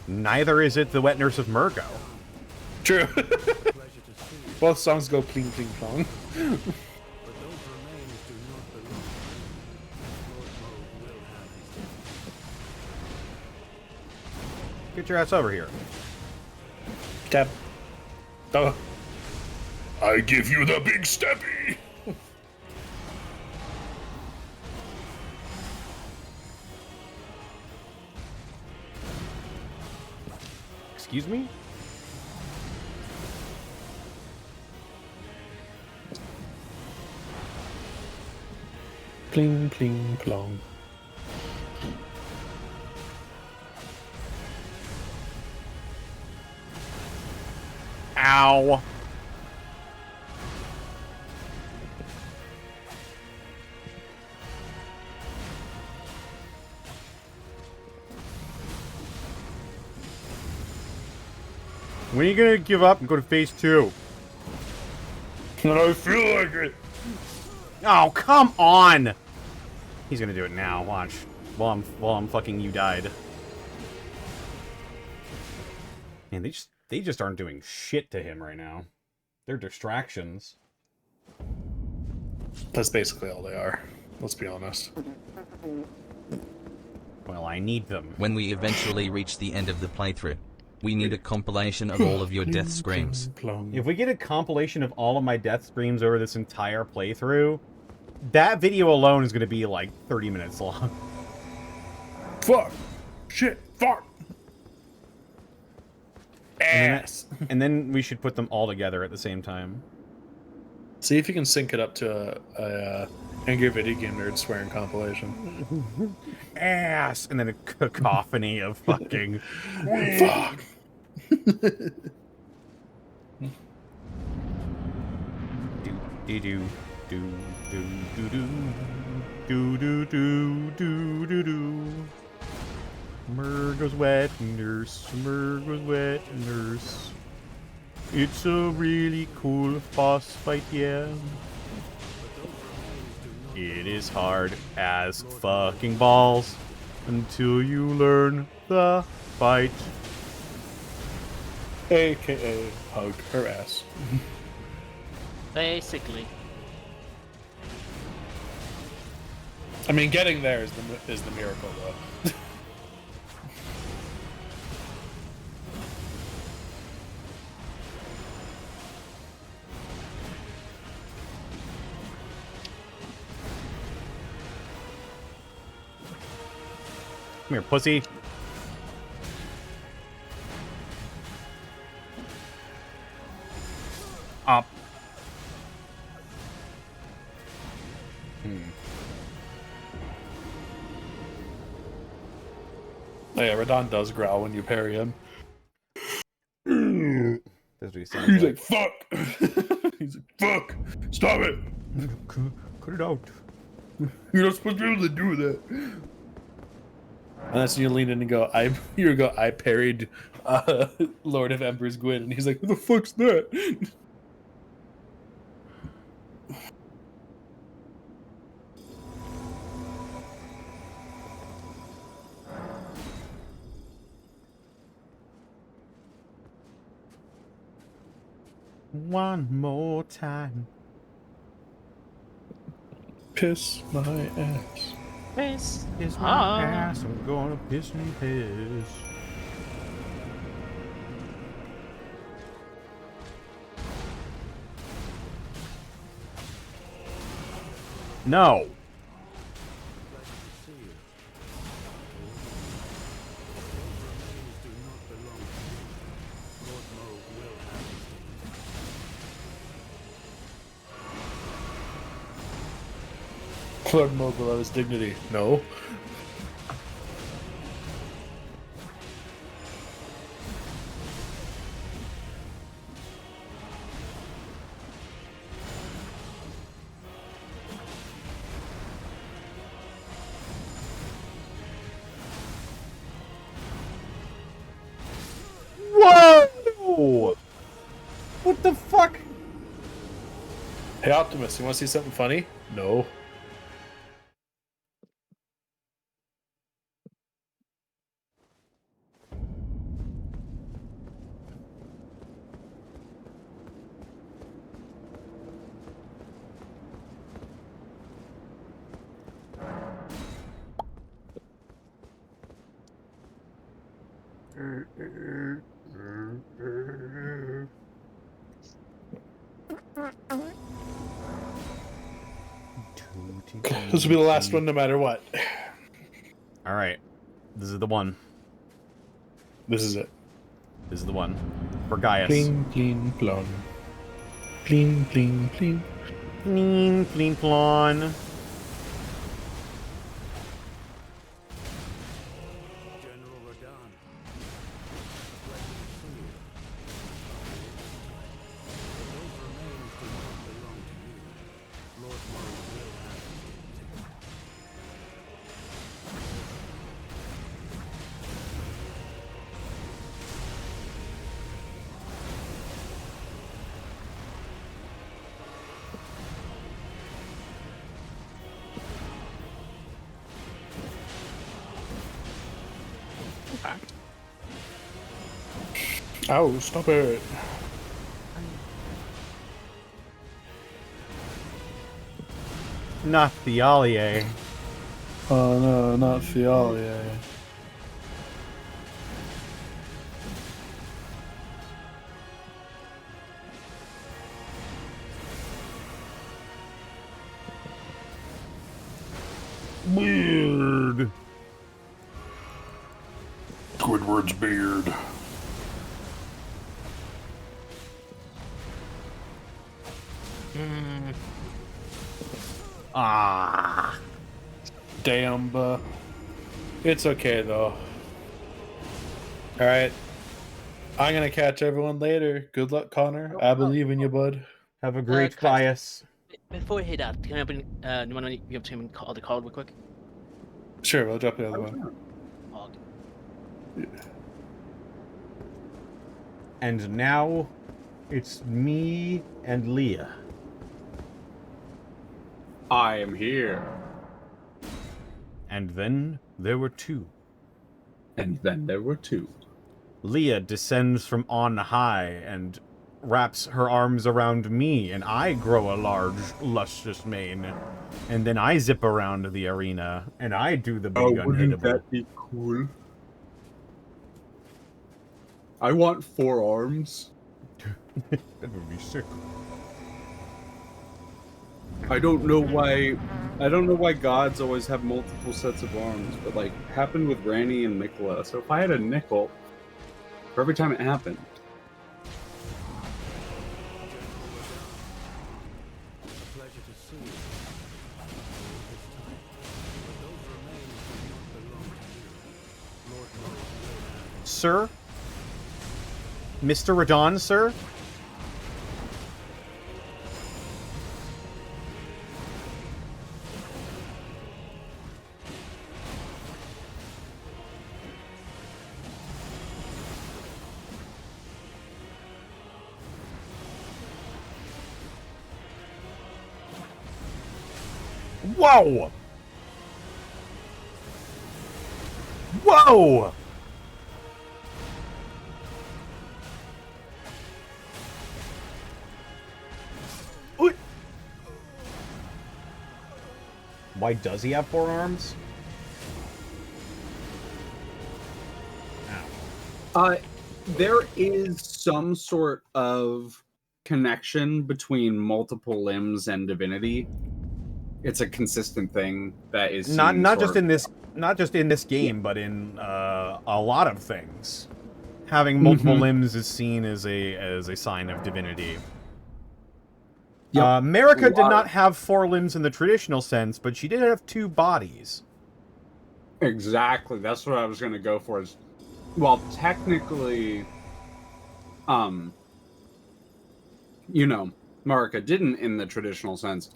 Neither is it the Wet Nurse of Murgo. True. Both songs go pling pling plong. Get your ass over here. Tap. Oh. I give you the big steppy. Excuse me? Pling pling plong. Ow. When are you gonna give up and go to phase 2? And I feel like it. Oh, come on! He's gonna do it now. Watch. While I'm fucking you died. Man, they just aren't doing shit to him right now. They're distractions. That's basically all they are. Let's be honest. Well, I need them. When we eventually reach the end of the playthrough, we need a compilation of all of your death screams. If we get a compilation of all of my death screams over this entire playthrough, that video alone is going to be like 30 minutes long. Fuck. Shit. Fuck. Ass. And then we should put them all together at the same time. See if you can sync it up to a Angry Video Game Nerd swearing compilation. Ass! And then a cacophony of fucking... Fuck. do do do do do do do do do do do. Merg was wet, nurse. Merg was wet, nurse. It's a really cool boss fight, yeah. It is hard as fucking balls until you learn the fight. AKA hug her ass. Basically. I mean, getting there is the miracle, though. Come here, pussy. Up. Oh, yeah, Radon does growl when you parry him. That's what he sounds He's like. like, fuck! He's like, fuck! Stop it! Cut it out. You're not supposed to be able to do that. And that's when you lean in and go, I parried Lord of Ember's Gwyn. And he's like, who the fuck's that? One more time. Piss my ass. Piss. Piss my ass. I'm gonna piss me piss. No. Lord Moog will have his dignity. No. Whoa! What the fuck? Hey, Optimus, you want to see something funny? No. This will be the last one no matter what. Alright. This is the one. This is it. This is the one. For Gaius. Bling, bling, blon. Bling, bling, bling. Bling, bling, blon. Oh, stop it. Not the Allier. Oh no, not Fialia. Weird. Squidward's beard. Ah. Damn, it's okay though. Alright. I'm gonna catch everyone later. Good luck, Connor. I believe in you, bud. Have a great Christ. bias. Before we head out, can I open? You want to be able to open the card real quick? Sure, we'll drop the other one. Oh, And now, it's me and Leah. I am here. And then there were two. And then there were two. Leah descends from on high and wraps her arms around me, and I grow a large, luscious mane. And then I zip around the arena, and I do the big unhittable. be cool? I want 4 arms. That would be sick. I don't know why gods always have multiple sets of arms, but like happened with Ranny and Nicola. So if I had a nickel for every time it happened. Sir? Mr. Radon, sir? Whoa! Whoa! Why does he have 4 arms? There is some sort of connection between multiple limbs and divinity. It's a consistent thing that is Not seen just sort in this game, but in a lot of things. Having multiple limbs is seen as a sign of divinity. Yep. America did not have 4 limbs in the traditional sense, but she did have 2 bodies. Exactly. That's what I was going to go for. Is, well, technically, you know, Marika didn't in the traditional sense.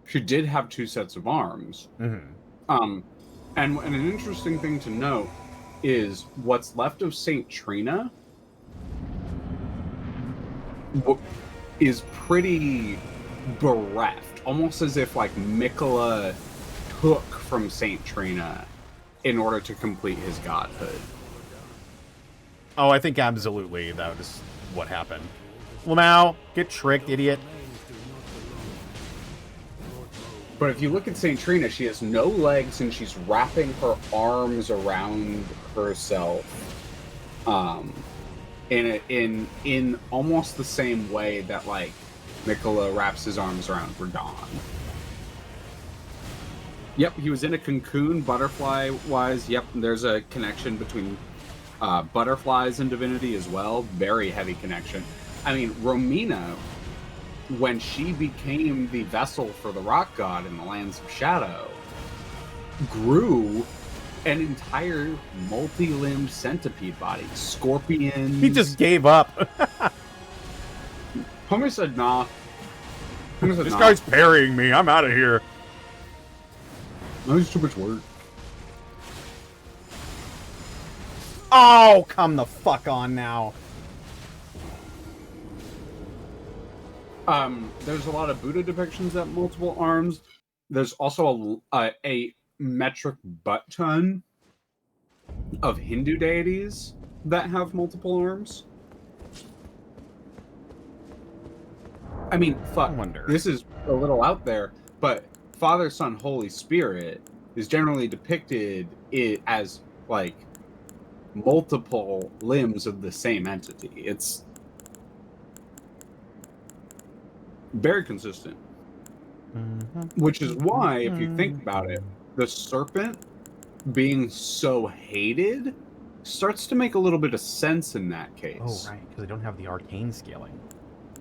She did have 2 sets of arms. Mm-hmm. And an interesting thing to note is what's left of Saint Trina is pretty bereft, almost as if like Mikola took from Saint Trina in order to complete his godhood. Oh, I think absolutely that was what happened. Lamau, get tricked, idiot. But if you look at Saint Trina, she has no legs and she's wrapping her arms around herself, in almost the same way that like Mikola wraps his arms around Radon. Yep, he was in a cocoon, butterfly-wise. Yep, there's a connection between butterflies and divinity as well. Very heavy connection. I mean, Romina, when she became the vessel for the rock god in the Lands of Shadow, grew an entire multi-limbed centipede body. Scorpions. He just gave up. Homer said, nah. Homer said, This nah. guy's parrying me. I'm out of here. No, it's too much work. Oh, come the fuck on now. There's a lot of Buddha depictions at multiple arms. There's also a metric butt ton of Hindu deities that have multiple arms. I mean, fuck, I wonder. this is a little out there, but Father, Son, Holy Spirit is generally depicted as like multiple limbs of the same entity. It's very consistent. Which is why, if you think about it, the serpent being so hated starts to make a little bit of sense in that case. Oh, right, because they don't have the arcane scaling.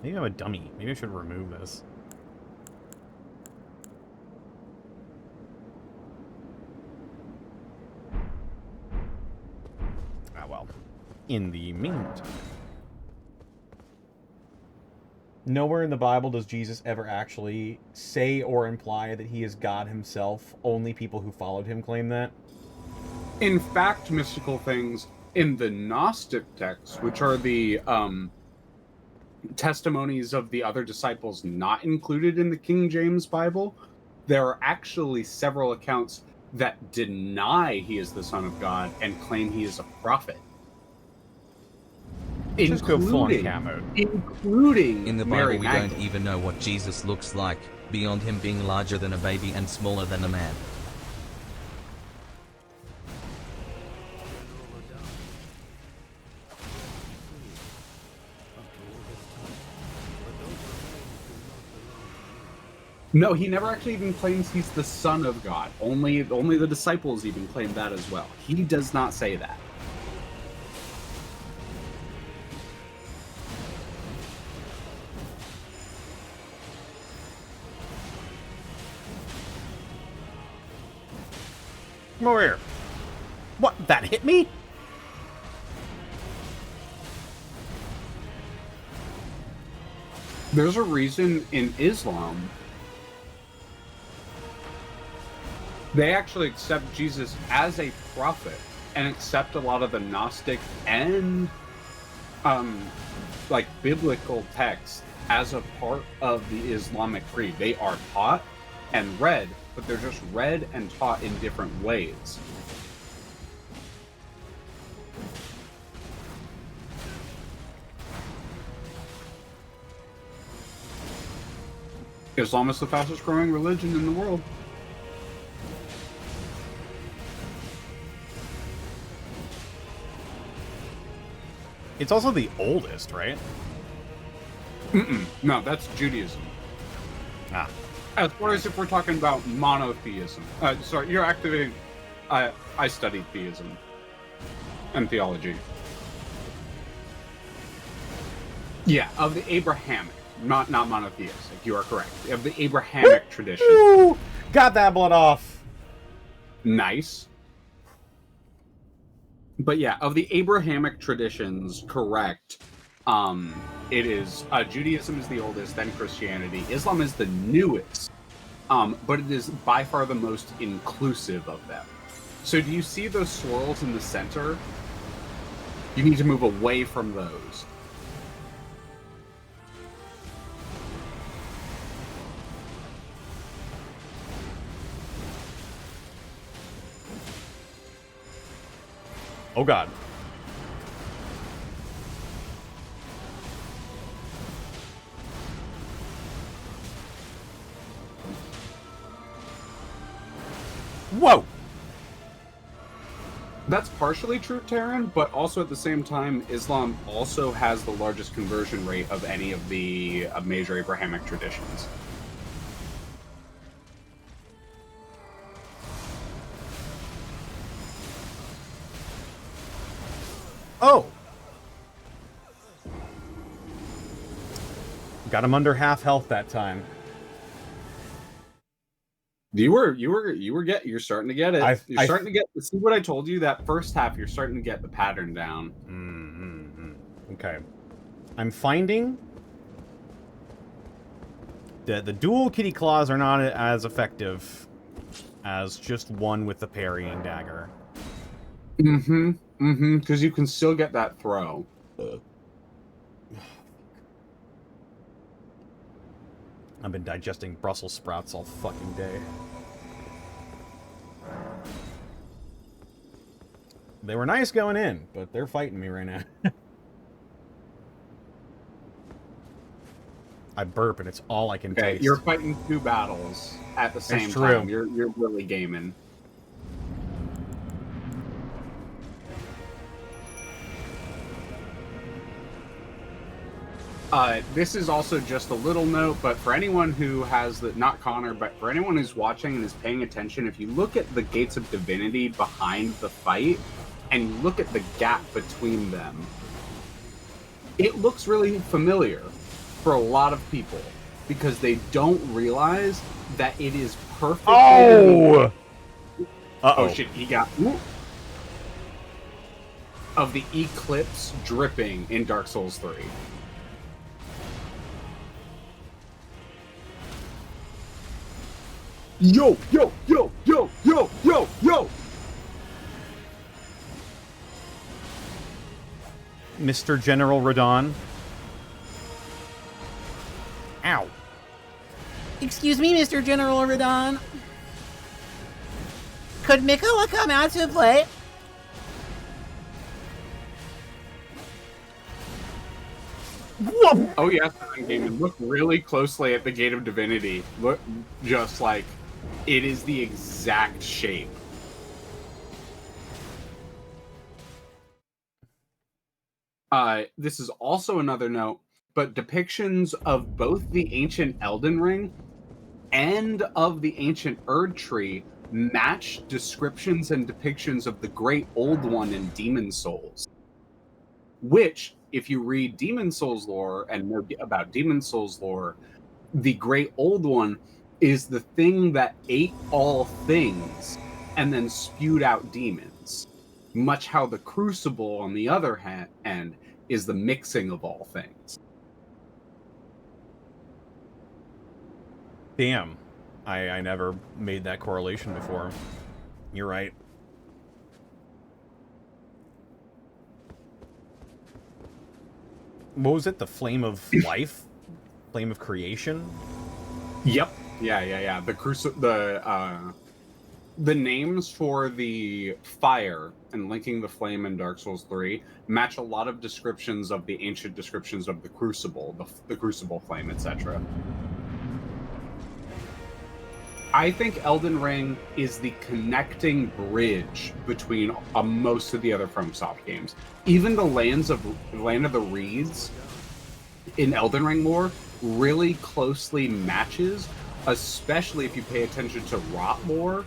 Maybe I'm a dummy. Maybe I should remove this. Ah, well. In the meantime. Nowhere in the Bible does Jesus ever actually say or imply that he is God himself. Only people who followed him claim that. In fact, mystical things in the Gnostic texts, which are the testimonies of the other disciples not included in the King James Bible, there are actually several accounts that deny he is the Son of God and claim he is a prophet. Just go full on cam mode. Including In the Mary Bible, we Magdalene. don't even know what Jesus looks like, beyond him being larger than a baby and smaller than a man. No, he never actually even claims he's the Son of God. Only the disciples even claim that as well. He does not say that. Come over here. What? That hit me? There's a reason in Islam they actually accept Jesus as a prophet and accept a lot of the Gnostic and like biblical texts as a part of the Islamic creed. They are taught and read, but they're just read and taught in different ways. Islam is the fastest growing religion in the world. It's also the oldest, right? No, that's Judaism. Ah. As far as if we're talking about monotheism. Sorry, you're activating... I studied theism and theology. Yeah, of the Abrahamic, not monotheistic. You are correct. Of the Abrahamic tradition. Woo! Got that blood off. Nice. But yeah, of the Abrahamic traditions, correct. It is Judaism is the oldest, then Christianity. Islam is the newest, but it is by far the most inclusive of them. So do you see those swirls in the center? You need to move away from those. Oh god. Whoa! That's partially true, Terran, but also at the same time, Islam also has the largest conversion rate of any of the major Abrahamic traditions. Oh! Got him under half health that time. You're starting to get it. You're I starting to get. See what I told you? That first half, you're starting to get the pattern down. Okay. I'm finding that the dual kitty claws are not as effective as just one with the parrying dagger. Because you can still get that throw. I've been digesting Brussels sprouts all fucking day. They were nice going in, but they're fighting me right now. I burp, and it's all I can taste. You're fighting 2 battles at the same true. time. You're really gaming. This is also just a little note, but for anyone who has the, not Connor, but for anyone who's watching and is paying attention, if you look at the Gates of Divinity behind the fight, and you look at the gap between them, it looks really familiar for a lot of people, because they don't realize that it is perfect. Oh! Oh shit, he got... Ooh. Of the Eclipse dripping in Dark Souls 3. Yo, yo, yo, yo, yo, yo, yo! Mr. General Radon. Ow. Excuse me, Mr. General Radon. Could Mikola come out to play? Oh yes, Gaming. Look really closely at the Gate of Divinity. Look, just like it is the exact shape. This is also another note, but depictions of both the ancient Elden Ring and of the ancient Erd Tree match descriptions and depictions of the Great Old One in Demon Souls. Which, if you read Demon Souls lore and know about Demon Souls lore, the Great Old One is the thing that ate all things and then spewed out demons. Much how the Crucible, on the other hand, is the mixing of all things. Damn. I never made that correlation before. You're right. What was it? The flame of life? Flame of creation? Yep. Yeah. The names for the fire and linking the flame in Dark Souls 3 match a lot of descriptions of the ancient descriptions of the Crucible, the Crucible flame, etc. I think Elden Ring is the connecting bridge between most of the other FromSoft games. Even the Land of the Reeds in Elden Ring lore really closely matches, especially if you pay attention to Rot lore,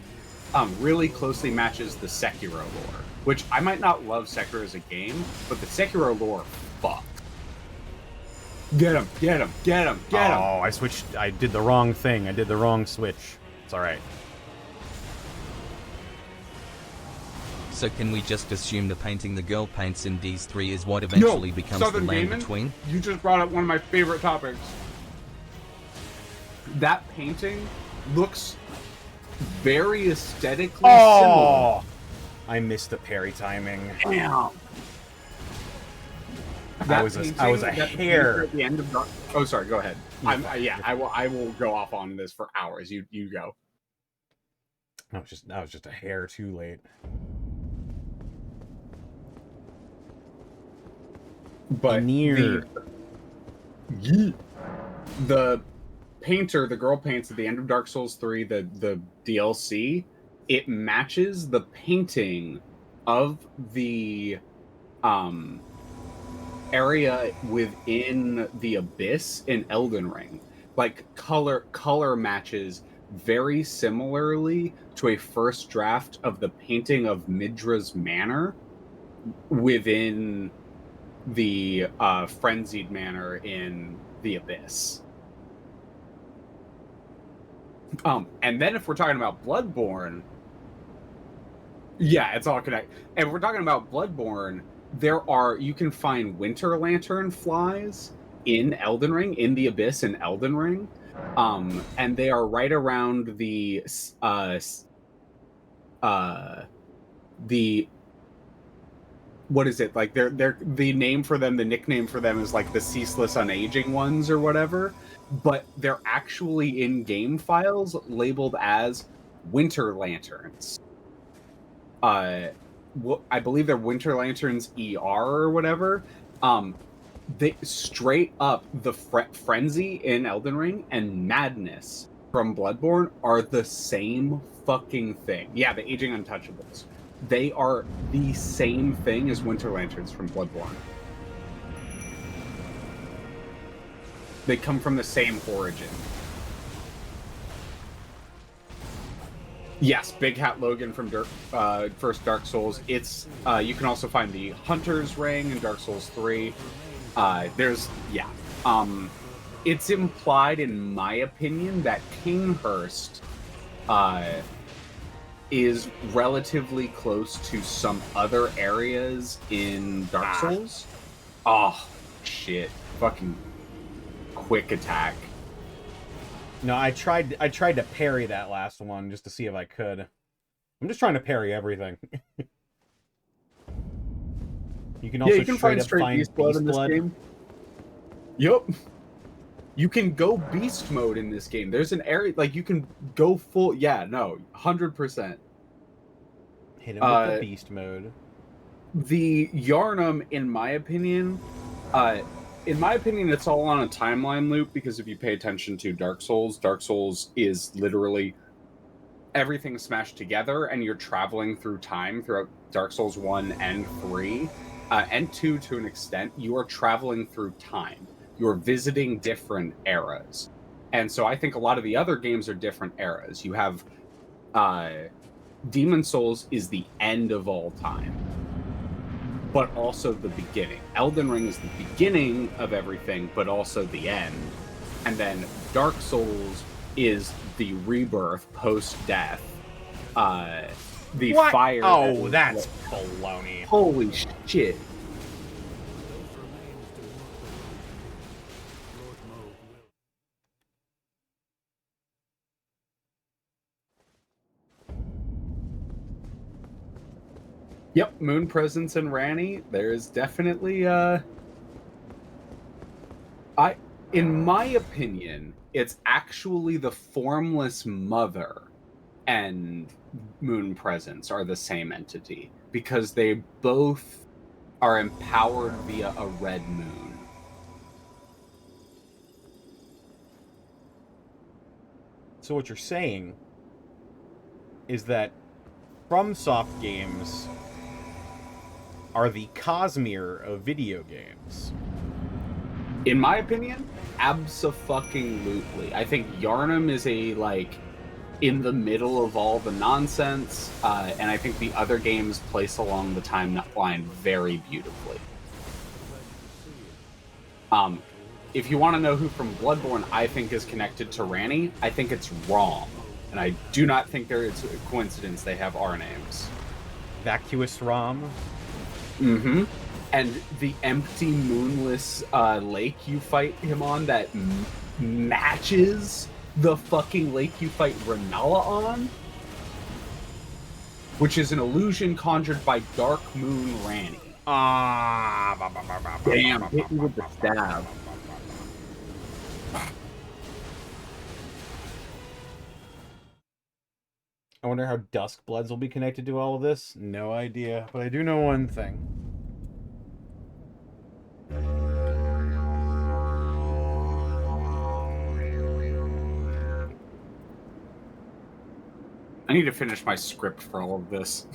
really closely matches the Sekiro lore. Which, I might not love Sekiro as a game, but the Sekiro lore, fuck. Get him, get him, get him, get him! Oh, I did the wrong thing. I did the wrong switch. It's alright. So can we just assume the painting the girl paints in Ds 3 is what eventually becomes Southern the land Gaiman, between? You just brought up one of my favorite topics. That painting looks very aesthetically similar. I missed the parry timing. Damn. I was a hair. At the end of Dark... Oh, sorry. Go ahead. I will go off on this for hours. You go. I was just a hair too late. But Near. The painter, the girl paints at the end of Dark Souls 3, the DLC, it matches the painting of the area within the Abyss in Elden Ring. Like color matches very similarly to a first draft of the painting of Midra's Manor within the Frenzied Manor in the Abyss. And then if we're talking about Bloodborne, yeah, it's all connected. And if we're talking about Bloodborne, you can find winter lantern flies in Elden Ring, in the Abyss in Elden Ring. And they are right around the what is it? Like they're the name for them, the nickname for them is like the ceaseless unaging ones or whatever. But they're actually in game files labeled as winter lanterns. I believe they're Winter Lanterns ER or whatever. They straight up the Frenzy in Elden Ring and Madness from Bloodborne are the same fucking thing. Yeah, the Aging Untouchables. They are the same thing as Winter Lanterns from Bloodborne. They come from the same origin. Yes, Big Hat Logan from first Dark Souls. It's you can also find the Hunter's Ring in Dark Souls 3. It's implied, in my opinion, that Kinghurst is relatively close to some other areas in Dark Souls. Oh, shit. Fucking quick attack. No, I tried to parry that last one just to see if I could. I'm just trying to parry everything. You can also find Beast Blood in this game. Yup. You can go beast mode in this game. There's an area like you can go full. Yeah, no, 100%. Hit him with the beast mode. The Yharnam, in my opinion, it's all on a timeline loop because if you pay attention to Dark Souls is literally everything smashed together, and you're traveling through time throughout Dark Souls 1 and 3, and 2 to an extent. You are traveling through time. You're visiting different eras. And so I think a lot of the other games are different eras. You have Demon Souls is the end of all time, but also the beginning. Elden Ring is the beginning of everything, but also the end. And then Dark Souls is the rebirth post-death. The what? fire. Oh, that's baloney. Holy shit. Yep, Moon Presence and Ranny. There's definitely in my opinion, it's actually the Formless Mother and Moon Presence are the same entity because they both are empowered via a red moon. So what you're saying is that FromSoft games are the Cosmere of video games. In my opinion, abso-fucking-lutely. I think Yharnam is in the middle of all the nonsense, and I think the other games place along the timeline very beautifully. If you want to know who from Bloodborne I think is connected to Ranny, I think it's Rom. And I do not think it's a coincidence they have our names. Vacuous Rom? Mm-hmm. And the empty, moonless lake you fight him on that matches the fucking lake you fight Renala on, which is an illusion conjured by Dark Moon Ranny. Damn, hit me with the stab. I wonder how Duskbloods will be connected to all of this. No idea, but I do know one thing. I need to finish my script for all of this.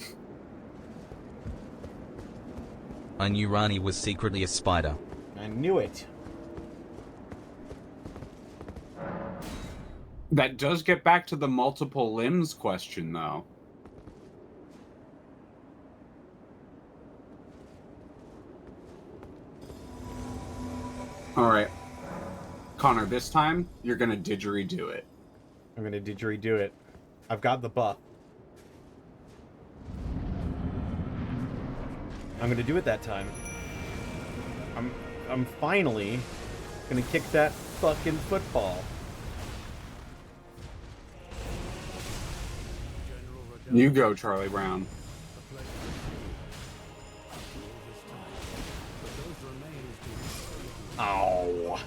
I knew Rani was secretly a spider. I knew it. That does get back to the multiple limbs question, though. Alright. Connor, this time, you're gonna didgeridoo it. I'm gonna didgeridoo it. I've got the buff. I'm gonna do it that time. I'm finally gonna kick that fucking football. You go, Charlie Brown. Ow.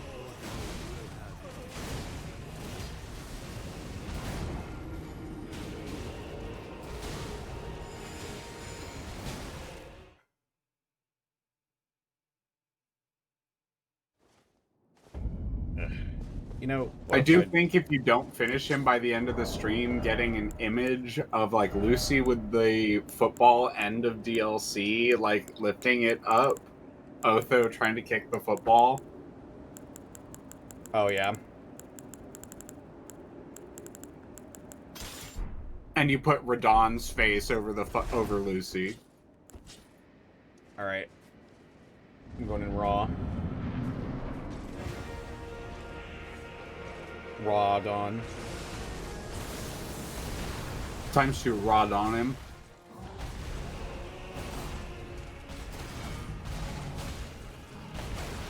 You know, I do think if you don't finish him by the end of the stream, getting an image of like Lucy with the football end of DLC, like lifting it up, Otho trying to kick the football. Oh yeah. And you put Radon's face over over Lucy. All right. I'm going in raw. Raw Dawn. Times to Rod on him.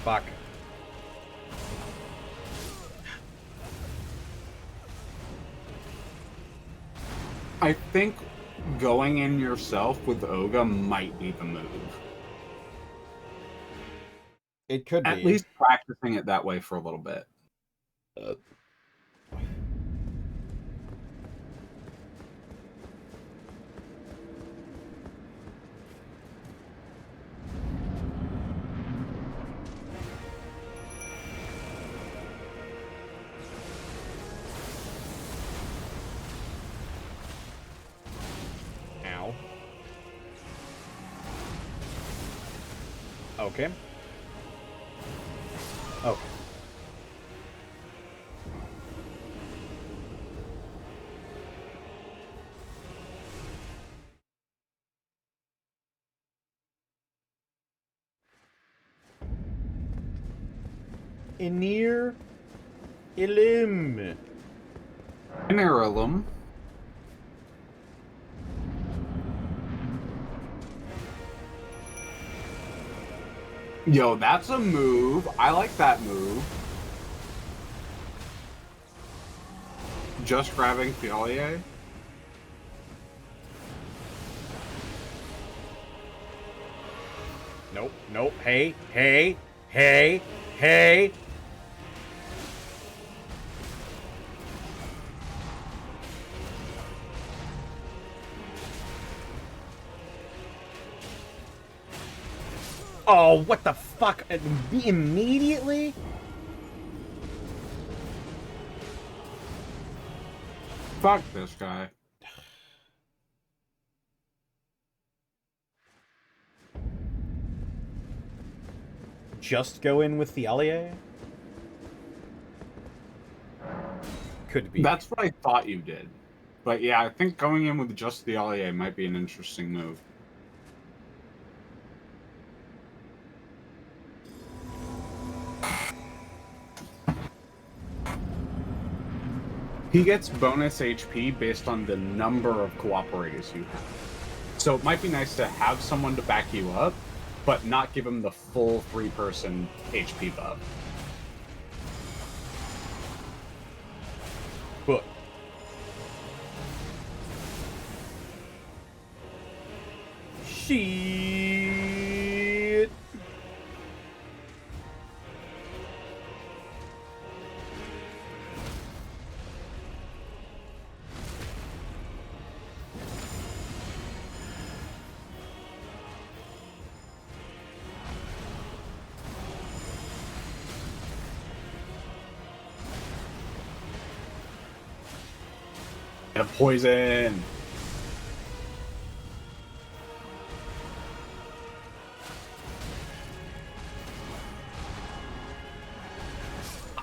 Fuck. I think going in yourself with Oga might be the move. It could be. At least practicing it that way for a little bit. Ow. Okay. Oh. Enir Ilim. Nerulum. Yo, that's a move. I like that move. Just grabbing Fiolier. Nope, nope. Hey, hey, hey, hey. Oh, what the fuck? Immediately? Fuck this guy. Just go in with the Allier? Could be. That's what I thought you did. But yeah, I think going in with just the LA might be an interesting move. He gets bonus HP based on the number of cooperators you have. So it might be nice to have someone to back you up, but not give him the full 3-person HP buff. But shit. And a poison.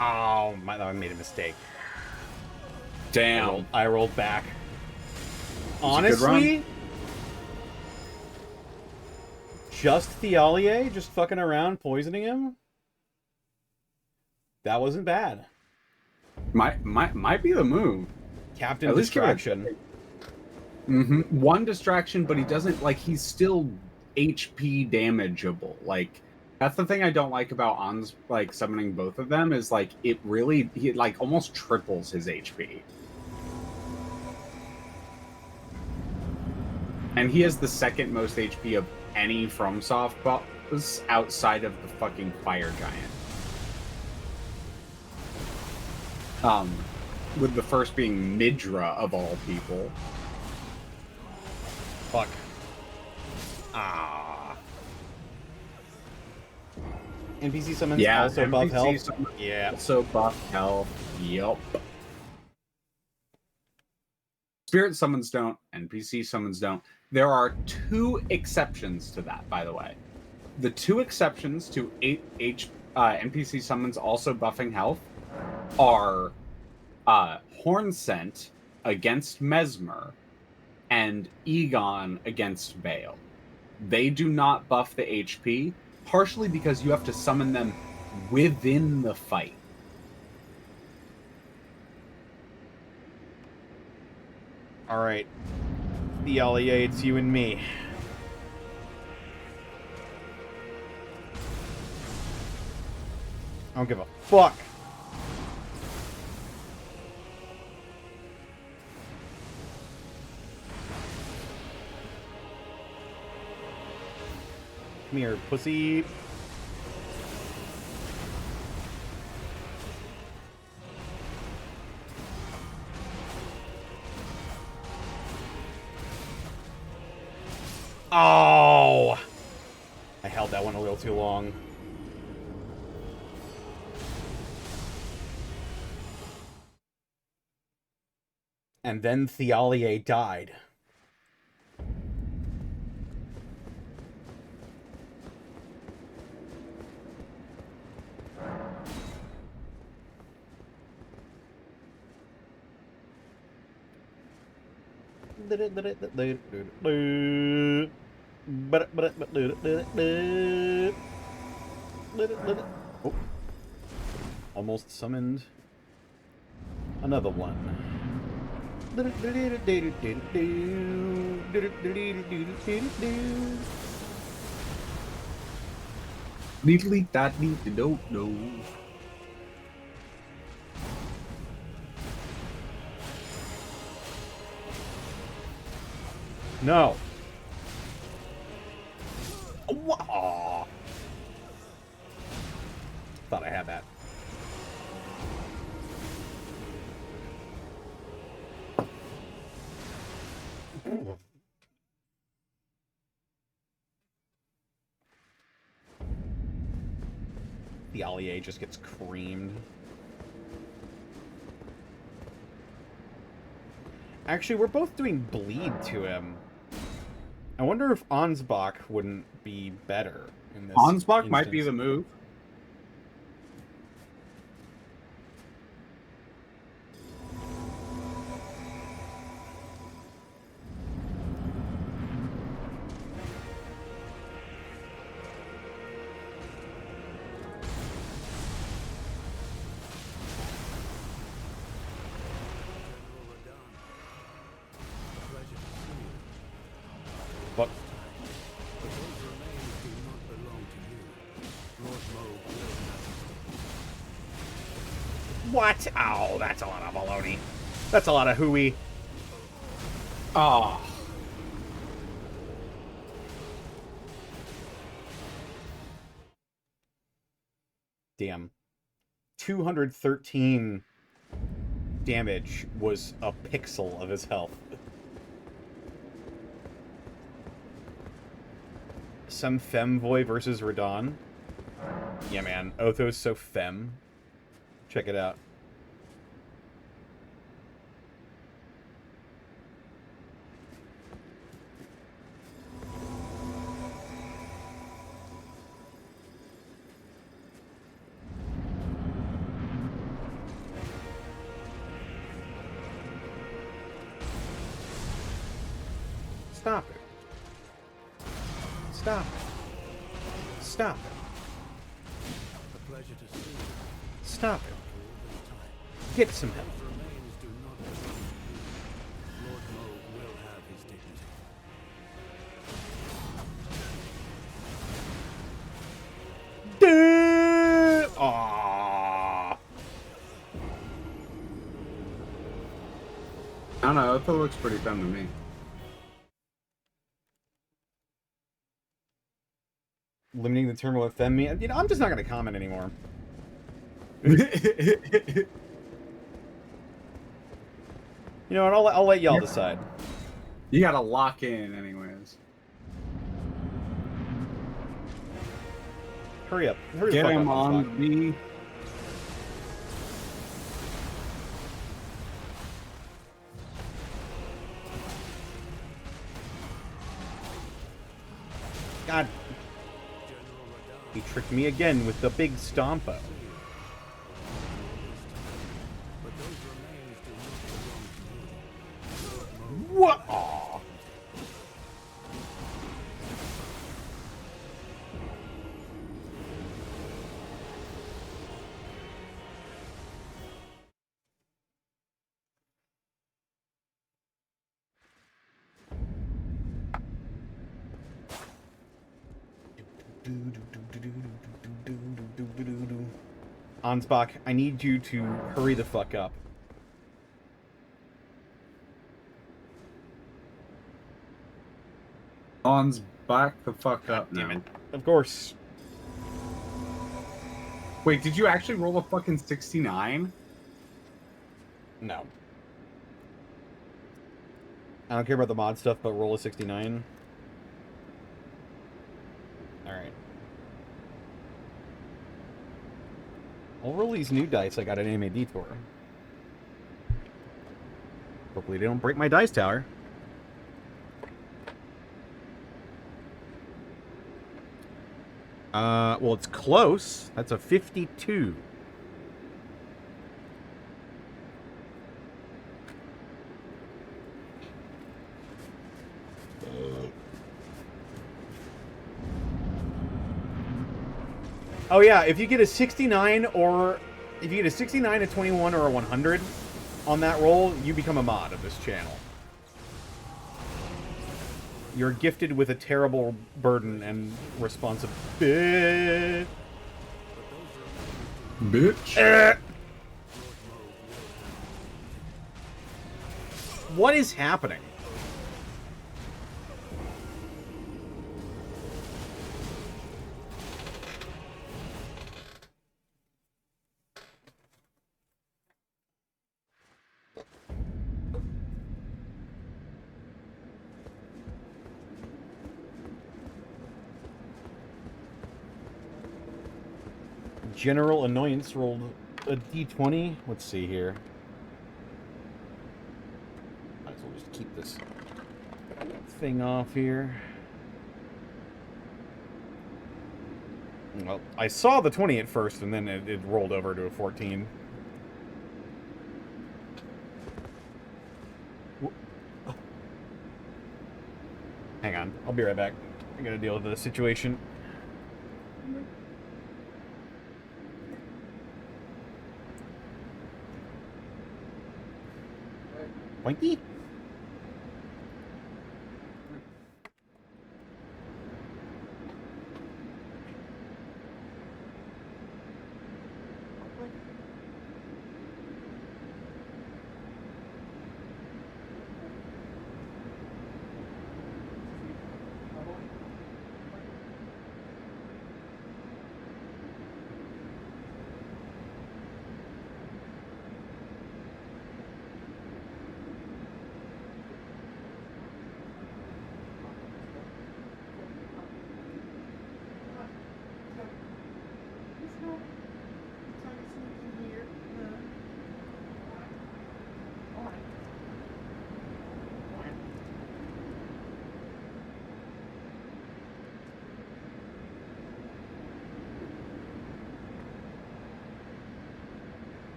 Oh, I made a mistake. Damn. I rolled back. a good Honestly, just Thialier just fucking around poisoning him? That wasn't bad. Might be the move. Captain At least give it a- Distraction. One distraction, but he doesn't, like, he's still HP damageable. Like, that's the thing I don't like about On's, like, summoning both of them, is, like, it really, he, like, almost triples his HP. And he has the second most HP of any FromSoft boss outside of the fucking Fire Giant. With the first being Midra, of all people. Fuck. Ah. NPC summons Yeah, also buff NPC health. summons Yeah. also buff health. Yup. Spirit summons don't, NPC summons don't. There are 2 exceptions to that, by the way. The 2 exceptions to NPC summons also buffing health are Horn Scent against Mesmer and Egon against Vale. They do not buff the HP, partially because you have to summon them within the fight. Alright. Thealia, it's you and me. I don't give a fuck. Come here, pussy. Oh! I held that one a little too long. And then Thealia died. Oh. Almost summoned another one. Neatly that need to don't know. No. Aw. Thought I had that. The Allier just gets creamed. Actually, we're both doing bleed to him. I wonder if Ansbach wouldn't be better in this Ansbach might be instance. the move. But what? Oh, that's a lot of baloney. That's a lot of hooey. Ah. Damn. 213 damage was a pixel of his health. Some femvoy versus Radon. Yeah, man. Otho's so femme. Check it out. Stop it. Stop it. Stop it. Stop it. Get some help. Aww. I don't know, Otho looks pretty fun to me. Limiting the term with them. You know, I'm just not going to comment anymore. You know what? I'll let y'all decide. You gotta lock in anyways. Hurry up. Hurry the Get fuck him up, on Spock. the. God. He tricked me again with the big stompo. What? Aw. Ansbach, I need you to hurry the fuck up. On's back the fuck God up damn now. it. Of course. Wait, did you actually roll a fucking 69? No. I don't care about the mod stuff, but roll a 69. Alright. I'll roll these new dice I got at Anime Detour. Hopefully they don't break my dice tower. Well, it's close. That's a 52. Oh yeah, if you get a 69 or if you get a 69, a 21, or a 100 on that roll, you become a mod of this channel. You're gifted with a terrible burden and responsibility. Bitch. What is happening? General Annoyance rolled a d20. Let's see here. Might as well just keep this thing off here. Well, I saw the 20 at first, and then it rolled over to a 14. Hang on, I'll be right back. I gotta deal with the situation. Pointy?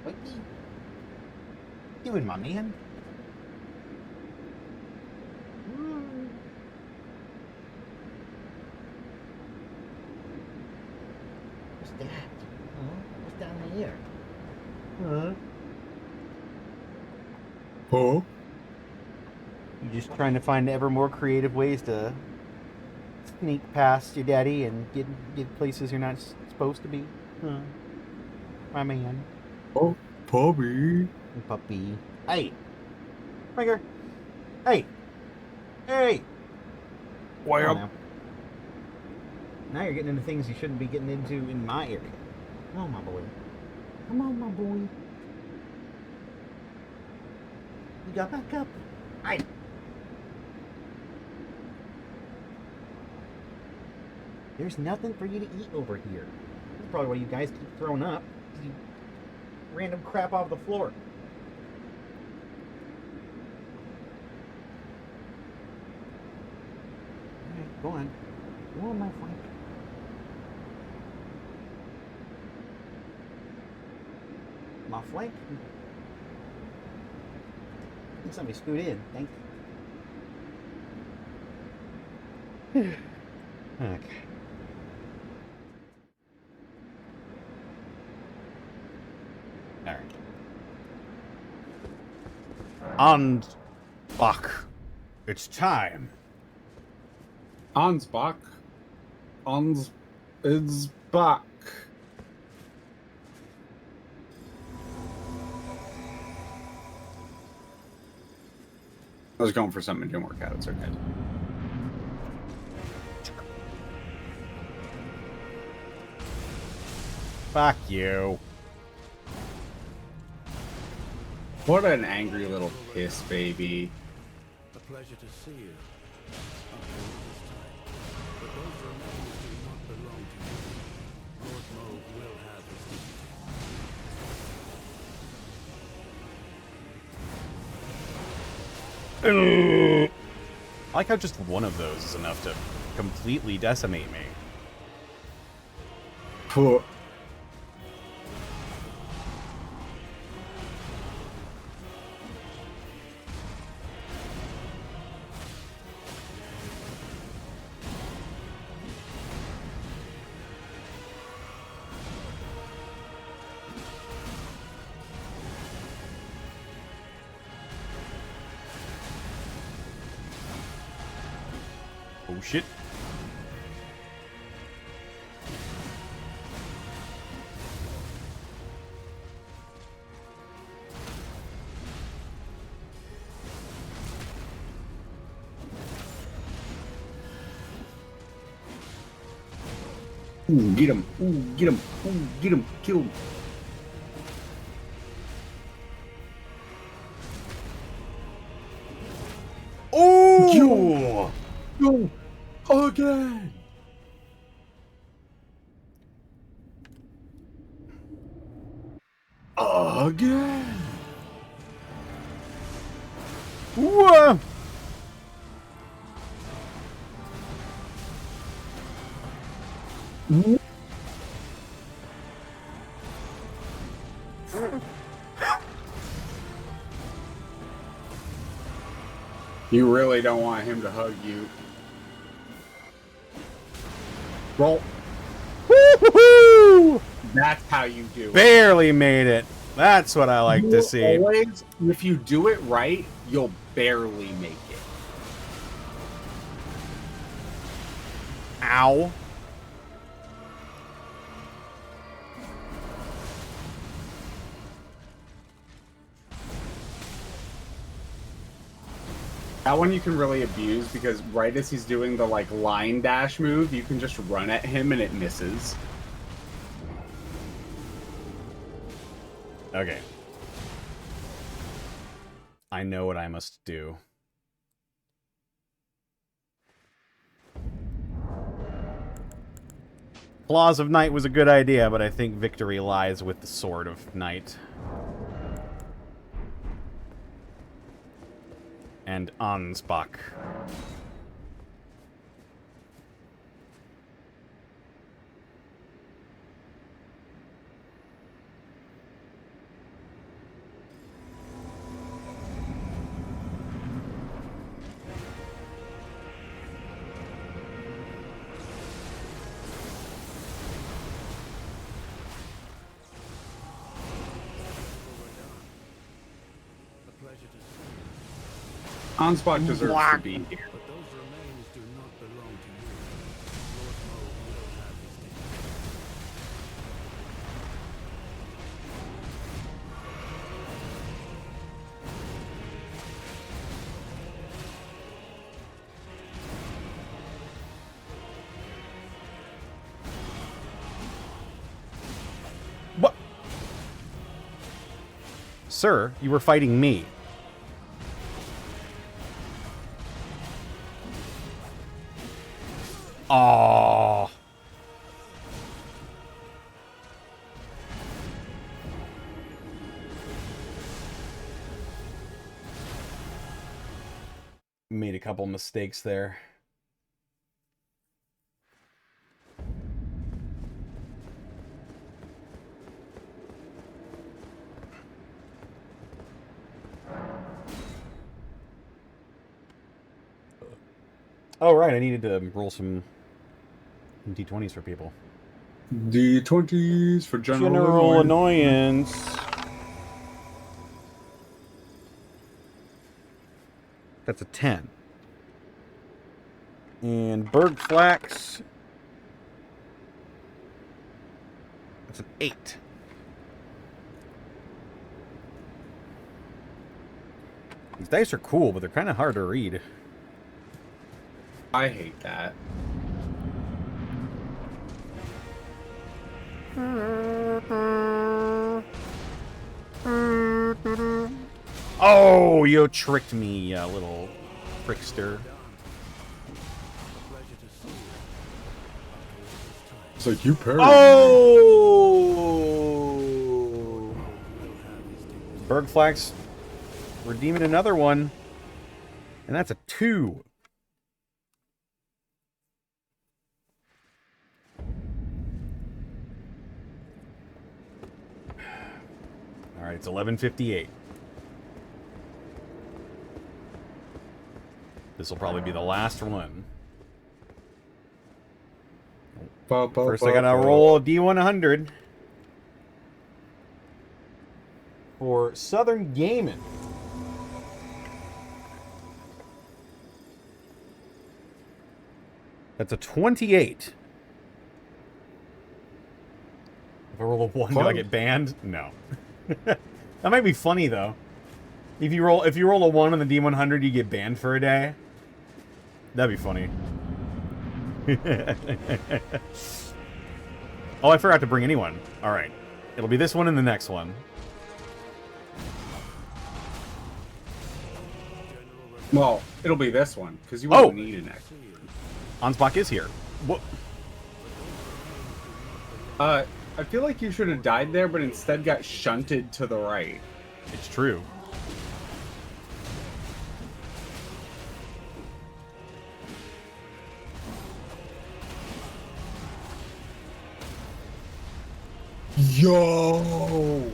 What you doing, my man? What's that? Huh? What's down there? Huh? Oh. You just trying to find ever more creative ways to sneak past your daddy and get places you're not supposed to be? Huh? My man. Oh, puppy. Puppy. Hey! Finger! Hey! Hey! Why Come on up? Now you're getting into things you shouldn't be getting into in my area. Come on, my boy. Come on, my boy. You got back up. Hey! There's nothing for you to eat over here. That's probably why you guys keep throwing up. You random crap off the floor. Alright, go on. Go on, my friend. My flank? I think somebody screwed in. Thank you. Okay. Alright. And Bach. It's time. Ansbach. Ans is back. I was going for something that didn't work out. It's okay. Fuck you. What an angry little piss baby. A pleasure to see you. After all this time. But those remains do not belong to you. Lord Mauve will have his dignity. I like how just one of those is enough to completely decimate me. Poor. Oh shit. Ooh, get him. Ooh, get him. Ooh, get him. Kill him. Oh! Go again. Again. Whoa! You really don't want him to hug you. Roll. Woo-hoo-hoo! That's how you do it. Barely made it. That's what I like to see. Always, if you do it right, you'll barely make it. Ow. That one you can really abuse because right as he's doing the like line dash move, you can just run at him and it misses. Okay. I know what I must do. Claws of Night was a good idea, but I think victory lies with the Sword of Night. And Ansbach. A pleasure to see you. Ansbach deserves to be here. But those remains do not belong to you. Lord Mauve will have his dignity. What? Sir, you were fighting me. Aww. made a couple mistakes there. Oh, right, I needed to roll some D20s for people. D20s for General annoyance. That's a 10. And Berg Flax. That's an 8. These dice are cool, but they're kind of hard to read. I hate that. Oh, you tricked me, you little trickster. It's like you parried. Oh! Bergflax redeeming another one. And that's a 2. Alright, it's 11:58. This will probably be the last one. First, I gotta roll a D100 for Southern Gaming. That's a 28. If I roll a 1, do I get banned? No. That might be funny though. If you roll a 1 on the D100, you get banned for a day. That'd be funny. Oh, I forgot to bring anyone. Alright. It'll be this one and the next one. Well, it'll be this one, because you won't need an X. Ansbach is here. What? I feel like you should have died there, but instead got shunted to the right. It's true. Yo!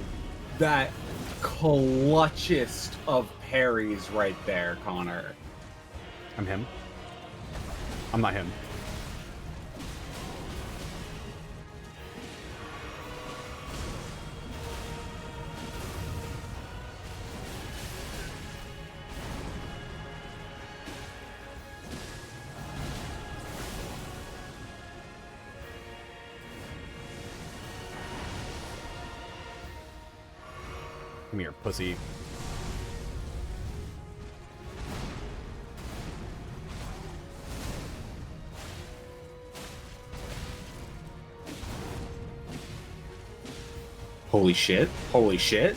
That clutchest of parries right there, Connor. I'm him. I'm not him. Come here, pussy. Holy shit. Holy shit.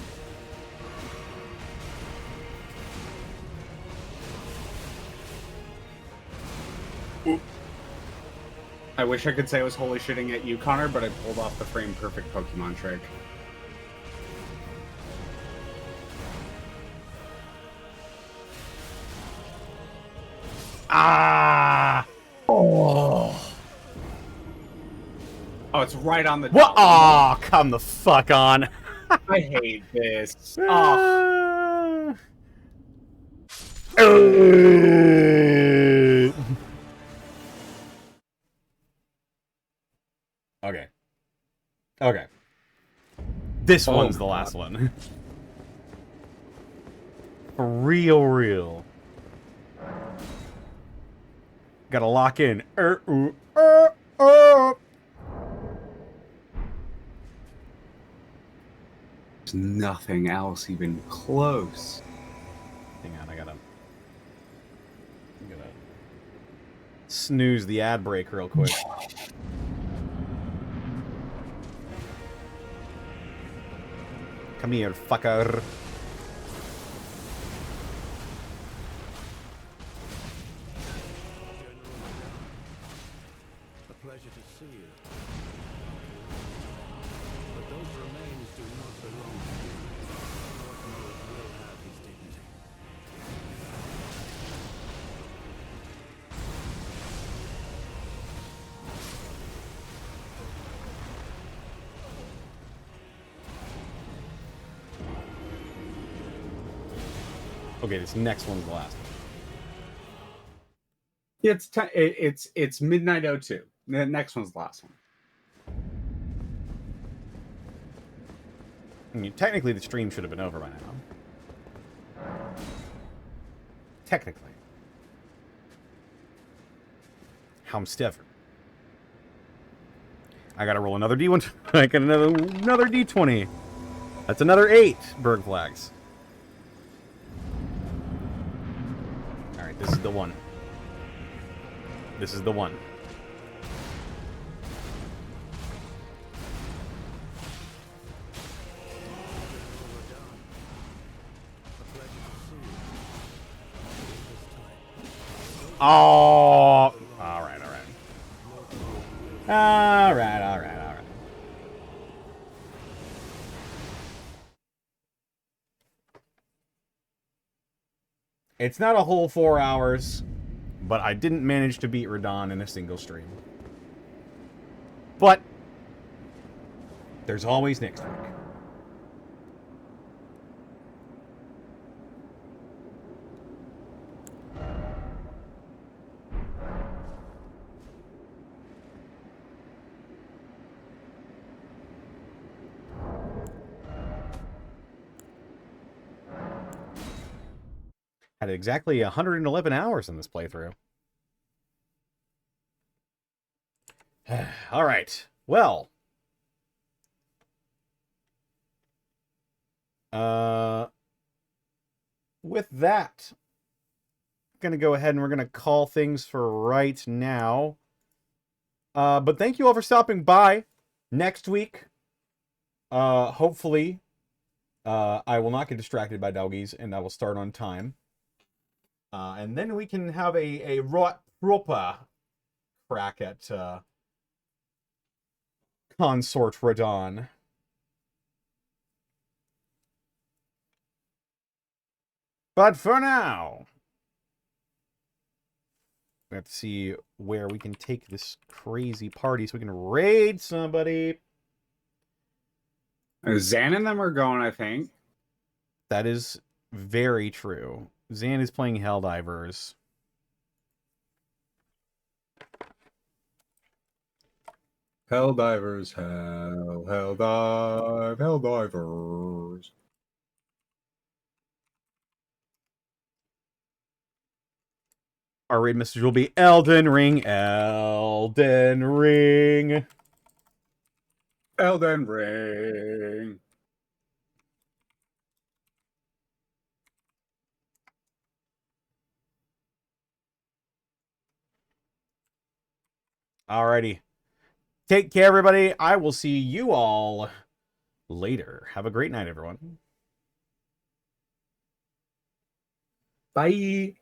Ooh. I wish I could say I was holy shitting at you, Connor, but I pulled off the frame perfect Pokemon trick. Ah! Oh. Oh, it's right on the What? dot. Oh, come the fuck on. I hate this. Oh. Okay. Okay. This one's the last one. For real. Gotta lock in. There's nothing else even close. Hang on, I gotta snooze the ad break real quick. Come here, fucker. A pleasure to see you. But those remains do not belong to you. Lord Mode will have his dignity. Okay, this next one's the last one. It's midnight 02. The next one's the last one. I mean, technically, the stream should have been over by now. Technically. However. I gotta roll another D1. I got another D20. That's another 8 Berg flags. Alright, this is the one. This is the one. Oh! Alright, alright. Alright, alright, alright. It's not a whole 4 hours, but I didn't manage to beat Radon in a single stream. But there's always next week. Had exactly 111 hours in this playthrough. All right. Well. With that, I'm going to go ahead and we're going to call things for right now. But thank you all for stopping by. Next week, hopefully, I will not get distracted by doggies and I will start on time. And then we can have a proper crack at Consort Radon. But for now, we have to see where we can take this crazy party so we can raid somebody. Zan and them are going, I think. That is very true. Zan is playing Helldivers. Helldivers, Helldivers. Our raid message will be Elden Ring, Elden Ring. Elden Ring. Alrighty. Take care, everybody. I will see you all later. Have a great night, everyone. Bye.